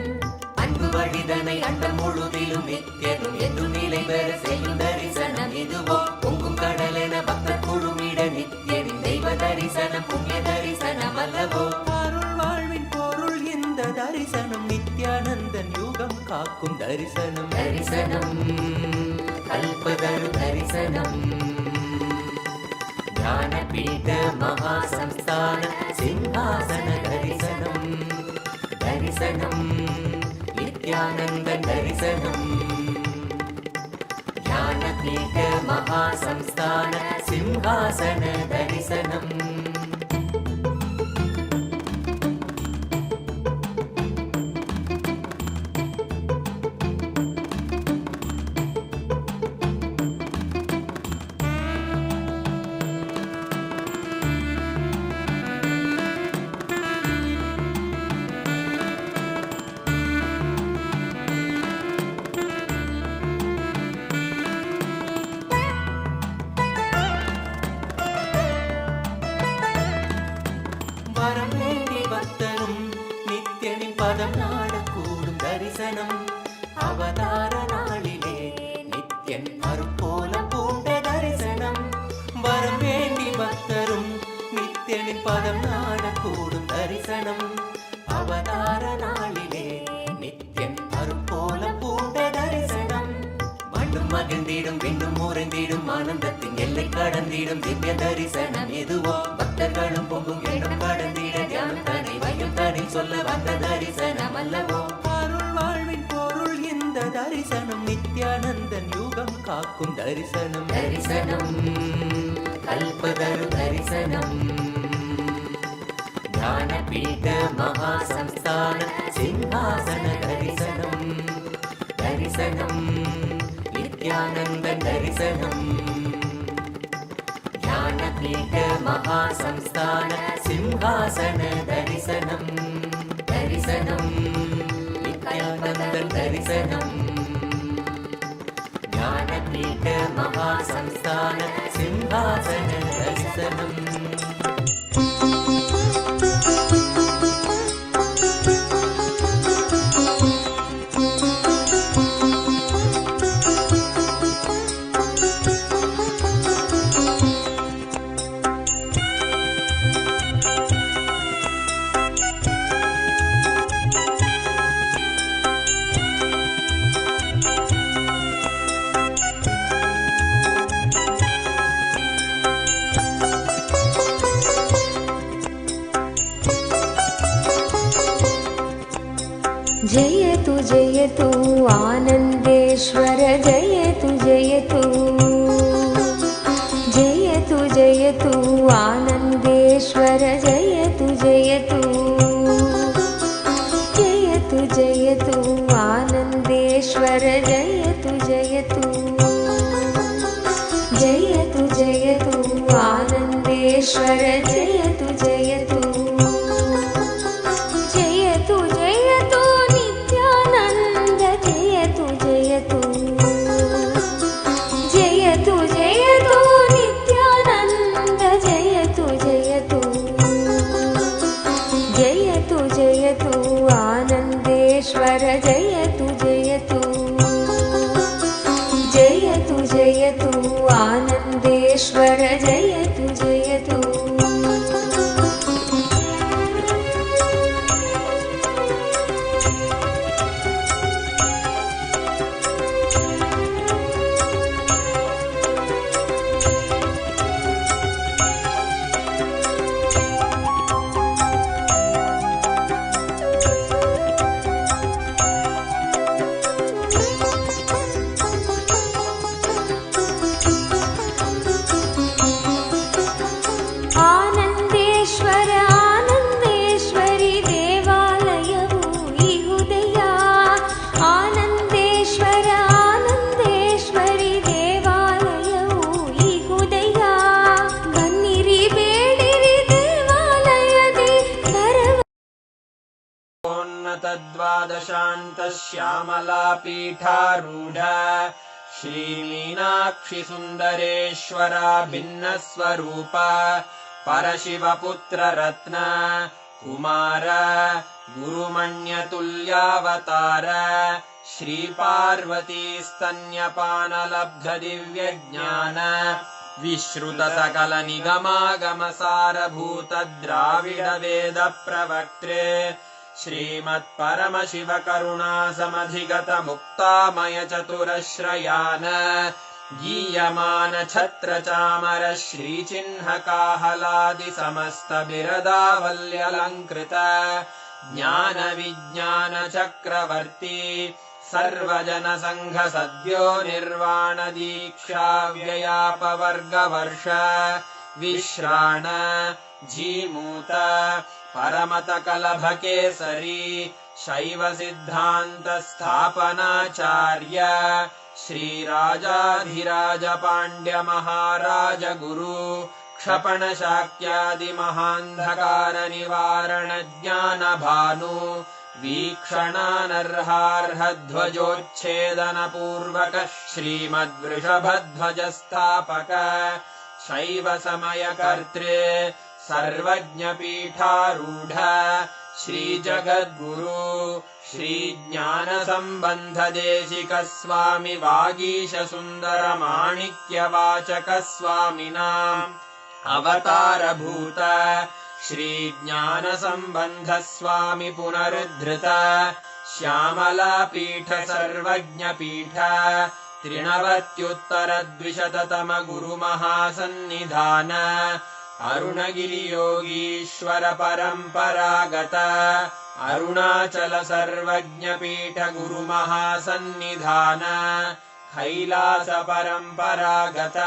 அன்பு வழிதனை அண்டம் முழுதிலும் நித்தியனும் என்று நிலை பெற செய்யும் தரிசனம் இதுவோ பொங்கும் கடலென பக்தர் குழுமிட நித்தியனின் தெய்வ தரிசனம் புண்ணிய தரிசனம் அல்லவோ அருள் வாழ்வின் பொருள் இந்த தரிசனம் நித்யானந்தன் யுகம் காக்கும் தரிசனம் தரிசனம் கல்பதரு தரிசனம் ஞானபீட மகாசம்ஸ்தான சிம்ஹாசன தரிசனம் தரிசனம் நித்யானந்தன் தரிசனம் ஞானபீட மகாசம்ஸ்தான சிம்ஹாசன தரிசனம் வரவேண்டி பக்தரும் நித்யனின் பதம் நாடக்கூடும் தரிசனம் அவதார நாளிலே நித்யன் அருட்கோலம் பூண்ட தரிசனம் வரவேண்டி பக்தரும் நித்யனின் பதம் நாடக்கூடும் தரிசனம் அவதார நாளிலே நித்யன் அருட்கோலம் பூண்ட தரிசனம் மண்ணும் மகிழ்ந்திடும் விண்ணும் உறைந்திடும் ஆனந்தத்தின் எல்லை கடந்திடும் திவ்ய தரிசனம் எதுவோ பக்தர்களும் பொங்கும் எண்ணம் கடந்திட தியானம் தனி வையம் தனி சொல்ல வந்த தரிசனம் அல்லவோ அருள் வாழ்வின் பொருள் இந்த தரிசனம் நித்யானந்தன் யுகம் காக்கும் தரிசனம் தரிசனம் கல்பதரு தரிசனம் ஞானபீட மகாசம்ஸ்தான சிம்ஹாசன தரிசனம் தரிசனம் நித்யானந்தன் தரிசனம் ஞானபீட மகாசம்ஸ்தான சிம்ஹாசன தரிசனம் தரிசனம் நித்யானந்தன் தரிசனம் ஞானபீட மகாசம்ஸ்தான சிம்ஹாசன தரிசனம் जयतु जयतु आनन्देश्वर जयतु जयतु जयतु जयतु आनन्देश्वर जयतु जयतु जयतु जयतु आनन्देश्वर जयतु जयतु जयतु जयतु आनन्देश्वर जयतु जयतु जयतु जयतु नित्यानन्द जयतु जयतु जयतु जयतु नित्यानन्द जयतु जयतु जयतु जयतु आनन्देश्वर जयतु जयतु जयतु जयतु आनन्देश्वर जयतु जयतु आनन्देश्वर आनन्देश्वरि देवालयवु इहुदय आनन्देश्वर आनन्देश्वरि देवालयवु इहुदय बन्निरि बेडिरि देवालयदि उन्नतद्वादशान्तश्यामला पीठारूढ श्रीमीनाक्षि सुन्दरेश्वरा भिन्नस्वरूप परशिवपुत्र रत्न कुमार गुरुमण्यतुल्यावतार श्रीपार्वतीस्तन्यपानलब्धदिव्यज्ञान विश्रुतसकलनिगमागमसारभूतद्राविडवेदप्रवक्त्रे श्रीमत्परमशिवकरुणासमधिगतमुक्तामयचतुरश्रयान् गीयमान छत्रचामर श्रीचिह्नकाहलादिसमस्तबिरदावल्यलङ्कृत ज्ञानविज्ञानचक्रवर्ती सर्वजनसङ्घसद्यो निर्वाणदीक्षाव्ययापवर्गवर्ष विश्राण जीमूत परमतकलभकेसरी शैवसिद्धान्तस्थापनाचार्य श्रीराजाधिराजपाण्ड्यमहाराज गुरु क्षपणशाक्यादिमहान्धकारनिवारणज्ञानभानु वीक्षणानर्हार्हध्वजोच्छेदनपूर्वक श्रीमद्वृषभध्वजस्थापक शैवसमयकर्त्रे सर्वज्ञपीठारूढ श्रीजगद्गुरु श्रीज्ञानसम्बन्धदेशिकस्वामि वागीशसुन्दरमाणिक्यवाचकस्वामिनाम् अवतारभूत श्रीज्ञानसम्बन्धस्वामि पुनरुद्धृत श्यामलापीठ सर्वज्ञपीठ त्रिनवत्युत्तरद्विशततम गुरुमहासन्निधान अरुणगिरियोगीश्वर परम्परागत अरुणाचल सर्वज्ञपीठ गुरुमहासन्निधान कैलास परम्परागत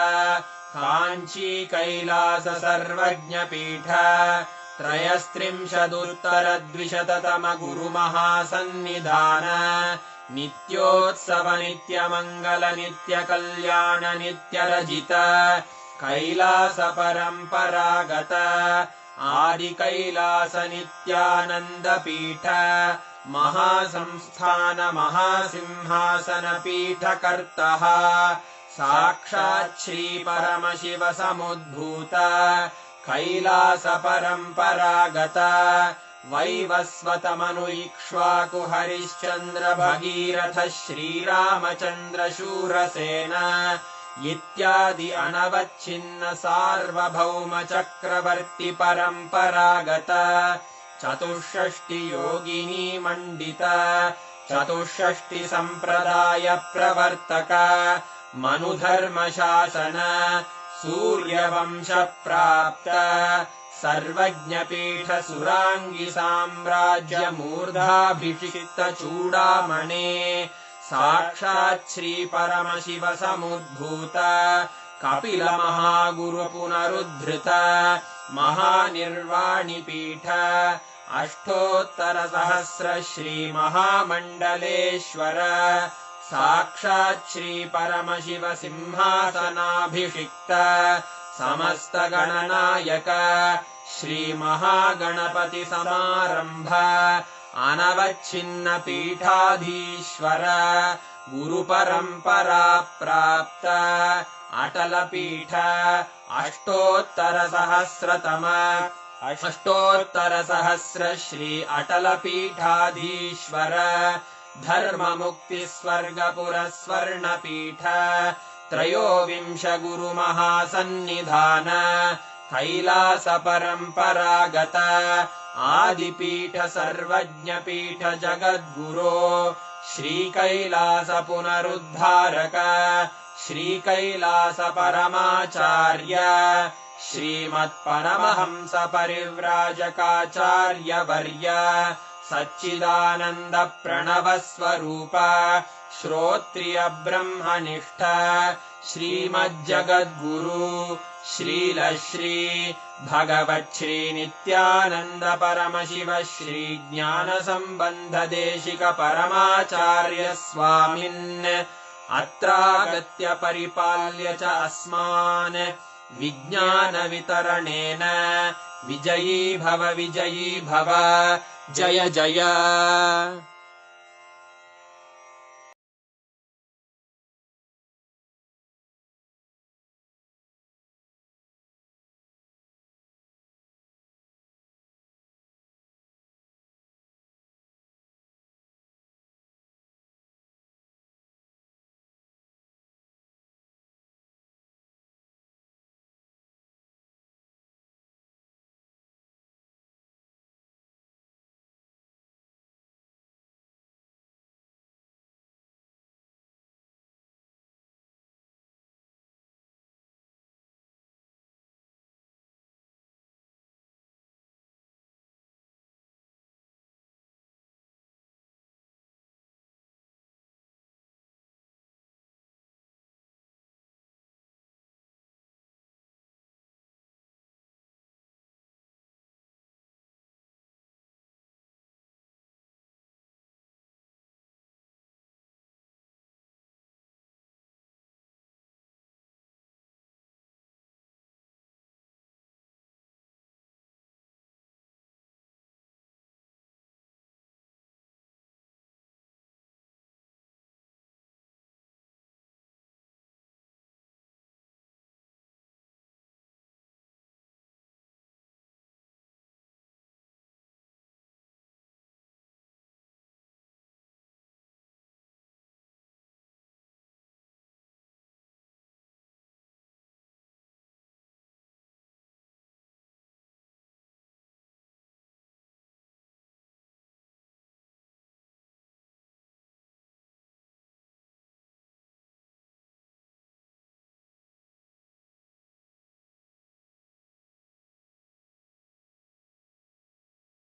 काञ्ची कैलास सर्वज्ञपीठ त्रयस्त्रिंशदुत्तरद्विशततम गुरुमहासन्निधान नित्योत्सव नित्यमङ्गल नित्यकल्याण नित्यरजित कैलास परम्परागत आदिकैलास नित्यानन्दपीठ महासंस्थान महासिंहासनपीठकर्तः साक्षात् श्रीपरमशिव समुद्भूत कैलास परम्परागत वैवस्वतमनु इक्ष्वाकु हरिश्चन्द्र भगीरथ श्रीरामचन्द्र शूरसेन इत्यादि अनवच्छिन्न सार्वभौम चक्रवर्ति परम्परागत चतुष्षष्टि योगिनी मण्डित चतुष्षष्टि सम्प्रदाय प्रवर्तक मनुधर्मशासन सूर्यवंश प्राप्त सर्वज्ञपीठ सुराङ्गि साम्राज्य मूर्धाभिषिक्त चूडामणे साक्षात् श्री परमशिव समुद्भूत कपिल महागुरु पुनरुद्धृत महानिर्वाणिपीठ अष्टोत्तर सहस्र श्री महामण्डलेश्वर साक्षात् श्री परमशिव सिंहासनाभिषिक्त समस्त गणनायक श्री महागणपति समारंभ अनवच्छिन्न पीठाधीश्वर गुरुपरम्परा प्राप्त अटल पीठ अष्टोत्तर सहस्र श्री अटल पीठाधीश्वर धर्म मुक्ति स्वर्गपुर स्वर्ण पीठ त्रयोविंश गुरु महासन्निधान कैलास परम्परागत आदिपीठ सर्वज्ञपीठ जगद्गुरो श्री कैलास पुनरुद्धारक श्री कैलास परमाचार्य श्रीमत्परमहंस परिव्राजकाचार्य वर्य सच्चिदानन्द प्रणव स्वरूप श्रोत्रिय ब्रह्मनिष्ठ श्रीमज्जगद्गुरु श्रीलश्री भगवच्छ्री नित्यानन्द परमशिव श्री ज्ञान सम्बन्ध देशिक परमाचार्य स्वामिन् अत्रागत्य परिपाल्य च अस्मान् विज्ञान वितरणेन विजयी भव जय जय।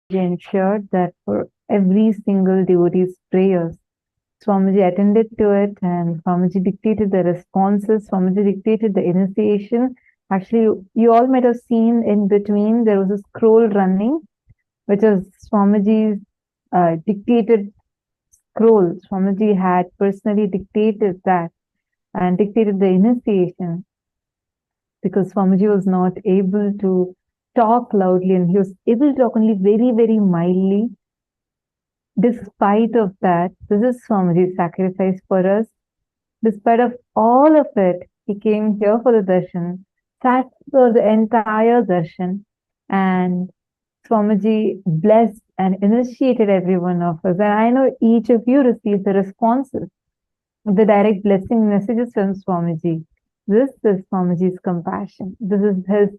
ensured that for every single devotee's prayers, Swamiji attended to it and Swamiji dictated the responses, Swamiji dictated the initiation. Actually, you all might have seen in between there was a scroll running, which is Swamiji's dictated scroll. Swamiji had personally dictated that and dictated the initiation because Swamiji was not able to talk loudly and he was able to talk only very, very mildly. Despite of that, this is Swamiji's sacrifice for us. Despite of all of it, he came here for the darshan, sat for the entire darshan, and Swamiji blessed and initiated every one of us. And I know each of you received the responses, the direct blessing messages from Swamiji. This is Swamiji's compassion. This is his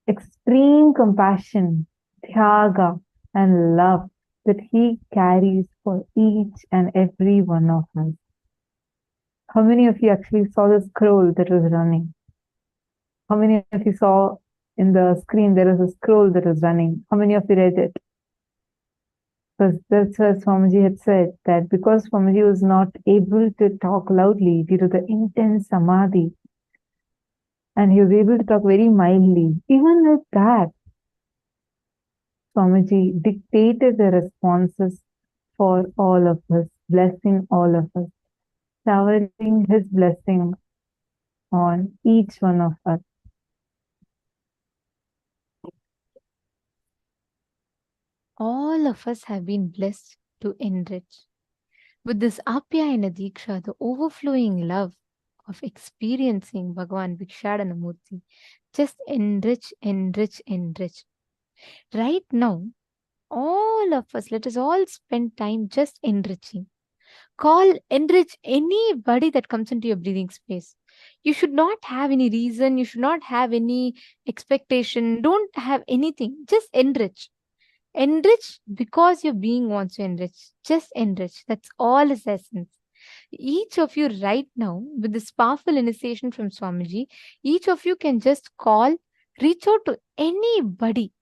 extreme compassion, tyaga, and love that he carries for each and every one of us. How many of you actually saw the scroll that was running? How many of you saw in the screen there was a scroll that was running? How many of you read it? Because that's what Swamiji had said, that because Swamiji was not able to talk loudly due to the intense samadhi, and he was able to talk very mildly, even with that, Swamiji dictated the responses for all of us, blessing all of us, showering his blessing on each one of us. All of us have been blessed to enrich. With this Apyayana Diksha, the overflowing love of experiencing Bhagavan Bhikshadana Murty, just enrich, enrich, enrich. Right now, all of us, let us all spend time just enriching. Enrich anybody that comes into your breathing space. You should not have any reason, you should not have any expectation, don't have anything, just enrich. Enrich because your being wants to enrich. Just enrich. That's all its essence. Each of you right now, with this powerful initiation from Swamiji, each of you can just reach out to anybody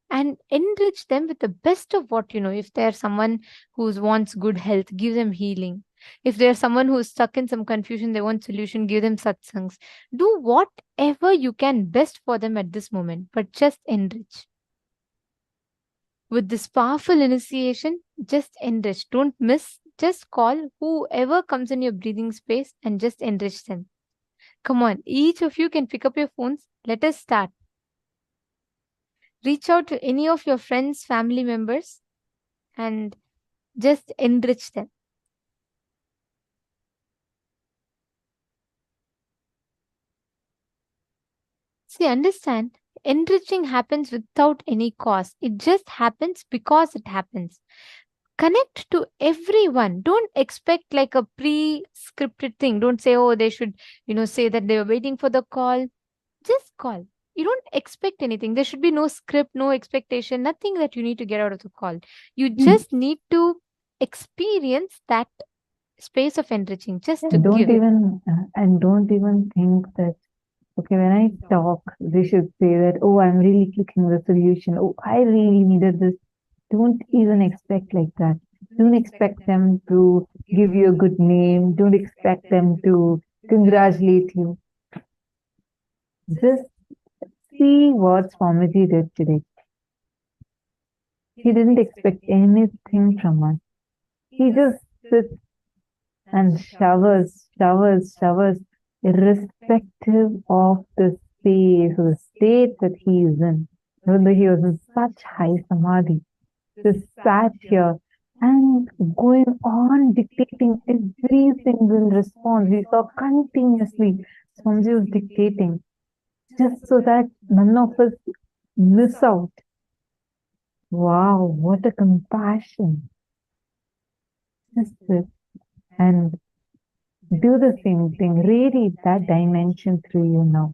and enrich them with the best of what you know. If there's someone who wants good health, give them healing. If there's someone who's stuck in some confusion, they want solution, give them satsangs. Do whatever you can best for them at this moment, but just enrich. With this powerful initiation, just enrich. Don't miss. Just call whoever comes in your breathing space and just enrich them. Come on, each of you can pick up your phones. Let us start. Reach out to any of your friends, family members, and just enrich them. See, understand, enriching happens without any cost. It just happens because it happens. Connect to everyone. Don't expect like a pre-scripted thing. Don't say, oh, they should, say that they were waiting for the call. Just call. You don't expect anything. There should be no script, no expectation, nothing that you need to get out of the call. You just need to experience that space of enriching. Just to Don't give. don't even think that, okay, when I talk, they should say that, oh, I'm really clicking the solution. Oh, I really needed this. Don't even expect like that. Don't expect them to give you a good name. Don't expect them to congratulate you. Just see what Swamiji did today. He didn't expect anything from us. He just sits and showers, irrespective of the space or the state that he is in. Even though he was in such high samadhi, just sat here and going on dictating every single response. We saw continuously Swamiji was dictating just so that none of us miss out. Wow, what a compassion. Just sit and do the same thing. Radiate that dimension through you now.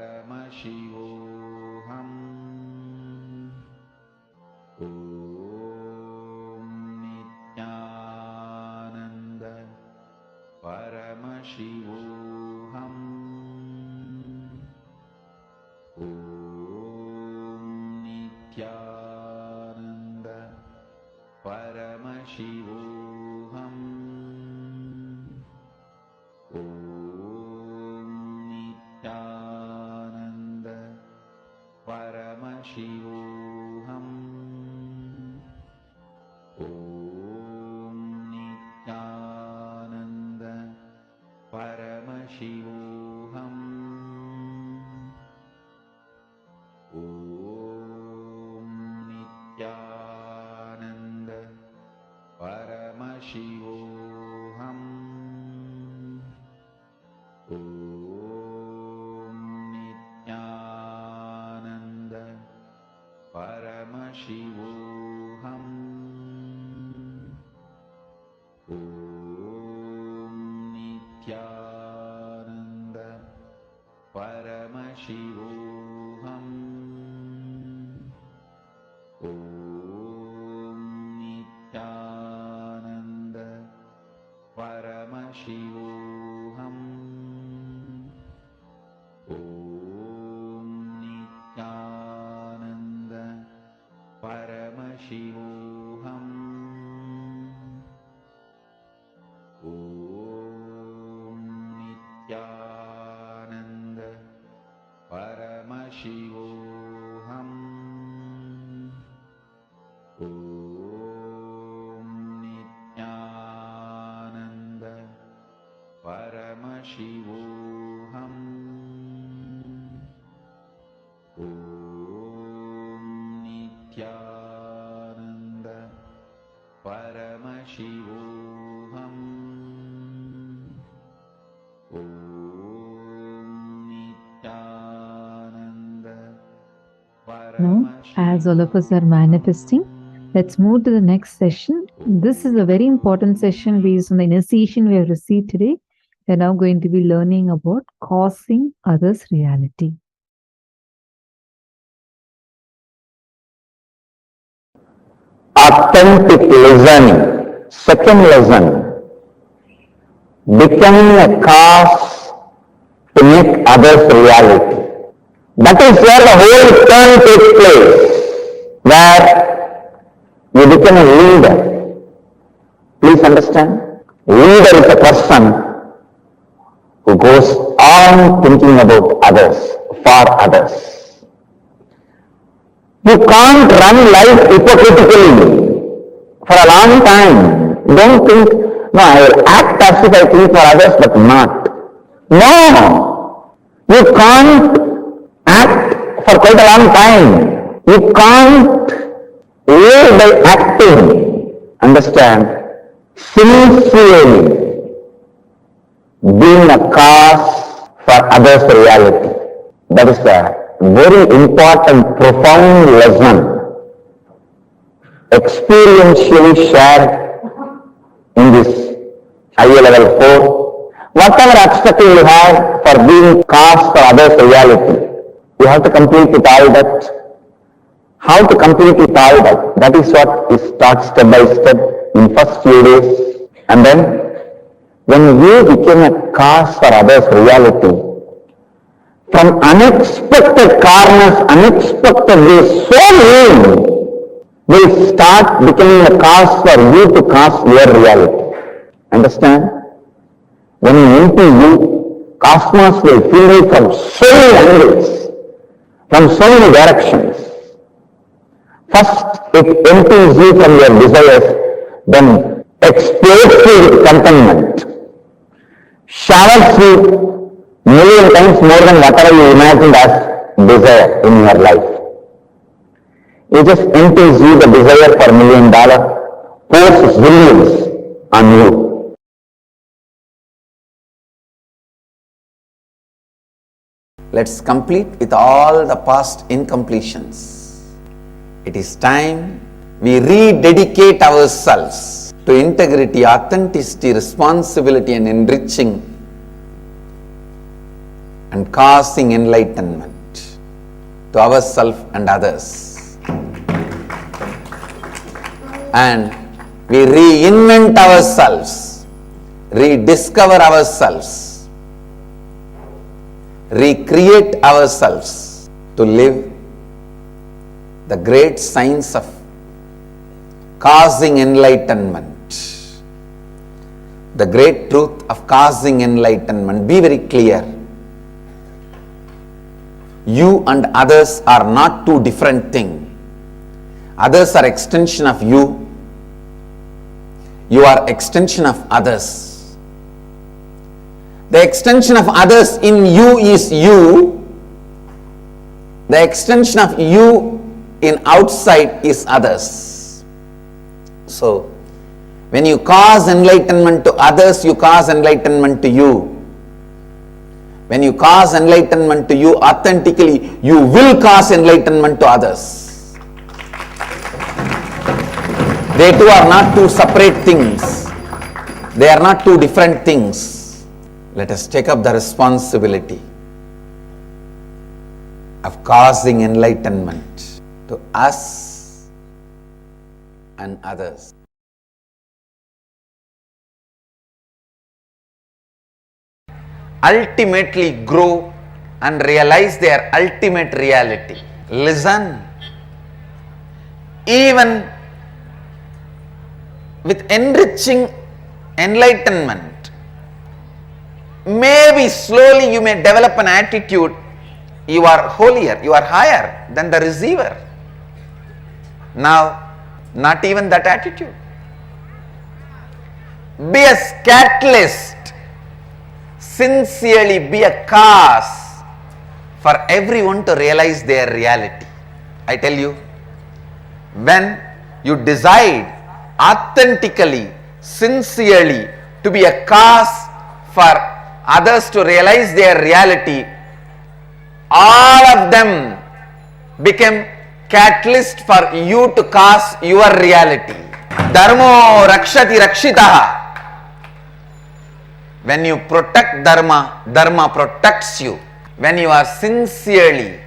Paramashivoham. Om Nithyananda Paramashivoham. Om Nithyananda Paramashivoham. Om Nithyananda Paramashivoham. Om Nithyananda Paramashivoham. Om Nithyananda Paramashivoham. Om Nithyananda Paramashivoham. Om Nithyananda Paramashivoham. Om Nithyananda Paramashivoham. Om Nithyananda Paramashivoham. Om Nithyananda Paramashivoham. Om Nithyananda Paramashivoham. Now, as all of us are manifesting, let's move to the next session. This is a very important session based on the initiation we have received today. We are now going to be learning about causing others' reality. Authentic listening. Second lesson. Becoming a cause to make others reality. That is where the whole turn takes place, where you become a leader. Please understand, leader is a person who goes on thinking about others, for others. You can't run life hypocritically for a long time. Don't think, no, I will act as if I think for others, but not. No, you can't act for quite a long time. You can't live by acting. Understand? Sincerely being a cause for others' reality. That is a very important, profound lesson, experientially shared in this higher level 4. Whatever obstacle you have for being cause for others' reality, you have to complete it all that. How to complete it all that? That is what is taught step by step in first few days. And then, when you become a cause for others' reality, from unexpected corners, unexpected ways, so many will start becoming a cause for you to cause your reality. Understand? When you empty you, cosmos will fill you from so many angles, from so many directions. First, it empties you from your desires, then explodes you with contentment, showers you million times more than whatever you imagined as desire in your life. It just empties you the desire for $1 million, pours zillions on you. Let's complete with all the past incompletions. It is time we rededicate ourselves to integrity, authenticity, responsibility and enriching and causing enlightenment to ourselves and others. And we reinvent ourselves rediscover ourselves, recreate ourselves to live the great science of causing enlightenment. The great truth of causing enlightenment. Be very clear. You and others are not two different things. Others are extension of you. You are extension of others. The extension of others in you is you. The extension of you in outside is others. So, when you cause enlightenment to others, you cause enlightenment to you. When you cause enlightenment to you authentically, you will cause enlightenment to others. They two are not two separate things. They are not two different things. Let us take up the responsibility of causing enlightenment to us and others. Ultimately grow and realize their ultimate reality. Listen. Even with enriching enlightenment, maybe slowly you may develop an attitude, you are holier, you are higher than the receiver. Now, not even that attitude. Be a catalyst. Sincerely be a cause for everyone to realize their reality. I tell you, when you decide authentically, sincerely to be a cause for others to realize their reality, all of them become catalyst for you to cause your reality. Dharmo rakshati rakshitaha. When you protect dharma, dharma protects you. When you are sincerely,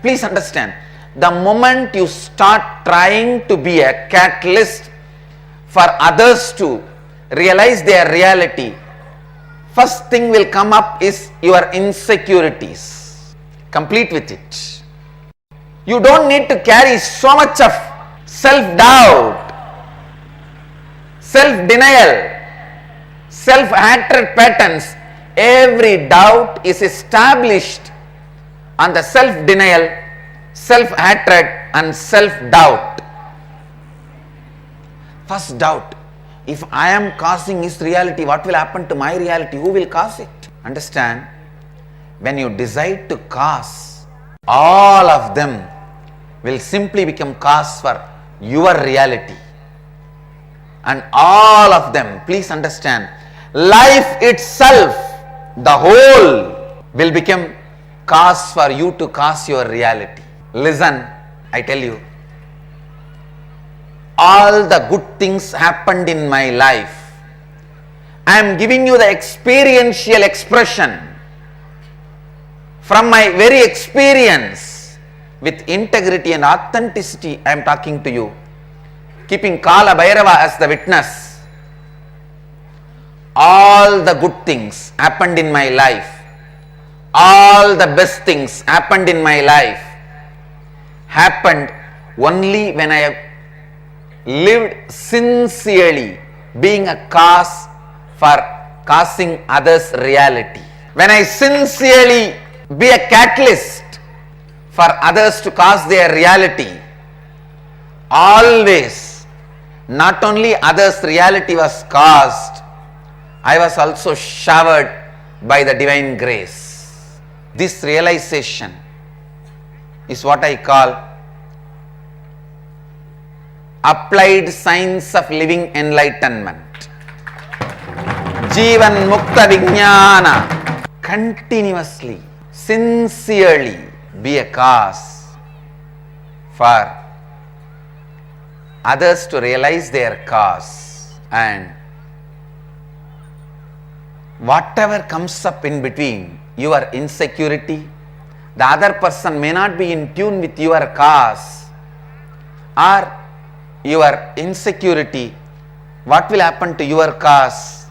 please understand, the moment you start trying to be a catalyst for others to realize their reality, first thing will come up is your insecurities. Complete with it. You don't need to carry so much of self-doubt, self-denial, self-hatred patterns. Every doubt is established on the self-denial, self-hatred and self-doubt. First doubt, if I am causing his reality, what will happen to my reality? Who will cause it? Understand, when you decide to cause, all of them will simply become cause for your reality. And all of them, please understand, life itself, the whole, will become cause for you to cause your reality. Listen, I tell you, all the good things happened in my life. I am giving you the experiential expression from my very experience. With integrity and authenticity, I am talking to you, keeping Kala Bhairava as the witness. All the good things happened in my life. All the best things happened in my life. Happened only when I have lived sincerely, being a cause for causing others' reality. When I sincerely be a catalyst for others to cause their reality, always, not only others' reality was caused, I was also showered by the divine grace. This realization is what I call applied science of living enlightenment. Jivan Mukta Vijnana. Continuously, sincerely be a cause for others to realize their cause, and whatever comes up in between, your insecurity, the other person may not be in tune with your cause, or your insecurity what will happen to your cause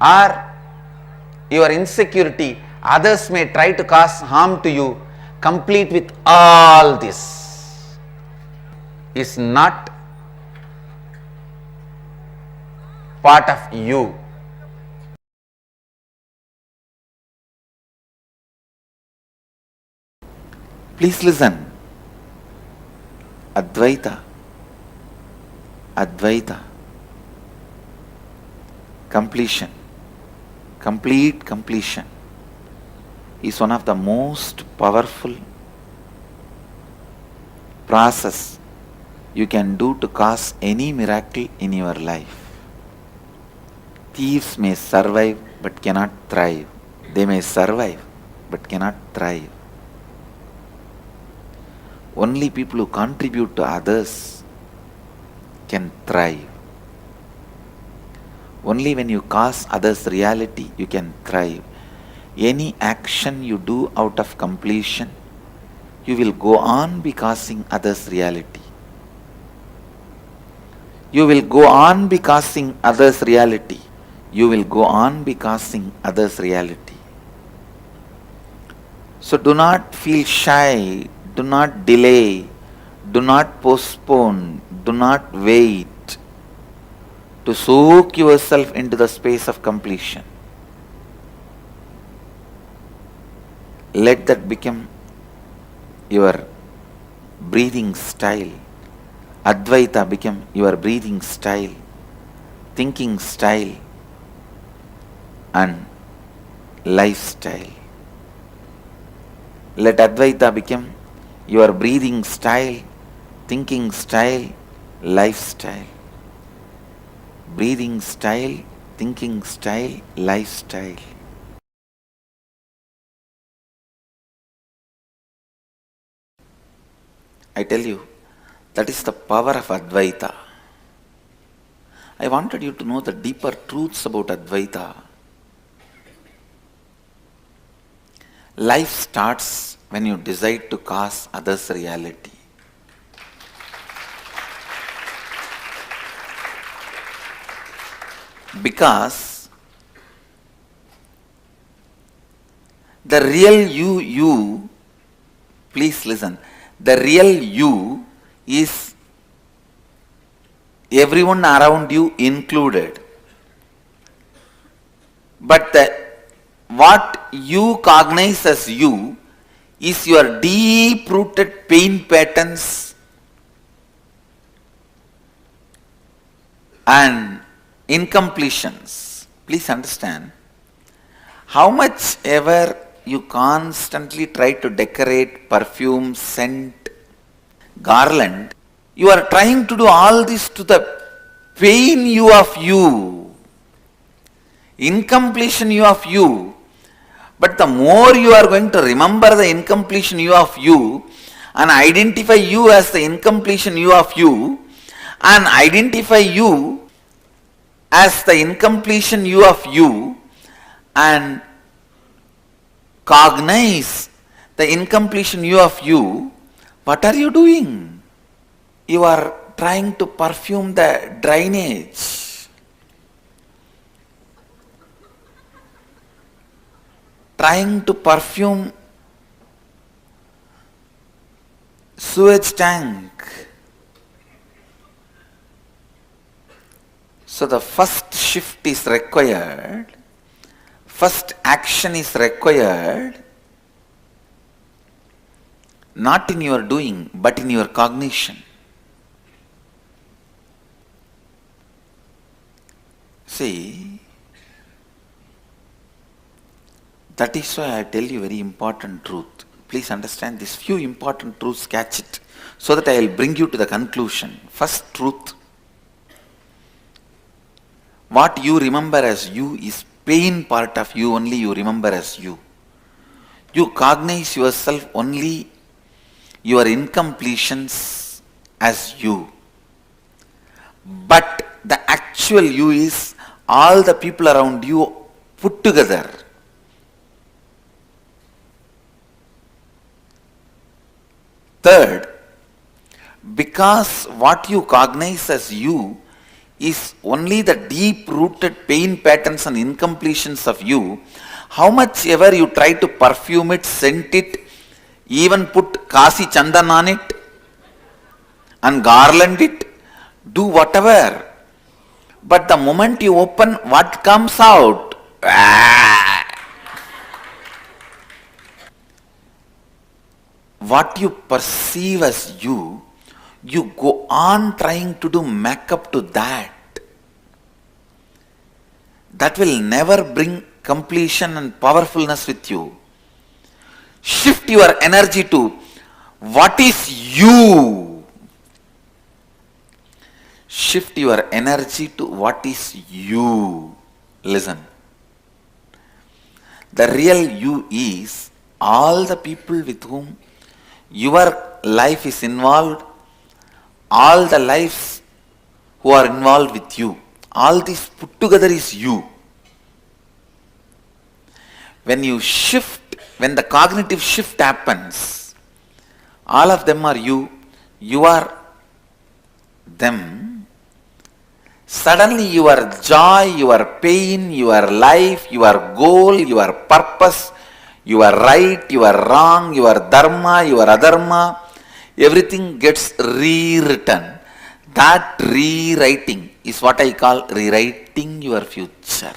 or your insecurity? Others may try to cause harm to you. Complete with all this is not part of you. Please listen. Advaita, Advaita, completion, complete completion is one of the most powerful process you can do to cause any miracle in your life. Thieves may survive but cannot thrive. They may survive but cannot thrive. Only people who contribute to others can thrive. Only when you cause others reality, you can thrive. Any action you do out of completion, you will go on be causing others reality. You will go on be causing others reality. You will go on be causing others reality. So do not feel shy. Do not delay, do not postpone, do not wait to soak yourself into the space of completion. Let that become your breathing style. Advaita become your breathing style, thinking style, and lifestyle. Let Advaita become your breathing style, thinking style, lifestyle. Breathing style, thinking style, lifestyle. I tell you, that is the power of Advaita. I wanted you to know the deeper truths about Advaita. Life starts when you decide to cause others reality. Because the real you, please listen, the real you is everyone around you included. But what you cognize as you is your deep-rooted pain patterns and incompletions. Please understand, how much ever you constantly try to decorate perfume, scent, garland, you are trying to do all this to the pain you of you, incompletion you of you. But the more you are going to remember the incompletion you of you and identify you as the incompletion you of you and identify you as the incompletion you of you and cognize the incompletion you of you, what are you doing? You are trying to perfume the drainage. Trying to perfume sewage tank. So the first shift is required, first action is required, not in your doing, but in your cognition. See, that is why I tell you very important truth. Please understand these few important truths, catch it, so that I will bring you to the conclusion. First truth, what you remember as you is pain part of you, only you remember as you. You cognize yourself only your incompletions as you. But the actual you is all the people around you put together. Third, because what you cognize as you is only the deep-rooted pain patterns and incompletions of you, how much ever you try to perfume it, scent it, even put Kasi Chandan on it and garland it, do whatever. But the moment you open, what comes out? What you perceive as you go on trying to do makeup to that. That will never bring completion and powerfulness with you. Shift your energy to what is you. Shift your energy to what is you. Listen. The real you is all the people with whom your life is involved, all the lives who are involved with you. All this put together is you. When you shift, when the cognitive shift happens, all of them are you, you are them. Suddenly your joy, your pain, your life, your goal, your purpose, your right, your wrong, your dharma, your adharma, everything gets rewritten. That rewriting is what I call rewriting your future.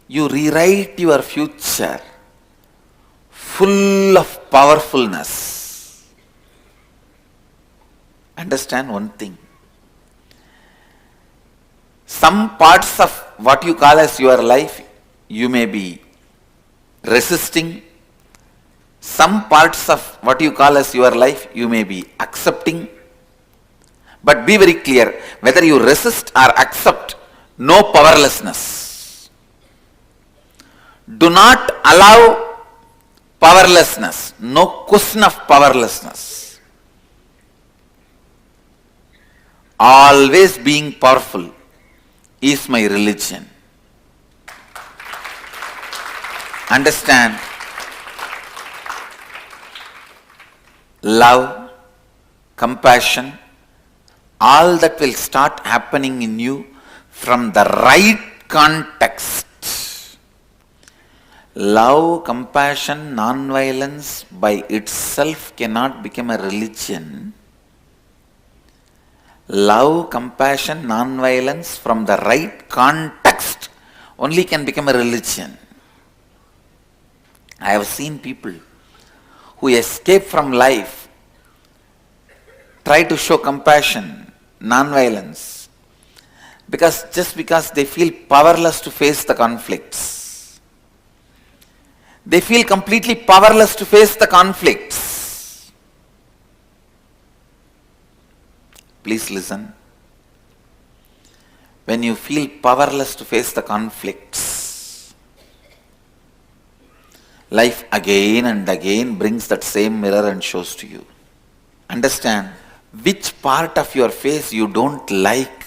You rewrite your future full of powerfulness. Understand one thing. Some parts of what you call as your life, you may be resisting. Some parts of what you call as your life, you may be accepting. But be very clear, whether you resist or accept, no powerlessness. Do not allow powerlessness. No question of powerlessness. Always being powerful is my religion. Understand? Love, compassion, all that will start happening in you from the right context. Love, compassion, non-violence by itself cannot become a religion. Love, compassion, non-violence from the right context only can become a religion. I have seen people who escape from life try to show compassion, non-violence, just because they feel powerless to face the conflicts. They feel completely powerless to face the conflicts. Please listen. When you feel powerless to face the conflicts, life again and again brings that same mirror and shows to you. Understand, which part of your face you don't like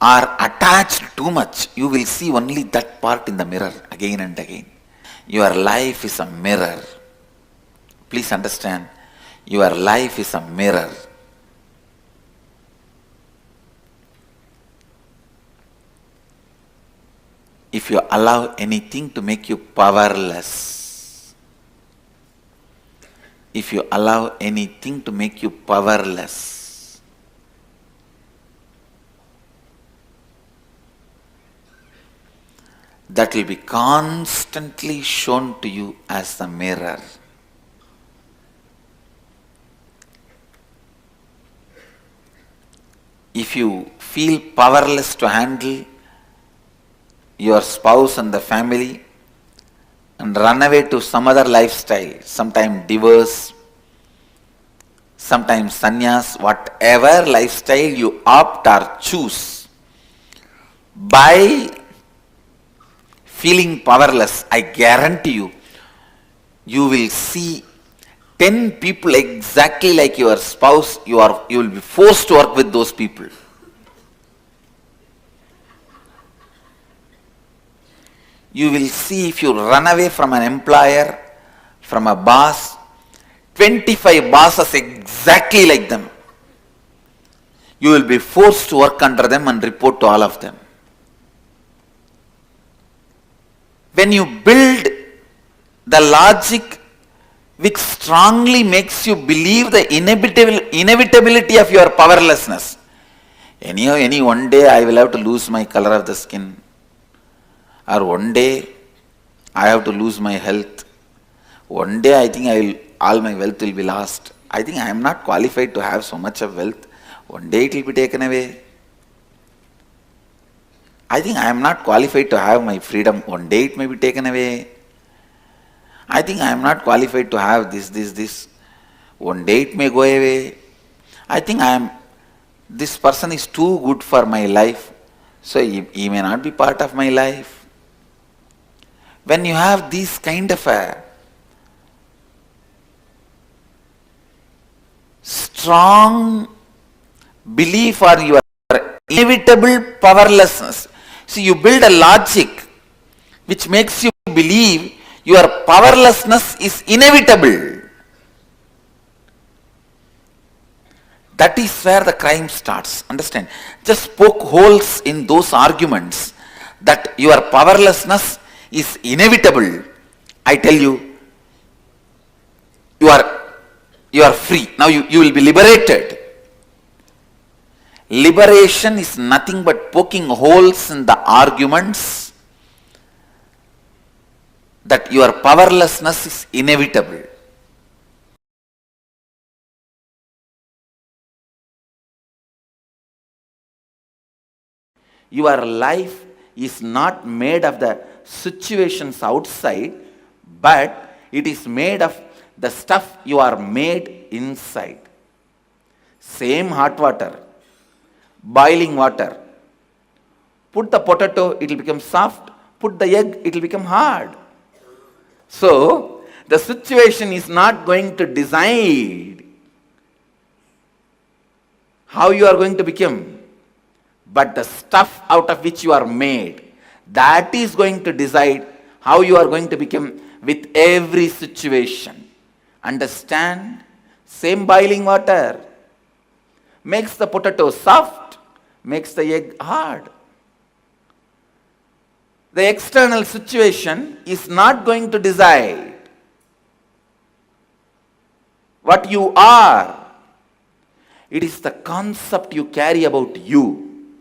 or attached too much, you will see only that part in the mirror again and again. Your life is a mirror. Please understand, your life is a mirror. If you allow anything to make you powerless, if you allow anything to make you powerless, that will be constantly shown to you as the mirror. If you feel powerless to handle your spouse and the family and run away to some other lifestyle, sometimes divorce, sometimes sannyas, whatever lifestyle you opt or choose, by feeling powerless, I guarantee you, you will see 10 people exactly like your spouse. You will be forced to work with those people. You will see, if you run away from an employer, from a boss, 25 bosses exactly like them. You will be forced to work under them and report to all of them. When you build the logic which strongly makes you believe the inevitability of your powerlessness. Any one day I will have to lose my color of the skin, or one day I have to lose my health. One day I think all my wealth will be lost. I think I am not qualified to have so much of wealth. One day it will be taken away. I think I am not qualified to have my freedom. One day it may be taken away. I think I am not qualified to have this. One day it may go away. I think this person is too good for my life, so he may not be part of my life. When you have this kind of a strong belief on your inevitable powerlessness, see, you build a logic which makes you believe your powerlessness is inevitable. That is where the crime starts. Understand? Just poke holes in those arguments that your powerlessness is inevitable. I tell you, you are free. Now you will be liberated. Liberation is nothing but poking holes in the arguments that your powerlessness is inevitable. Your life is not made of the situations outside, but it is made of the stuff you are made inside. Same hot water, boiling water. Put the potato, it will become soft. Put the egg, it will become hard. So, the situation is not going to decide how you are going to become, but the stuff out of which you are made, that is going to decide how you are going to become with every situation. Understand? Same boiling water makes the potato soft, makes the egg hard. The external situation is not going to decide what you are. It is the concept you carry about you,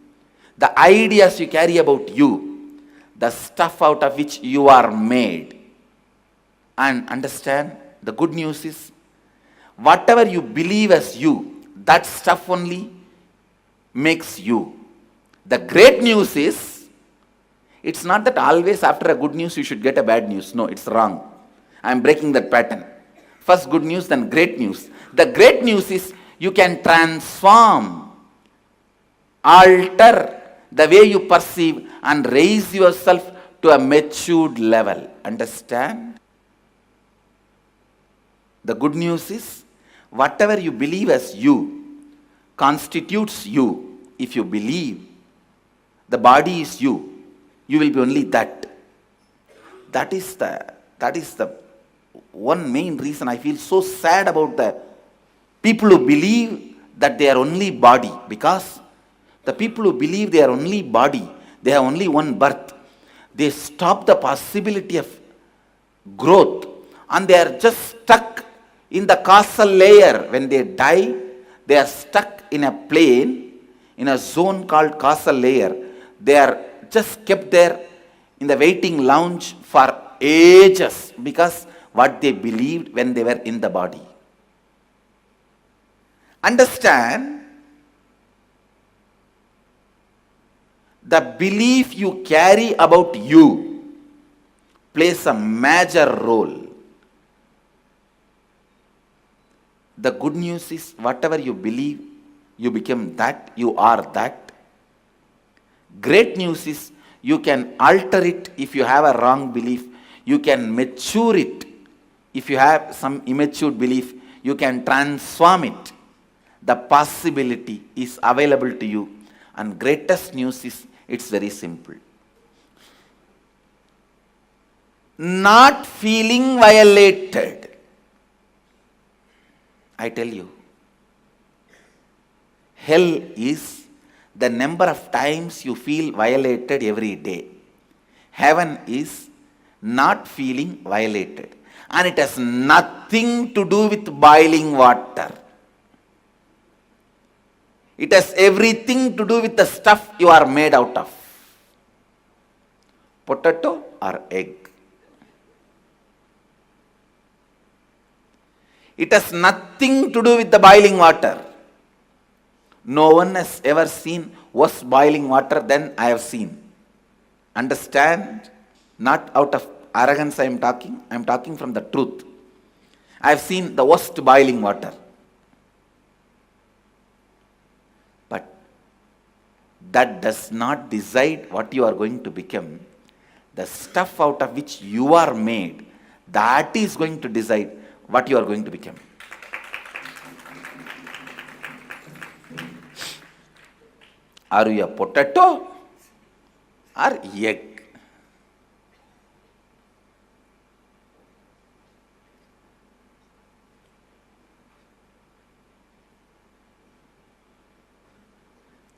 the ideas you carry about you, the stuff out of which you are made. And understand, the good news is, whatever you believe as you, that stuff only makes you. The great news is, it's not that always after a good news you should get a bad news. No, it's wrong. I am breaking that pattern. First good news, then great news. The great news is you can transform, alter the way you perceive and raise yourself to a matured level. Understand? The good news is whatever you believe as you constitutes you. If you believe the body is you, you will be only that. That is the one main reason I feel so sad about the people who believe that they are only body. Because the people who believe they are only body, they have only one birth, they stop the possibility of growth, and they are just stuck in the causal layer. When they die, they are stuck in a plane, in a zone called causal layer. They are just kept there in the waiting lounge for ages because what they believed when they were in the body. Understand, the belief you carry about you plays a major role. The good news is whatever you believe, you become that, you are that. Great news is you can alter it if you have a wrong belief. You can mature it. If you have some immature belief, you can transform it. The possibility is available to you. And greatest news is it's very simple. not feeling violated. I tell you, hell is the number of times you feel violated every day. Heaven is not feeling violated. And it has nothing to do with boiling water. It has everything to do with the stuff you are made out of. Potato or egg. It has nothing to do with the boiling water. No one has ever seen worse boiling water than I have seen. Understand? Not out of arrogance I am talking from the truth. I have seen the worst boiling water. But that does not decide what you are going to become. The stuff out of which you are made, that is going to decide what you are going to become. Are you a potato or egg?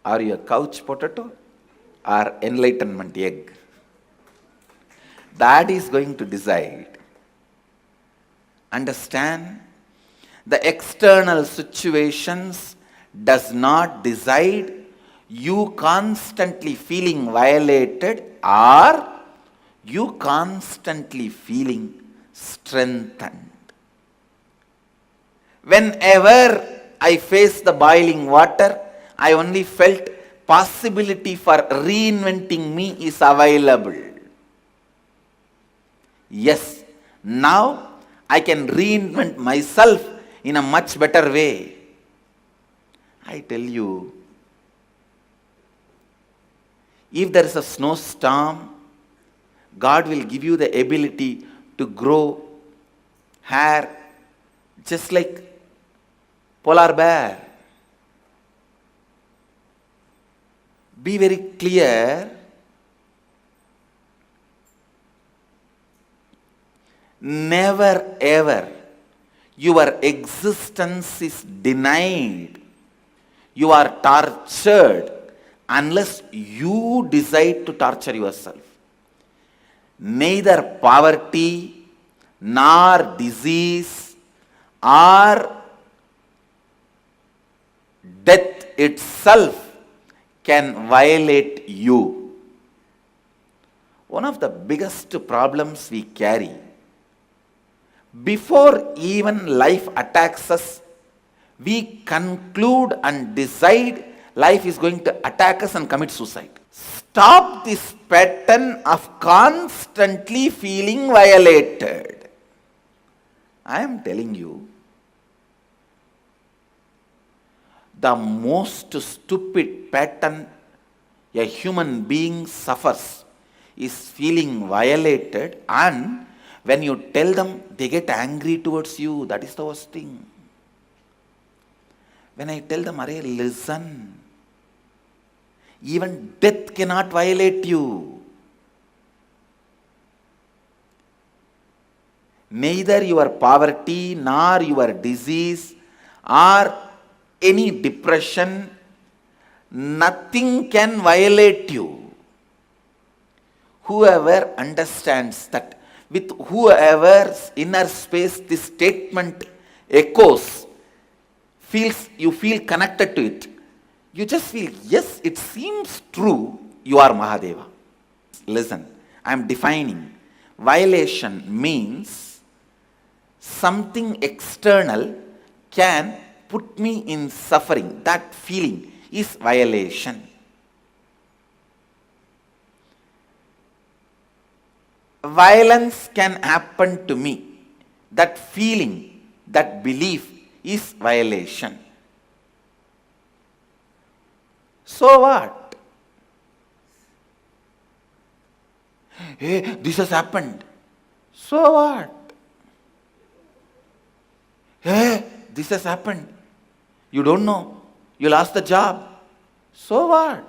Are you a couch potato or enlightenment egg? That is going to decide. Understand? The external situations does not decide you constantly feeling violated or you constantly feeling strengthened. Whenever I face the boiling water, I only felt possibility for reinventing me is available. Yes, now I can reinvent myself in a much better way. I tell you, if there is a snowstorm, God will give you the ability to grow hair just like polar bear. Be very clear. Never ever your existence is denied. You are tortured unless you decide to torture yourself. Neither poverty nor disease or death itself can violate you. One of the biggest problems we carry, before even life attacks us, we conclude and decide life is going to attack us and commit suicide. Stop this pattern of constantly feeling violated. I am telling you, the most stupid pattern a human being suffers is feeling violated, and when you tell them, they get angry towards you. That is the worst thing. When I tell them, "Arey, listen, even death cannot violate you. Neither your poverty nor your disease or any depression, nothing can violate you." Whoever understands that, with whoever's inner space this statement echoes, you feel connected to it. You just feel, yes, it seems true, you are Mahadeva. Listen, I am defining. Violation means something external can put me in suffering. That feeling is violation. Violence can happen to me. That feeling, that belief is violation. So what? Hey, this has happened. So what? Hey, this has happened. You don't know. You lost the job. So what?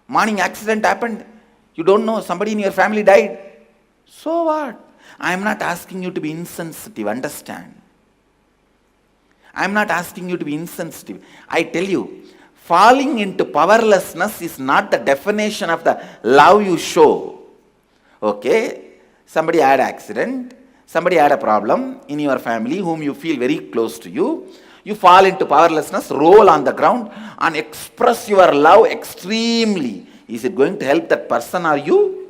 Morning accident happened. You don't know, somebody in your family died. So what? I am not asking you to be insensitive, understand? I am not asking you to be insensitive. I tell you, falling into powerlessness is not the definition of the love you show. Okay? Somebody had an accident, somebody had a problem in your family whom you feel very close to you. You fall into powerlessness, roll on the ground and express your love extremely. Is it going to help that person or you?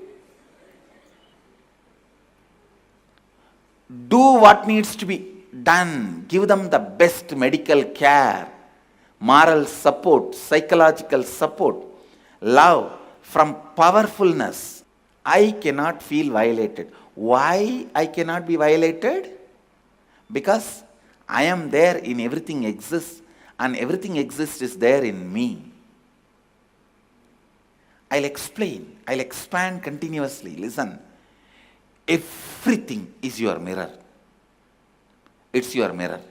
Do what needs to be done. Give them the best medical care, moral support, psychological support, love from powerfulness. I cannot feel violated. Why I cannot be violated? Because I am there in everything exists, and everything exists is there in me. I'll explain, I'll expand continuously. Listen, everything is your mirror. It's your mirror.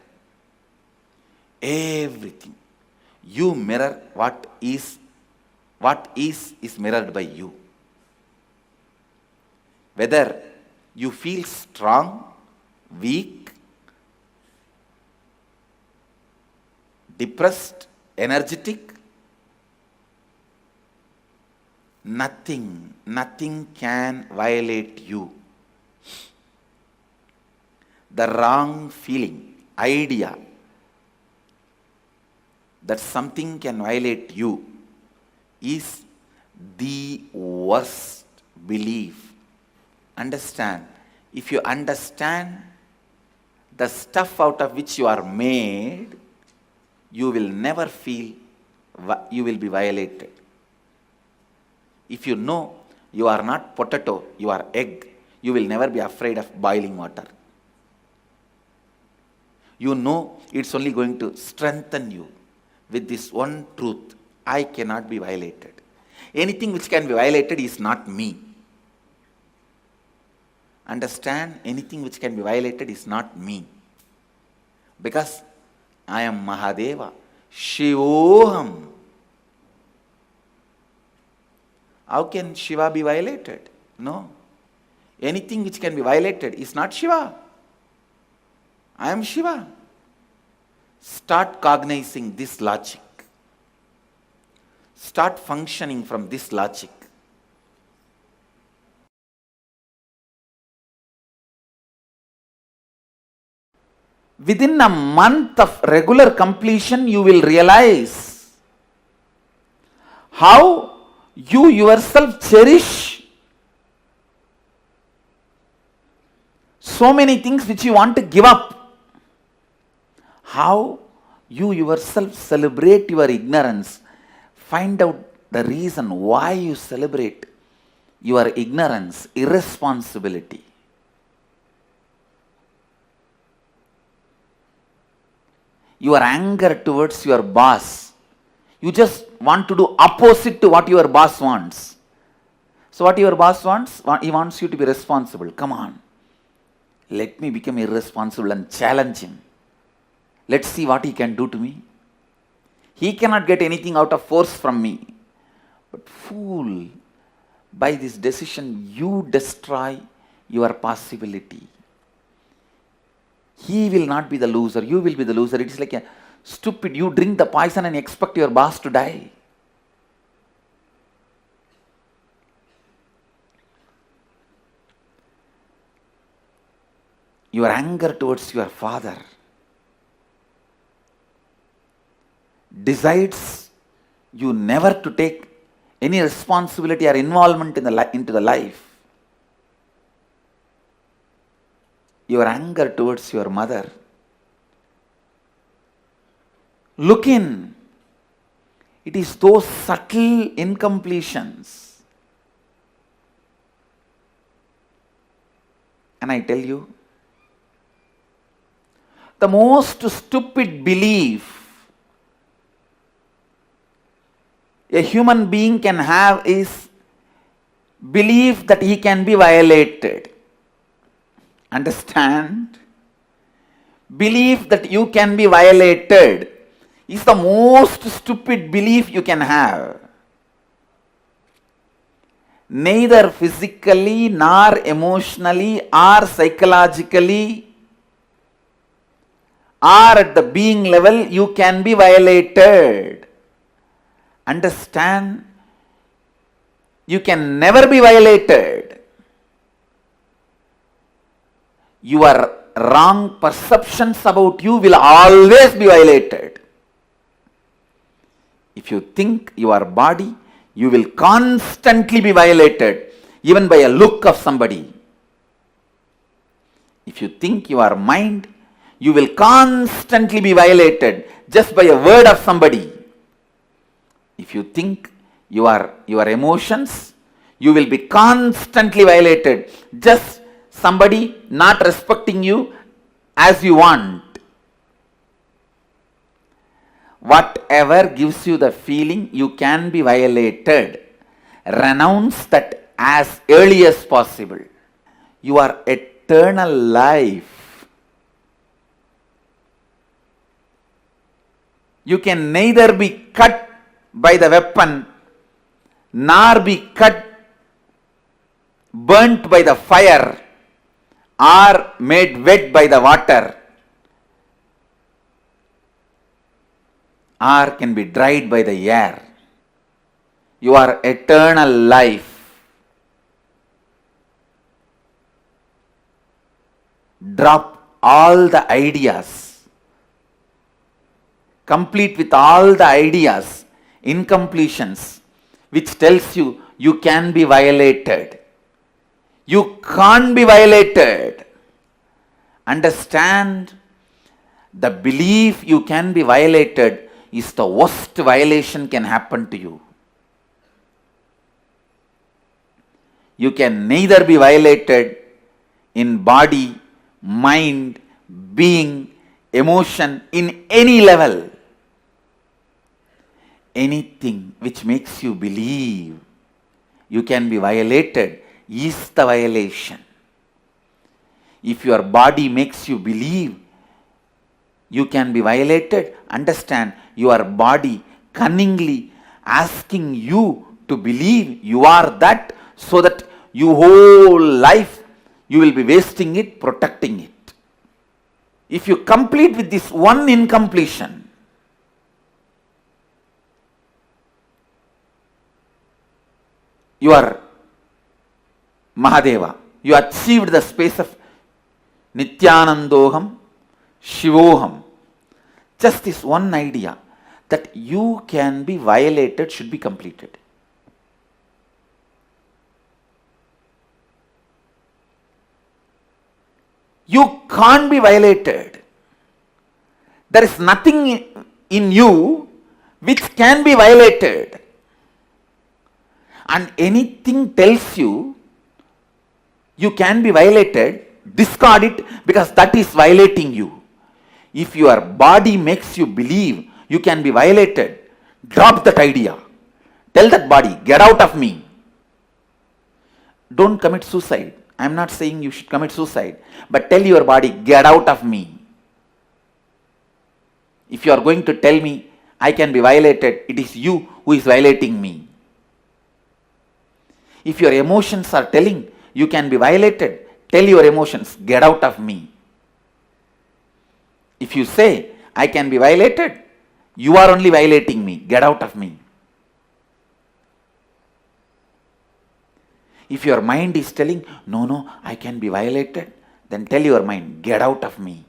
Everything. You mirror what is mirrored by you. Whether you feel strong, weak, depressed, energetic, nothing can violate you. The wrong feeling, idea that something can violate you is the worst belief. Understand, if you understand the stuff out of which you are made, you will never feel you will be violated. If you know you are not potato, you are egg, you will never be afraid of boiling water. You know it's only going to strengthen you with this one truth: I cannot be violated. Anything which can be violated is not me. Understand? Anything which can be violated is not me. Because I am Mahadeva, Shivoham. How can Shiva be violated? No. Anything which can be violated is not Shiva. I am Shiva. Start cognizing this logic. Start functioning from this logic. Within a month of regular completion, you will realize how you yourself cherish so many things which you want to give up. How you yourself celebrate your ignorance. Find out the reason why you celebrate your ignorance, irresponsibility. Your anger towards your boss. You just want to do opposite to what your boss wants. So what your boss wants? He wants you to be responsible. Come on. Let me become irresponsible and challenge him. Let's see what he can do to me. He cannot get anything out of force from me. But fool, by this decision you destroy your possibility. He will not be the loser, you will be the loser. It is like a stupid, you drink the poison and expect your boss to die. Your anger towards your father decides you never to take any responsibility or involvement in into the life. Your anger towards your mother. Look in. It is those subtle incompletions. And I tell you, the most stupid belief a human being can have is belief that he can be violated. Understand? Belief that you can be violated is the most stupid belief you can have. neither physically nor emotionally or psychologically or at the being level you can be violated. Understand? You can never be violated. Your wrong perceptions about you will always be violated. If you think your body, you will constantly be violated, even by a look of somebody. If you think your mind, you will constantly be violated just by a word of somebody. If you think your emotions, you will be constantly violated, just somebody not respecting you as you want. Whatever gives you the feeling you can be violated, renounce that as early as possible. Your eternal life, you can neither be cut by the weapon nor be burnt by the fire or made wet by the water, or can be dried by the air. Your eternal life, drop all the ideas, complete with all the ideas, incompletions, which tells you you can be violated. You can't be violated. Understand? The belief you can be violated is the worst violation can happen to you. You can neither be violated in body, mind, being, emotion, in any level. Anything which makes you believe you can be violated is the violation. If your body makes you believe you can be violated, understand, your body cunningly asking you to believe you are that, so that your whole life you will be wasting it, protecting it. If you complete with this one incompletion, you are Mahadeva. You achieved the space of Nithyanandoham, Shivoham. Just this one idea that you can be violated should be completed. You can't be violated. There is nothing in you which can be violated. And anything tells you you can be violated, discard it, because that is violating you. If your body makes you believe you can be violated, drop that idea. Tell that body, get out of me. Don't commit suicide. I am not saying you should commit suicide, but tell your body, get out of me. If you are going to tell me I can be violated, it is you who is violating me. If your emotions are telling you can be violated, tell your emotions, get out of me. If you say I can be violated, you are only violating me, get out of me. If your mind is telling, no, I can be violated, then tell your mind, get out of me.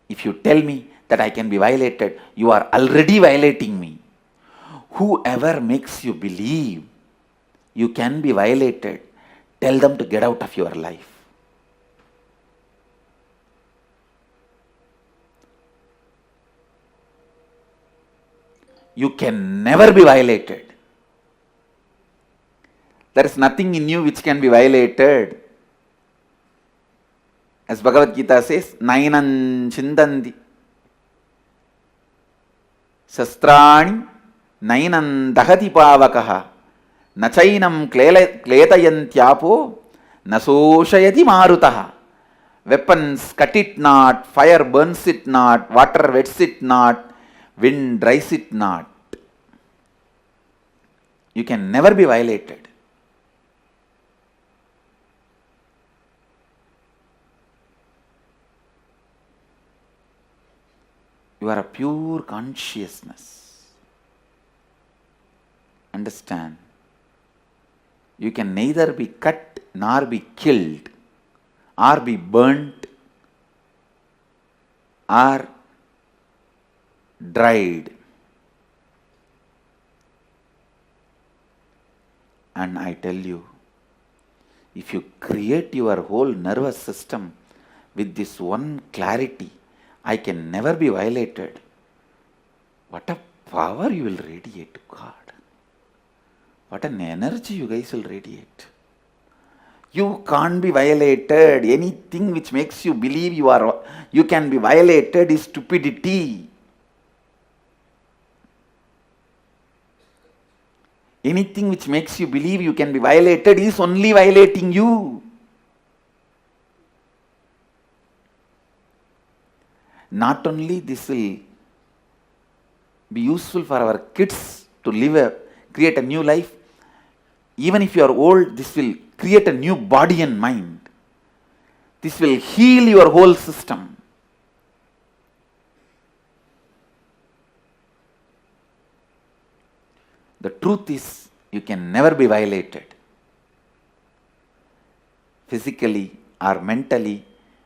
If you tell me that I can be violated, you are already violating me. Whoever makes you believe you can be violated, tell them to get out of your life. You can never be violated. There is nothing in you which can be violated. As Bhagavad Gita says, Nainam Chindanti Sastrani Nainam Dahati Pavakaha Nachainam Kletayantyapo Nasoshayati Marutaha. Weapons cut it not, fire burns it not, water wets it not, wind dries it not. you can never be violated. You are a pure consciousness. Understand? You can neither be cut nor be killed or be burnt or dried. And I tell you, if you create your whole nervous system with this one clarity, I can never be violated, what a power you will radiate to God. What an energy you guys will radiate. You can't be violated. Anything which makes you believe you can be violated is stupidity. Anything which makes you believe you can be violated is only violating you. Not only this will be useful for our kids to create a new life, even if you are old, this will create a new body and mind. This will heal your whole system. The truth is, you can never be violated. Physically or mentally,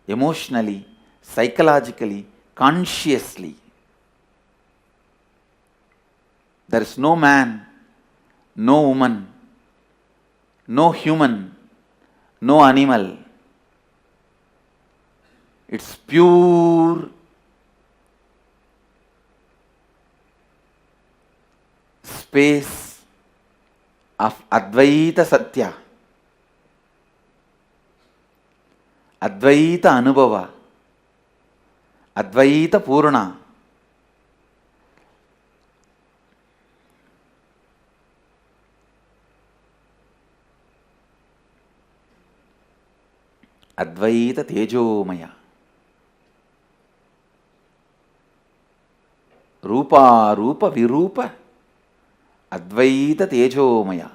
emotionally, psychologically, consciously. There is no man, no woman, no human, no animal. It's pure space of Advaita Satya, Advaita Anubhava, Advaita Purna. Advaita Tejomaya. Rupa Rupa Virupa. Advaita Tejomaya.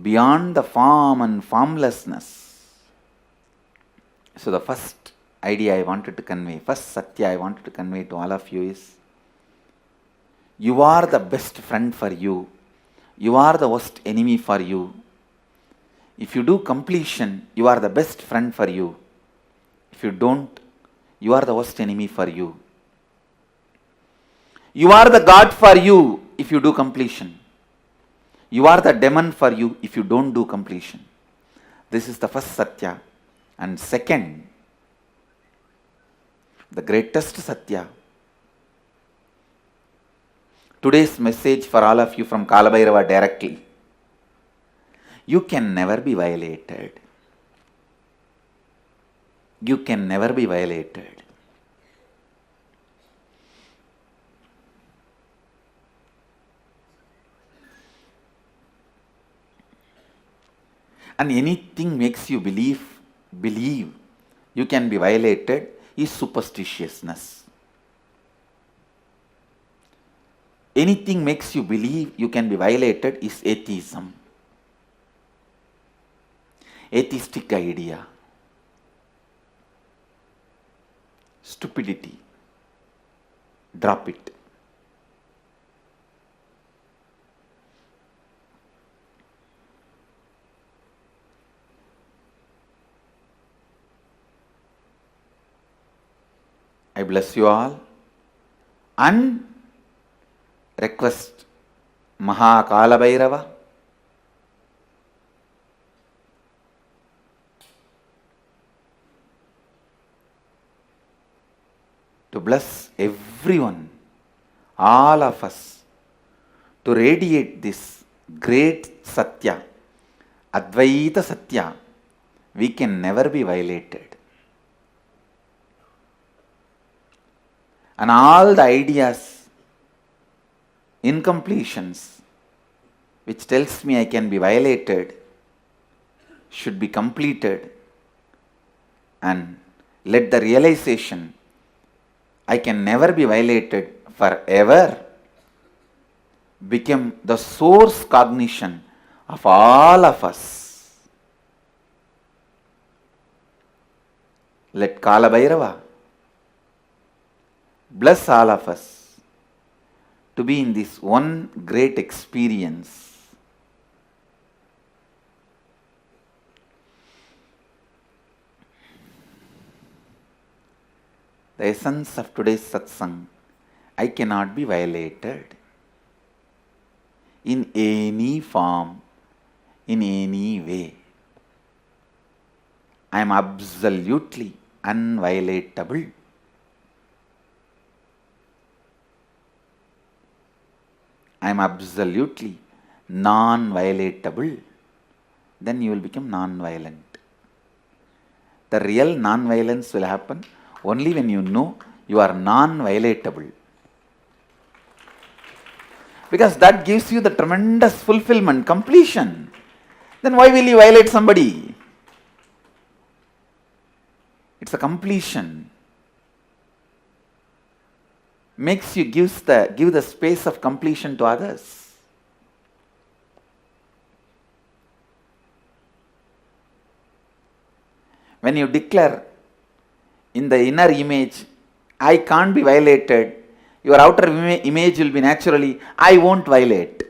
Beyond the form and formlessness. So the first idea I wanted to convey, first Satya I wanted to convey to all of you is, you are the best friend for you. You are the worst enemy for you. If you do completion, you are the best friend for you. If you don't, you are the worst enemy for you. You are the God for you if you do completion. You are the demon for you if you don't do completion. This is the first Satya. And second, the greatest Satya. Today's message for all of you from Kalabhairava directly. You can never be violated. You can never be violated. And anything makes you believe you can be violated is superstitiousness. Anything makes you believe you can be violated is atheism. Atheistic idea. Stupidity. Drop it. I bless you all and request Maha Kalabhairava to bless everyone, all of us, to radiate this great Satya, Advaita Satya. We can never be violated. And all the ideas, incompletions, which tells me I can be violated, should be completed, and let the realization I can never be violated forever become the source cognition of all of us. Let Kala Bhairava bless all of us to be in this one great experience. The essence of today's satsang, I cannot be violated in any form, in any way. I am absolutely unviolatable. I am absolutely non-violatable. Then you will become non-violent. The real non-violence will happen only when you know you are non-violatable. Because that gives you the tremendous fulfillment, completion. Then why will you violate somebody? It's a completion. Makes you give the space of completion to others. When you declare in the inner image, I can't be violated, your outer image will be naturally, I won't violate.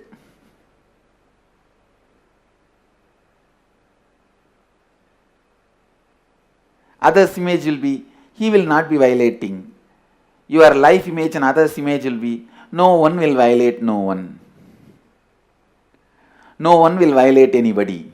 Others' image will be, he will not be violating. Your life image and others' image will be, no one will violate no one. No one will violate anybody.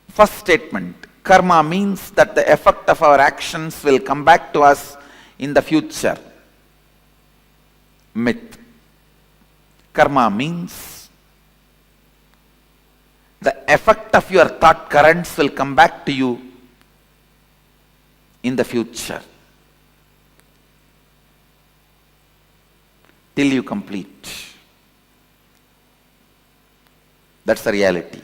First statement, karma means that the effect of our actions will come back to us in the future. Myth. Karma means the effect of your thought currents will come back to you in the future till you complete. That's the reality.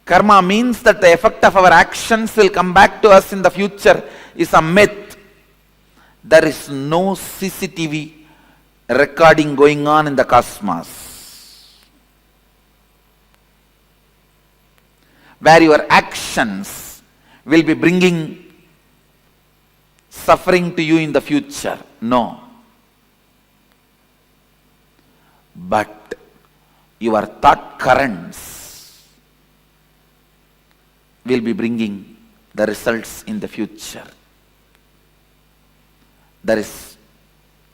Karma means that the effect of our actions will come back to us in the future is a myth. There is no CCTV recording going on in the cosmos where your actions will be bringing suffering to you in the future. No. But your thought currents will be bringing the results in the future. There is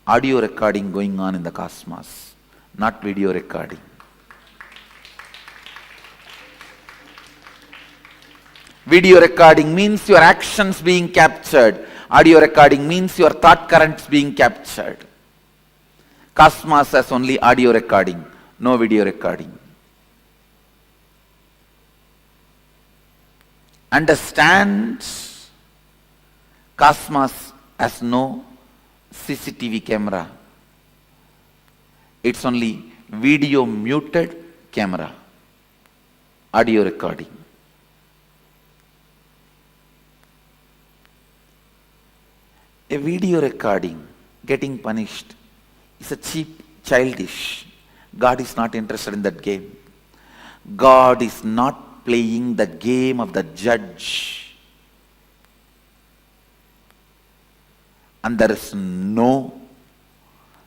audio recording going on in the cosmos, not video recording. Video recording means your actions being captured. Audio recording means your thought currents being captured. Cosmos has only audio recording, no video recording. Understand, Cosmos has no CCTV camera. It's only video muted camera, audio recording. A video recording getting punished is a cheap, childish. God is not interested in that game. God is not playing the game of the judge. And there is no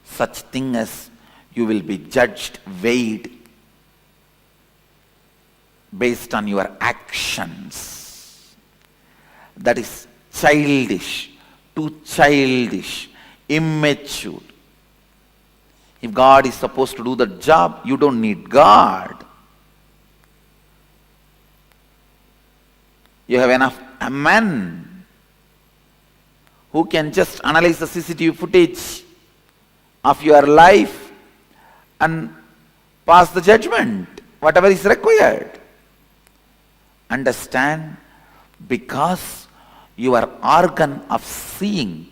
such thing as you will be judged, weighed based on your actions. That is childish, too childish, immature. If God is supposed to do the job, you don't need God. You have enough men who can just analyze the CCTV footage of your life and pass the judgment, whatever is required. Understand, because your organ of seeing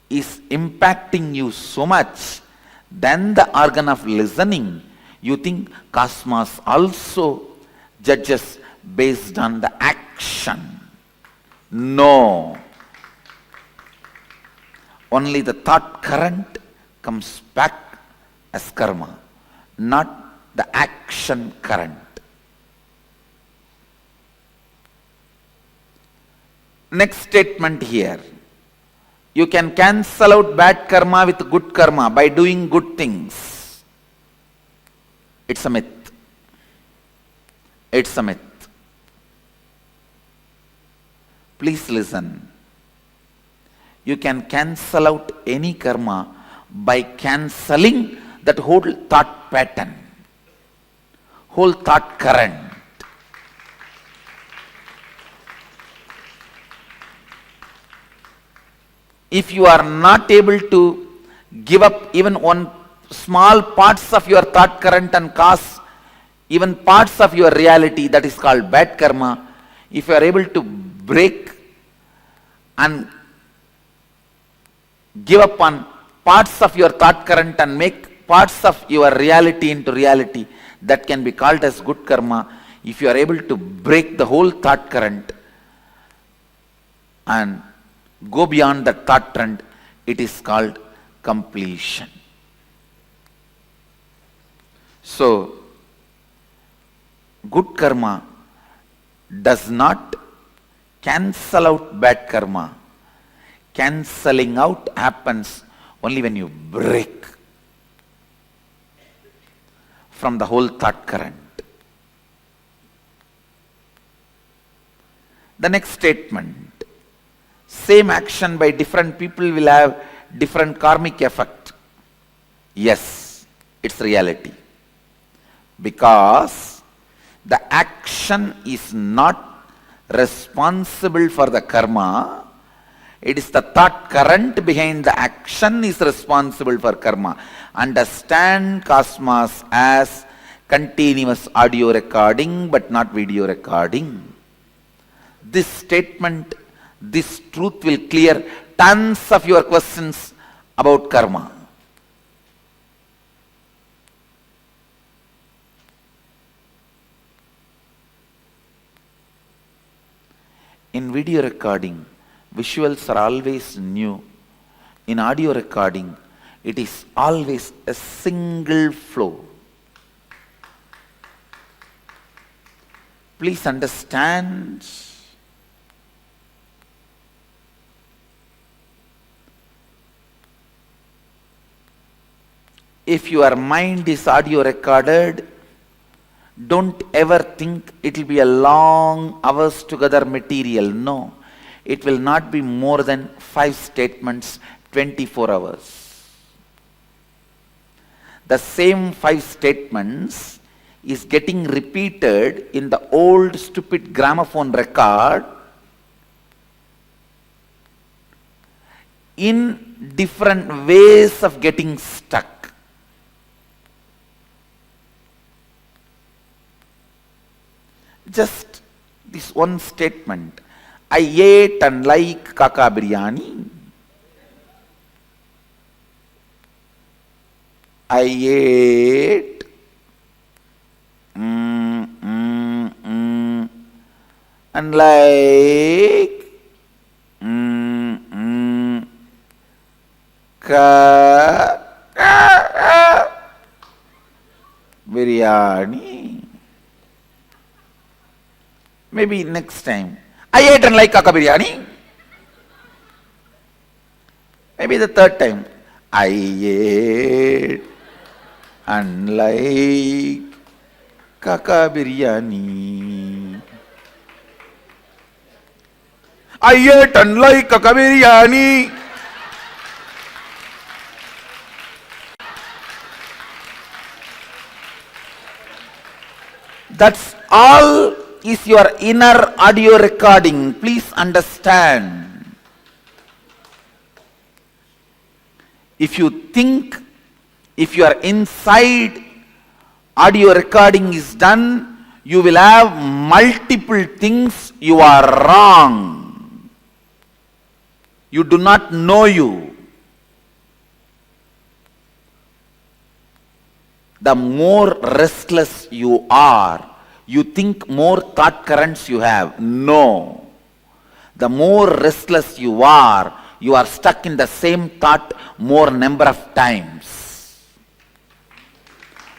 is impacting you so much than the organ of listening, you think Cosmos also judges based on the action. No. Only the thought current comes back as karma, not the action current. Next statement here. You can cancel out bad karma with good karma by doing good things. It's a myth. It's a myth. Please listen. You can cancel out any karma by cancelling that whole thought pattern, whole thought current. If you are not able to give up even one small parts of your thought current and cause even parts of your reality, that is called bad karma. If you are able to break and give up on parts of your thought current and make parts of your reality into reality, that can be called as good karma. If you are able to break the whole thought current and go beyond that thought trend, it is called completion. So, good karma does not cancel out bad karma. Cancelling out happens only when you break from the whole thought current. The next statement. Same action by different people will have different karmic effect. Yes, it's reality. Because the action is not responsible for the karma. It is the thought current behind the action is responsible for karma. Understand Cosmos as continuous audio recording but not video recording. This statement, this truth will clear tons of your questions about karma. In video recording, visuals are always new. In audio recording, it is always a single flow. Please understand. If your mind is audio recorded, don't ever think it will be a long hours together material. No, it will not be more than 5 statements, 24 hours. The same 5 statements is getting repeated in the old stupid gramophone record in different ways of getting stuck. Just this one statement, I ate and like kaka biryani. I ate and like biryani. Maybe next time, I ate and like kaka biryani. Maybe the third time, I ate and like kaka biryani. I ate and like kaka biryani. That's all is your inner audio recording. Please understand. If you think, if your inside audio recording is done, you will have multiple things you are wrong. You do not know you. The more restless you are, you think more thought currents you have. No. The more restless you are stuck in the same thought more number of times.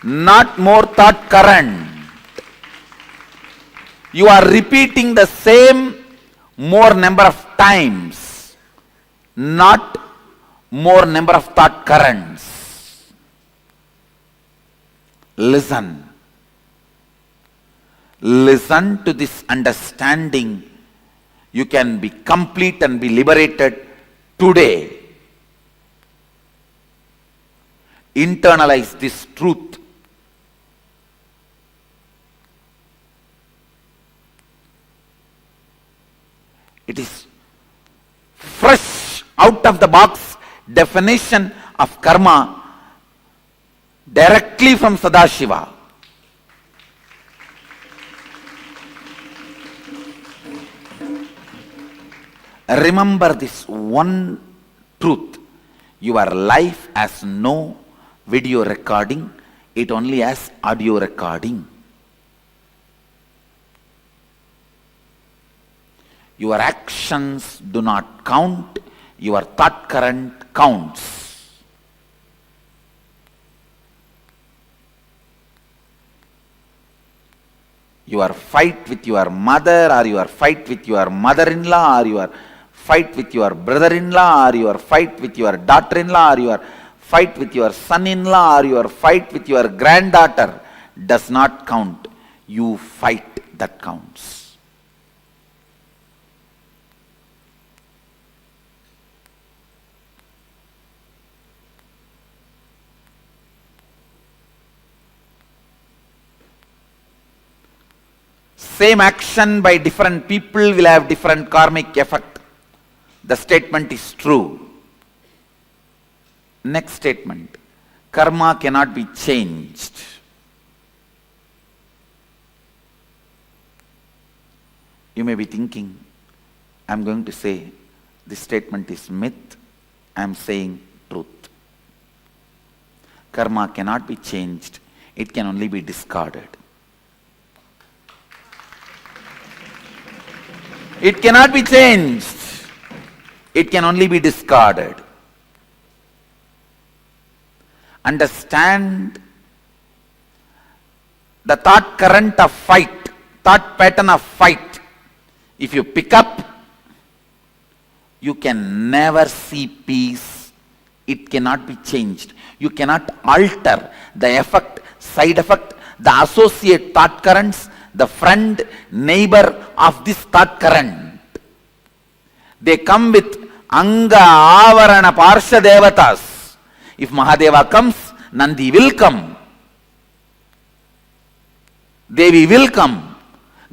Not more thought current. You are repeating the same more number of times, not more number of thought currents. Listen. Listen to this understanding. You can be complete and be liberated today. Internalize this truth. It is fresh out of the box definition of karma directly from Sadashiva. Remember this one truth. Your life has no video recording, it only has audio recording. Your actions do not count, your thought current counts. Your fight with your mother, or your fight with your mother-in-law, or your fight with your brother-in-law, or your fight with your daughter-in-law, or your fight with your son-in-law, or your fight with your granddaughter does not count. You fight that counts. Same action by different people will have different karmic effect. The statement is true. Next statement. Karma cannot be changed. You may be thinking, I am going to say this statement is myth. I am saying truth. Karma cannot be changed. It can only be discarded. It cannot be changed. It can only be discarded. Understand the thought current of fight, thought pattern of fight. If you pick up, you can never see peace. It cannot be changed. You cannot alter the effect, side effect, the associate thought currents, the friend, neighbor of this thought current. They come with Anga, Avarana, Parsha Devatas. If Mahadeva comes, Nandi will come. Devi will come.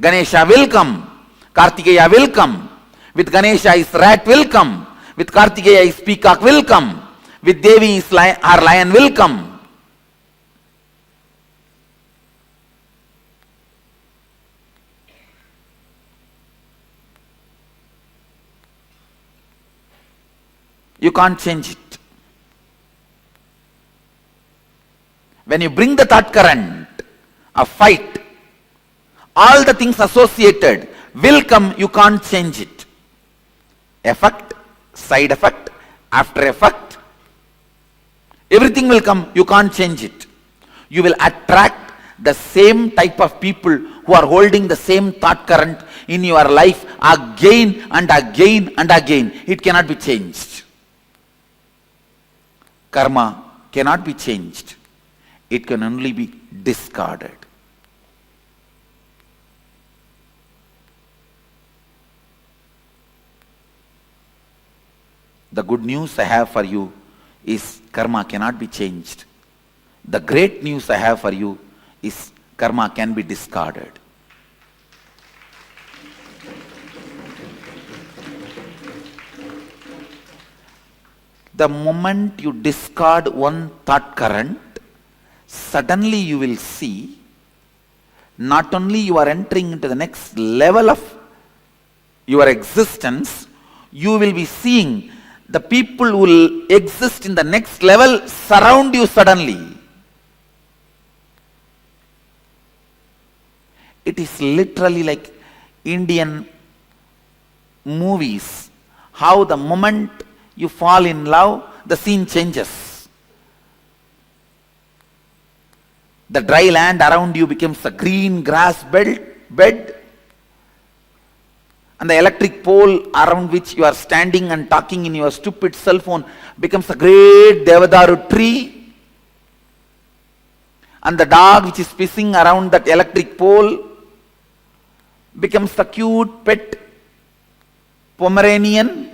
Ganesha will come. Kartikeya will come. With Ganesha his rat will come. With Kartikeya his peacock will come. With Devi his our lion will come. You can't change it. When you bring the thought current, a fight, all the things associated will come, you can't change it. Effect, side effect, after effect, everything will come, you can't change it. You will attract the same type of people who are holding the same thought current in your life again and again and again. It cannot be changed. Karma cannot be changed. It can only be discarded. The good news I have for you is karma cannot be changed. The great news I have for you is karma can be discarded. The moment you discard one thought current, suddenly you will see not only you are entering into the next level of your existence, you will be seeing the people who will exist in the next level surround you suddenly. It is literally like Indian movies, how the moment you fall in love, the scene changes. The dry land around you becomes a green grass bed, and the electric pole around which you are standing and talking in your stupid cell phone becomes a great Devadaru tree, and the dog which is pissing around that electric pole becomes a cute pet Pomeranian,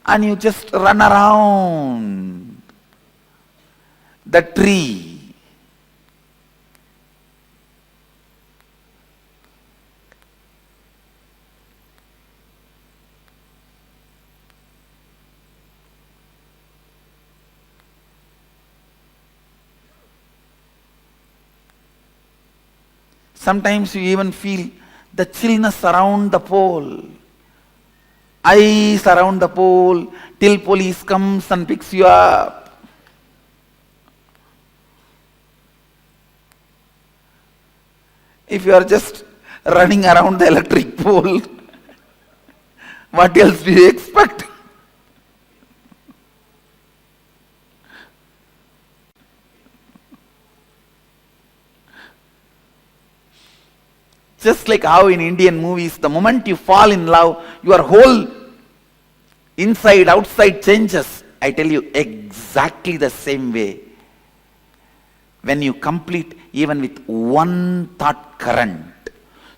and you just run around the tree. Sometimes you even feel the chillness around the pole. Ice around the pole till police comes and picks you up. If you are just running around the electric pole, what else do you expect? Just like how in Indian movies, the moment you fall in love, your whole inside, outside changes. I tell you, exactly the same way. When you complete even with one thought current,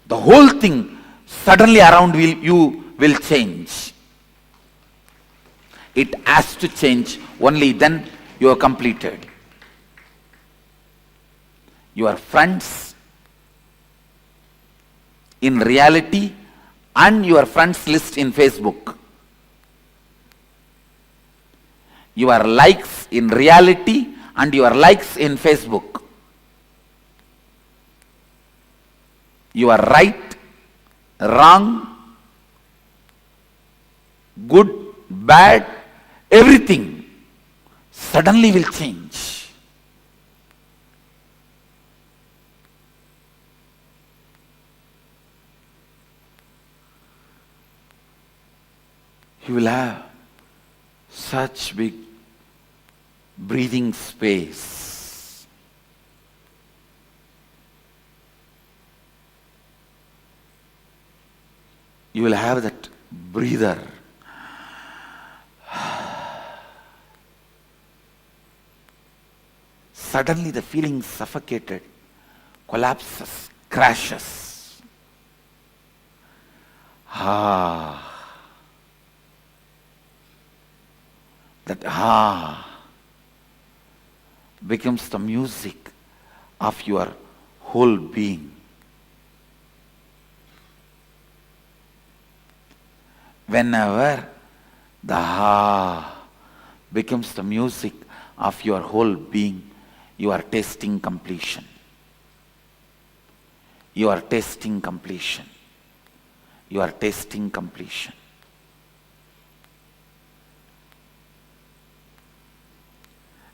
the whole thing suddenly around you will change. It has to change, only then you are completed. Your friends in reality and your friends list in Facebook. Your likes in reality and your likes in Facebook. You are right, wrong, good, bad, everything suddenly will change. You will have such big breathing space. You will have that breather. Suddenly the feeling suffocated, collapses, crashes. That becomes the music of your whole being. Whenever the ha becomes the music of your whole being, you are tasting completion. You are tasting completion. You are tasting completion.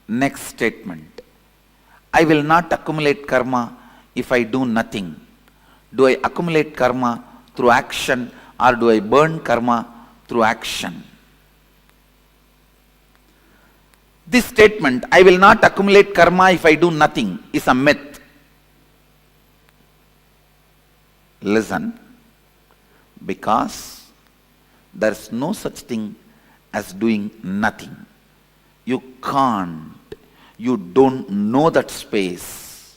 Next statement. I will not accumulate karma if I do nothing. Do I accumulate karma through action, or do I burn karma through action? This statement, I will not accumulate karma if I do nothing, is a myth. Listen, because there is no such thing as doing nothing. You can't. You don't know that space.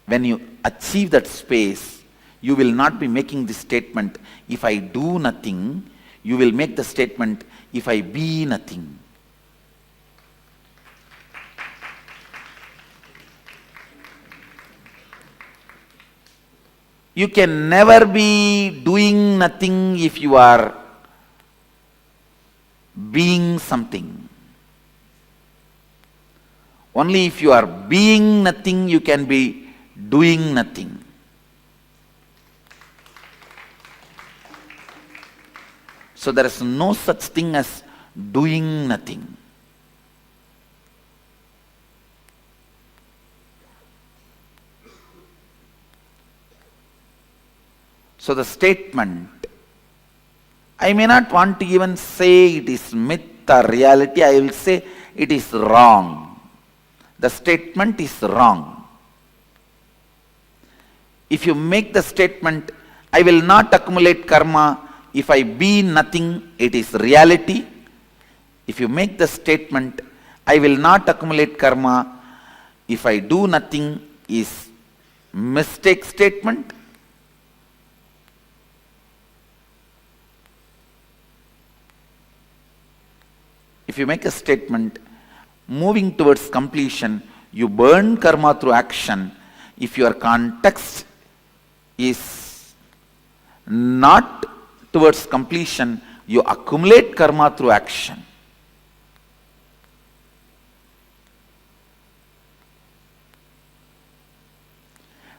When you achieve that space, you will not be making the statement, if I do nothing. You will make the statement, if I be nothing. You can never be doing nothing if you are being something. Only if you are being nothing, you can be doing nothing. So there is no such thing as doing nothing. So the statement, I may not want to even say it is myth or reality, I will say it is wrong. The statement is wrong. If you make the statement, I will not accumulate karma if I be nothing, it is reality. If you make the statement, I will not accumulate karma if I do nothing, is mistake statement. If you make a statement, moving towards completion, you burn karma through action. If your context is not towards completion, you accumulate karma through action.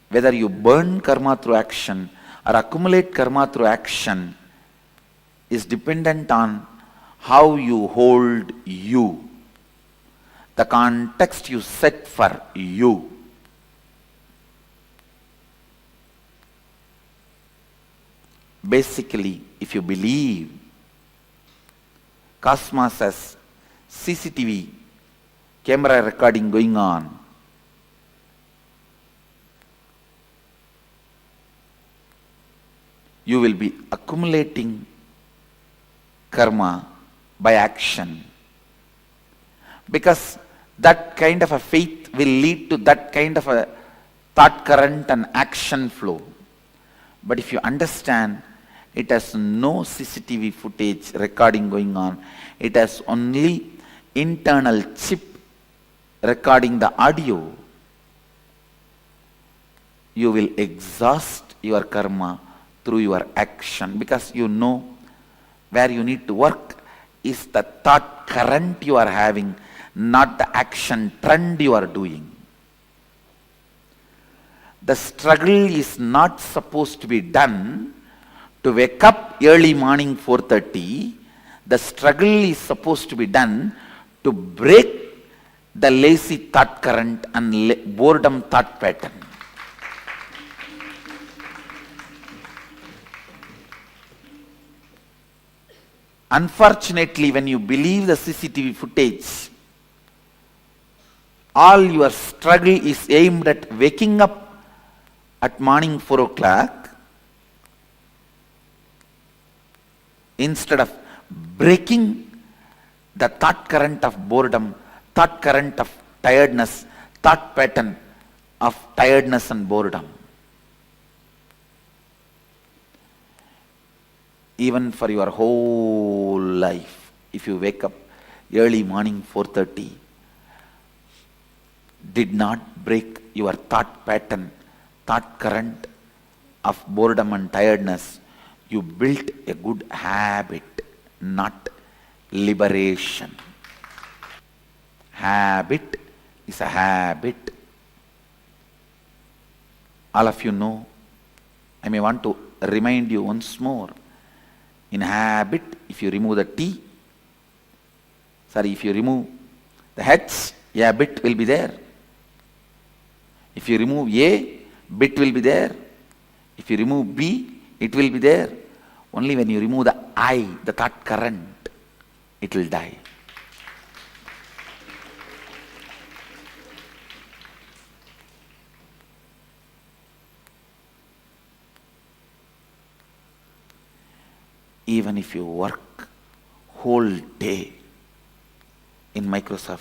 Whether you burn karma through action or accumulate karma through action is dependent on how you hold you, the context you set for you. Basically, if you believe cosmos has CCTV camera recording going on, you will be accumulating karma by action, because that kind of a faith will lead to that kind of a thought current and action flow. But if you understand, it has no CCTV footage recording going on, it has only internal chip recording the audio, you will exhaust your karma through your action, because you know where you need to work is the thought current you are having, not the action trend you are doing. The struggle is not supposed to be done to wake up early morning 4:30. The struggle is supposed to be done to break the lazy thought current and boredom thought pattern. Unfortunately, when you believe the CCTV footage, all your struggle is aimed at waking up at morning 4 o'clock instead of breaking the thought current of boredom, thought current of tiredness, thought pattern of tiredness and boredom. Even for your whole life, if you wake up early morning 4:30, did not break your thought pattern, thought current of boredom and tiredness, you built a good habit, not liberation. Habit is a habit. All of you know, I may want to remind you once more. In habit, if you remove the T, if you remove the H, a bit will be there. If you remove A, bit will be there. If you remove B, it will be there. Only when you remove the I, the thought current, it will die. Even if you work whole day in Microsoft,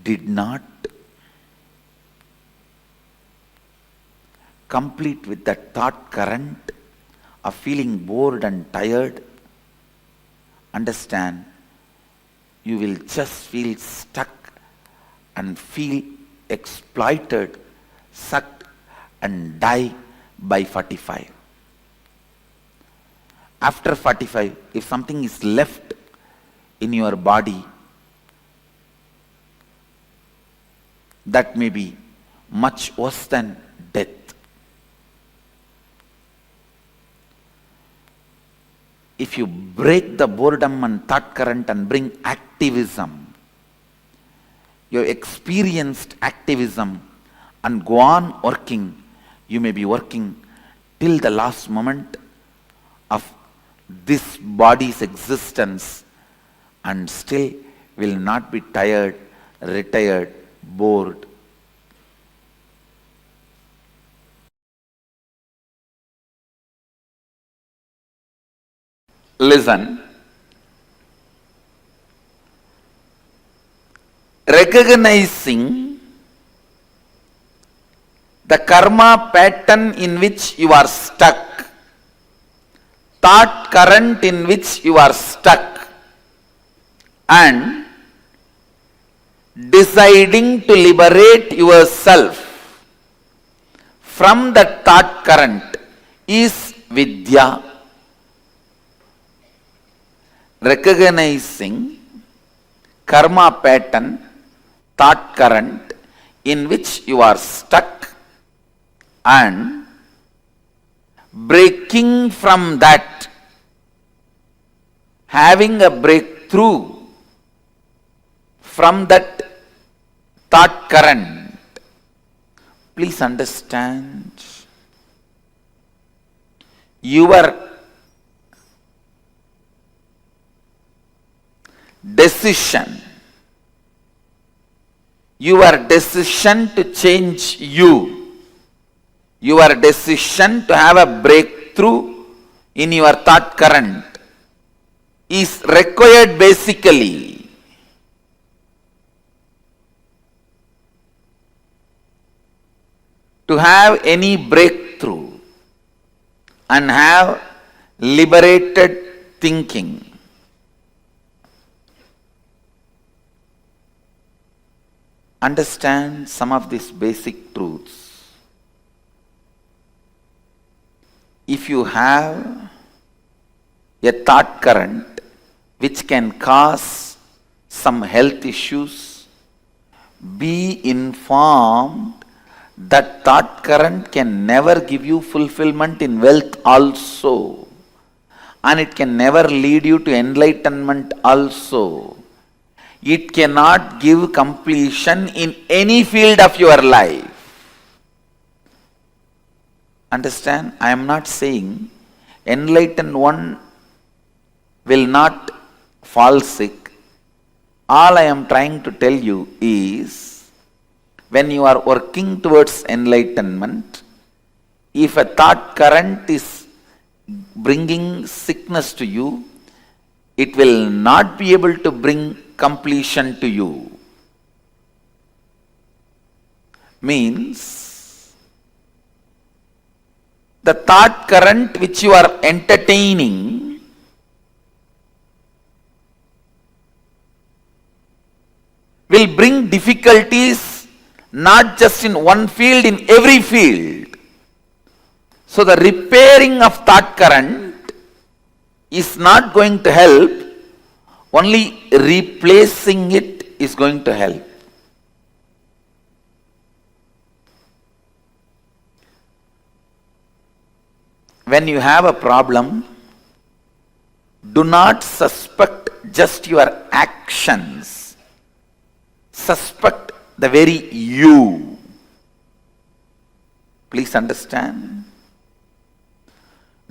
did not complete with that thought current of feeling bored and tired, understand, you will just feel stuck and feel exploited, sucked and die by 45. After 45, if something is left in your body, that may be much worse than death. If you break the boredom and thought current and bring activism, you have experienced activism and go on working, you may be working till the last moment of this body's existence and still will not be tired, retired, bored. Listen. Recognizing the karma pattern in which you are stuck, thought current in which you are stuck, and deciding to liberate yourself from that thought current is vidya. Recognizing karma pattern, thought current in which you are stuck and breaking from that, having a breakthrough from that thought current. Please understand, your decision to change you, your decision to have a breakthrough in your thought current is required basically to have any breakthrough and have liberated thinking. Understand some of these basic truths. If you have a thought current which can cause some health issues, be informed that thought current can never give you fulfillment in wealth also, and it can never lead you to enlightenment also. It cannot give completion in any field of your life. Understand? I am not saying enlightened one will not fall sick. All I am trying to tell you is, when you are working towards enlightenment, if a thought current is bringing sickness to you, it will not be able to bring completion to you. Means, the thought current which you are entertaining will bring difficulties not just in one field, in every field. So the repairing of thought current is not going to help, only replacing it is going to help. When you have a problem, do not suspect just your actions. Suspect the very you. Please understand.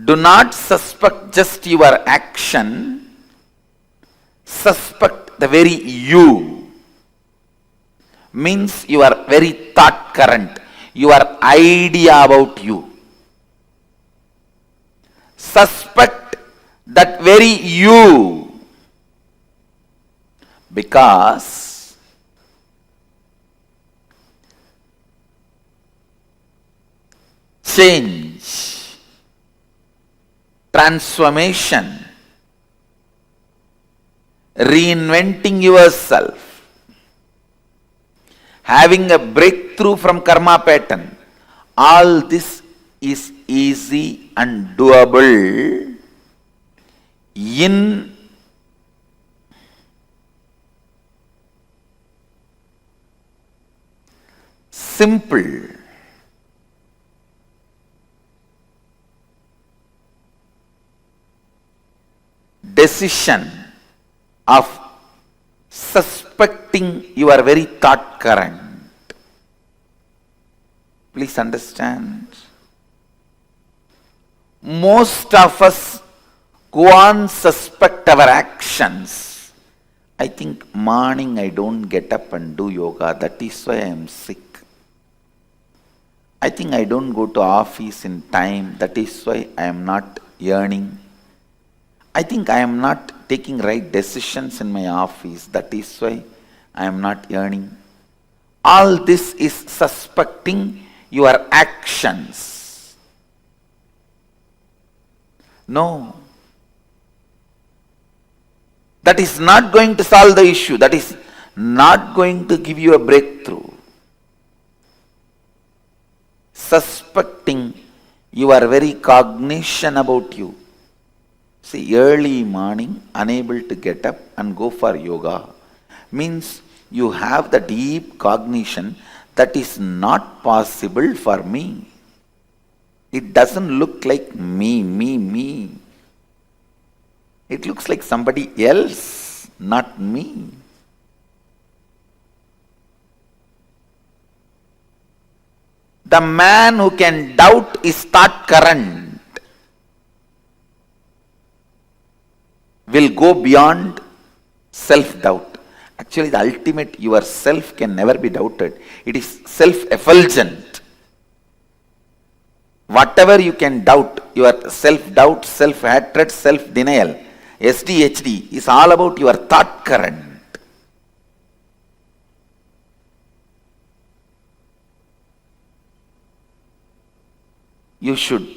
Do not suspect just your action. Suspect the very you. Means your very thought current, your idea about you. Suspect that very you, because change, transformation, reinventing yourself, having a breakthrough from karma pattern, all this is easy and doable in simple decision of suspecting your very thought current. Please understand. Most of us go on suspect our actions. I think morning I don't get up and do yoga, that is why I am sick. I think I don't go to office in time, that is why I am not earning. I think I am not taking right decisions in my office, that is why I am not earning. All this is suspecting your actions. No. That is not going to solve the issue. That is not going to give you a breakthrough. Suspecting your very cognition about you. See, early morning, unable to get up and go for yoga, means you have the deep cognition that is not possible for me. It doesn't look like me. It looks like somebody else, not me. The man who can doubt his thought current will go beyond self-doubt. Actually, the ultimate yourself can never be doubted. It is self-effulgent. Whatever you can doubt, your self-doubt, self-hatred, self-denial, SDHD is all about your thought current. You should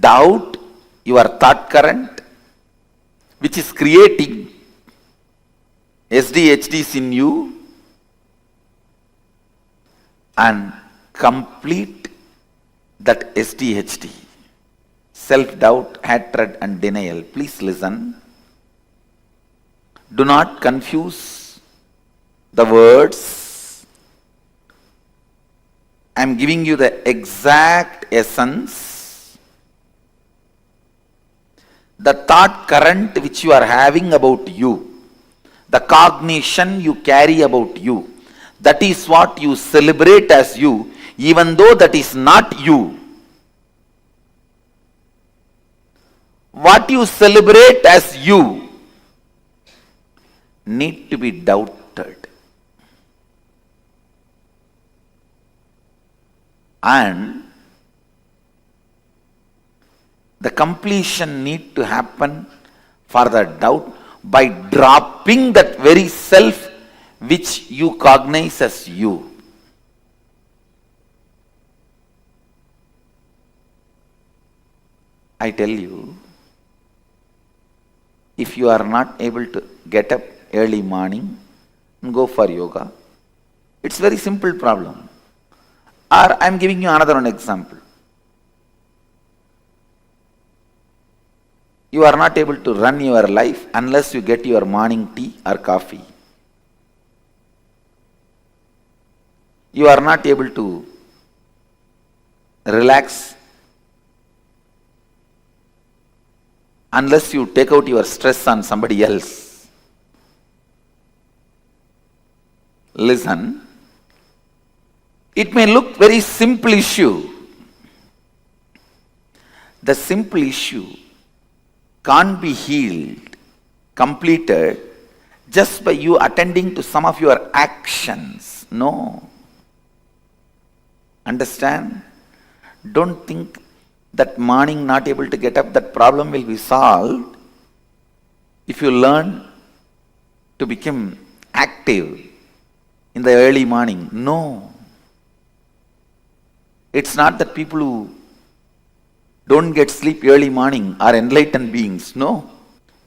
doubt your thought current, which is creating SDHDs in you, and complete that SDHD, self-doubt, hatred and denial. Please listen. Do not confuse the words. I am giving you the exact essence. The thought current which you are having about you, the cognition you carry about you, that is what you celebrate as you, even though that is not you. What you celebrate as you need to be doubted. And the completion need to happen for the doubt by dropping that very self which you cognize as you. I tell you, if you are not able to get up early morning and go for yoga, it's very simple problem. Or I am giving you another one example. You are not able to run your life unless you get your morning tea or coffee. You are not able to relax unless you take out your stress on somebody else. Listen, it may look very simple issue. The simple issue can't be healed, completed, just by you attending to some of your actions. No. Understand? Don't think that morning not able to get up, that problem will be solved if you learn to become active in the early morning. No. It's not that people who don't get sleep early morning are enlightened beings. No.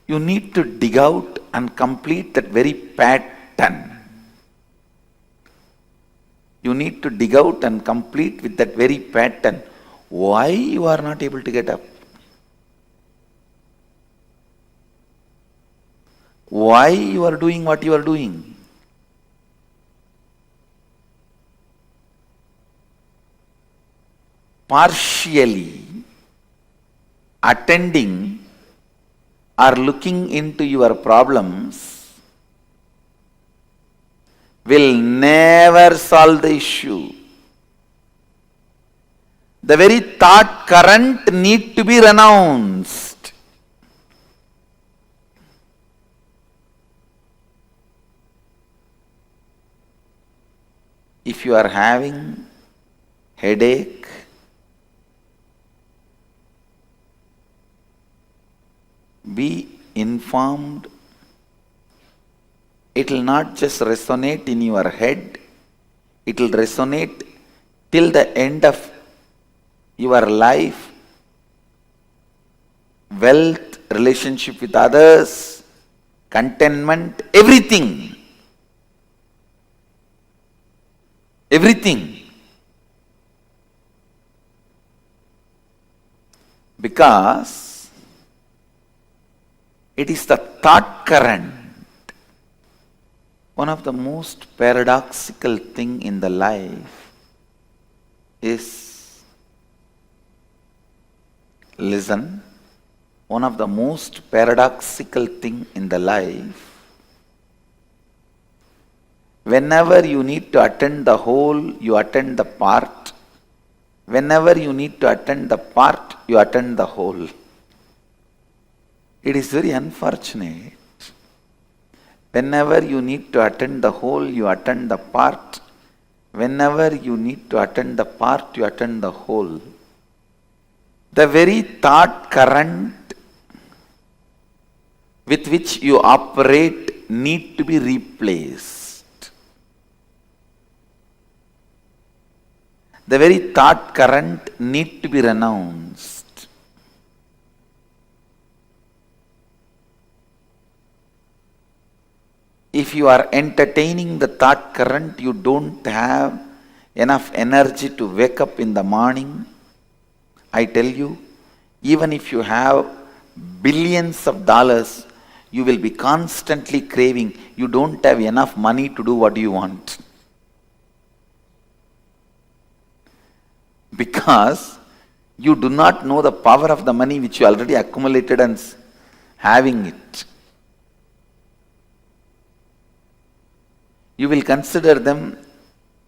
You need to dig out and complete that very pattern. You need to dig out and complete with that very pattern. Why you are not able to get up? Why you are doing what you are doing? Partially attending or looking into your problems will never solve the issue. The very thought current need to be renounced. If you are having headache, be informed. It will not just resonate in your head, it will resonate till the end of your life. Wealth, relationship with others, contentment, everything. Everything. Because it is the thought current. One of the most paradoxical thing in the life is, listen, one of the most paradoxical thing in the life, whenever you need to attend the whole, you attend the part. Whenever you need to attend the part, you attend the whole. It is very unfortunate. Whenever you need to attend the whole, you attend the part. Whenever you need to attend the part, you attend the whole. The very thought current with which you operate need to be replaced. The very thought current need to be renounced. If you are entertaining the thought current, you don't have enough energy to wake up in the morning. I tell you, even if you have billions of dollars, you will be constantly craving. You don't have enough money to do what you want. Because you do not know the power of the money which you already accumulated and having it. You will consider them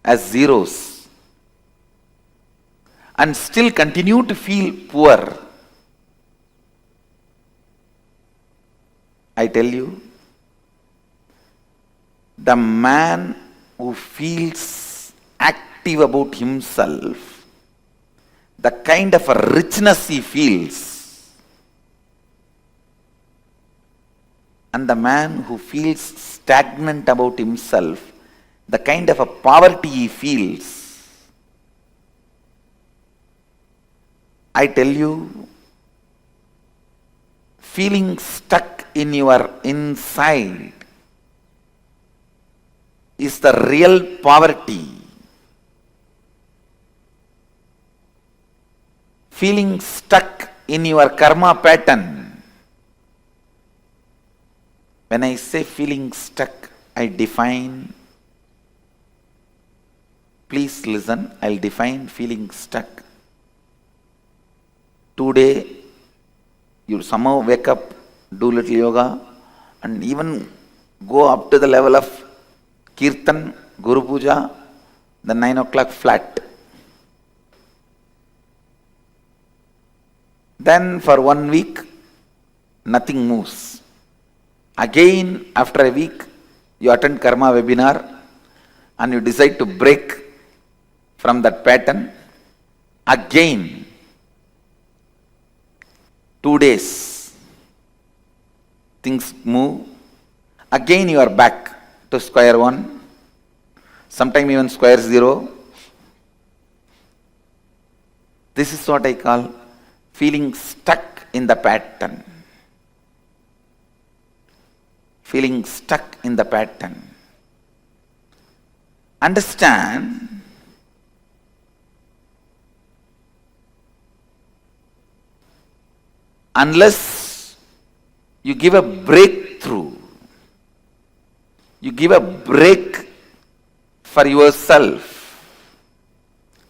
as zeros and still continue to feel poor. I tell you, the man who feels active about himself, the kind of a richness he feels, and the man who feels stagnant about himself, the kind of a poverty he feels, I tell you, feeling stuck in your inside is the real poverty. Feeling stuck in your karma pattern When I say feeling stuck, I define, please listen, I'll define feeling stuck. Today, you somehow wake up, do little yoga, and even go up to the level of Kirtan, Guru Puja, then 9 o'clock flat. Then for 1 week, nothing moves. Again, after a week, you attend Karma webinar and you decide to break from that pattern. Again, 2 days, things move. Again, you are back to square one, sometime even square zero. This is what I call feeling stuck in the pattern. Feeling stuck in the pattern. Understand, unless you give a breakthrough, you give a break for yourself,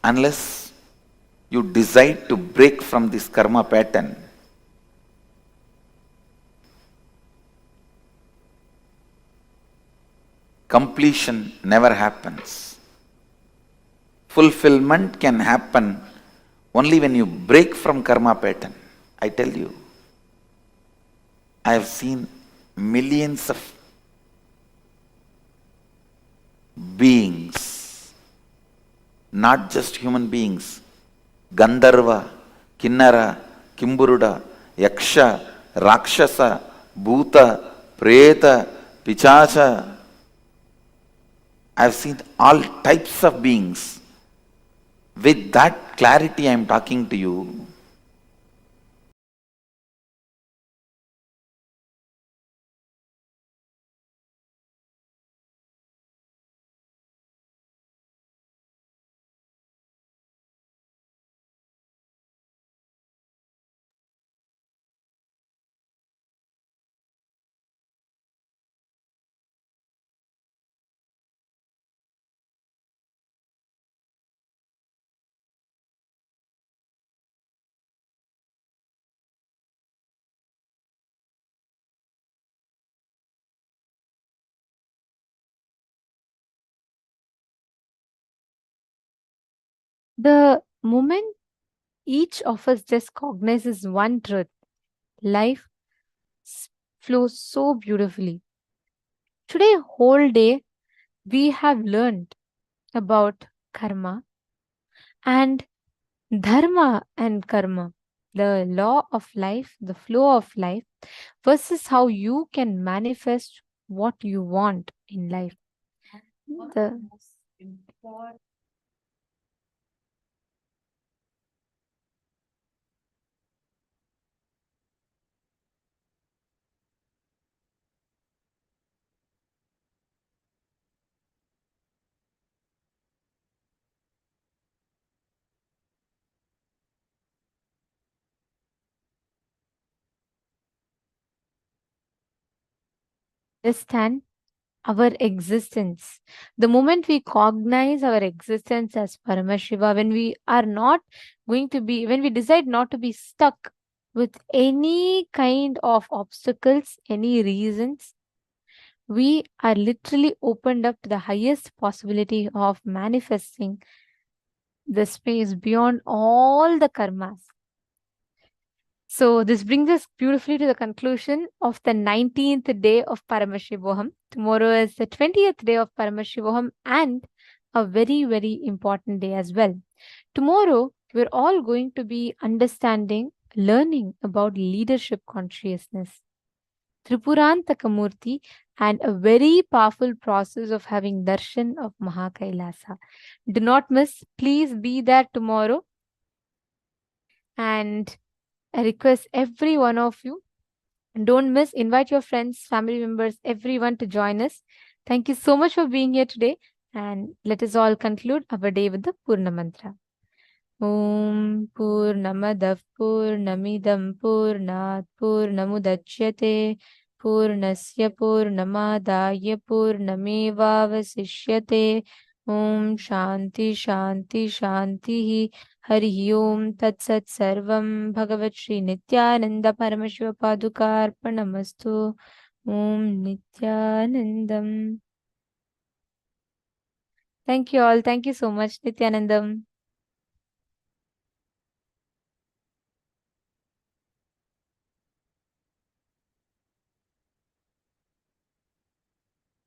unless you decide to break from this karma pattern, completion never happens. Fulfillment can happen only when you break from karma pattern. I tell you, I have seen millions of beings, not just human beings, Gandharva, Kinnara, Kimburuda, Yaksha, Rakshasa, Bhuta, Preta, Pichacha. I have seen all types of beings. With that clarity I am talking to you. The moment each of us just cognizes one truth, life flows so beautifully. Today, whole day, we have learned about karma and dharma and karma, the law of life, the flow of life, versus how you can manifest what you want in life. The understand our existence. The moment we cognize our existence as Paramashiva, when we are not going to be, when we decide not to be stuck with any kind of obstacles, any reasons, we are literally opened up to the highest possibility of manifesting the space beyond all the karmas. So this brings us beautifully to the conclusion of the 19th day of Paramashivoham. Tomorrow is the 20th day of Paramashivoham and a very, very important day as well. Tomorrow, we're all going to be understanding, learning about leadership consciousness, Tripurantaka Murty, and a very powerful process of having Darshan of Kailasa. Do not miss. Please be there tomorrow. And I request every one of you, don't miss, invite your friends, family members, everyone to join us. Thank you so much for being here today. And let us all conclude our day with the Purna Mantra. Om Purnamadav Purnamidam Purnat Purnamudachyate पूर्णस्य पूर्णमादाय पूर्णमेवावशिष्यते। ॐ शान्ति शान्ति शान्तिः। हरिः ओं तत्सत्। सर्वं भगवत् श्री नित्यानन्द परमशिव पादुकार्पणमस्तु। ॐ नित्यानन्दम्। Thank you all. Thank you so much, Nityanandam.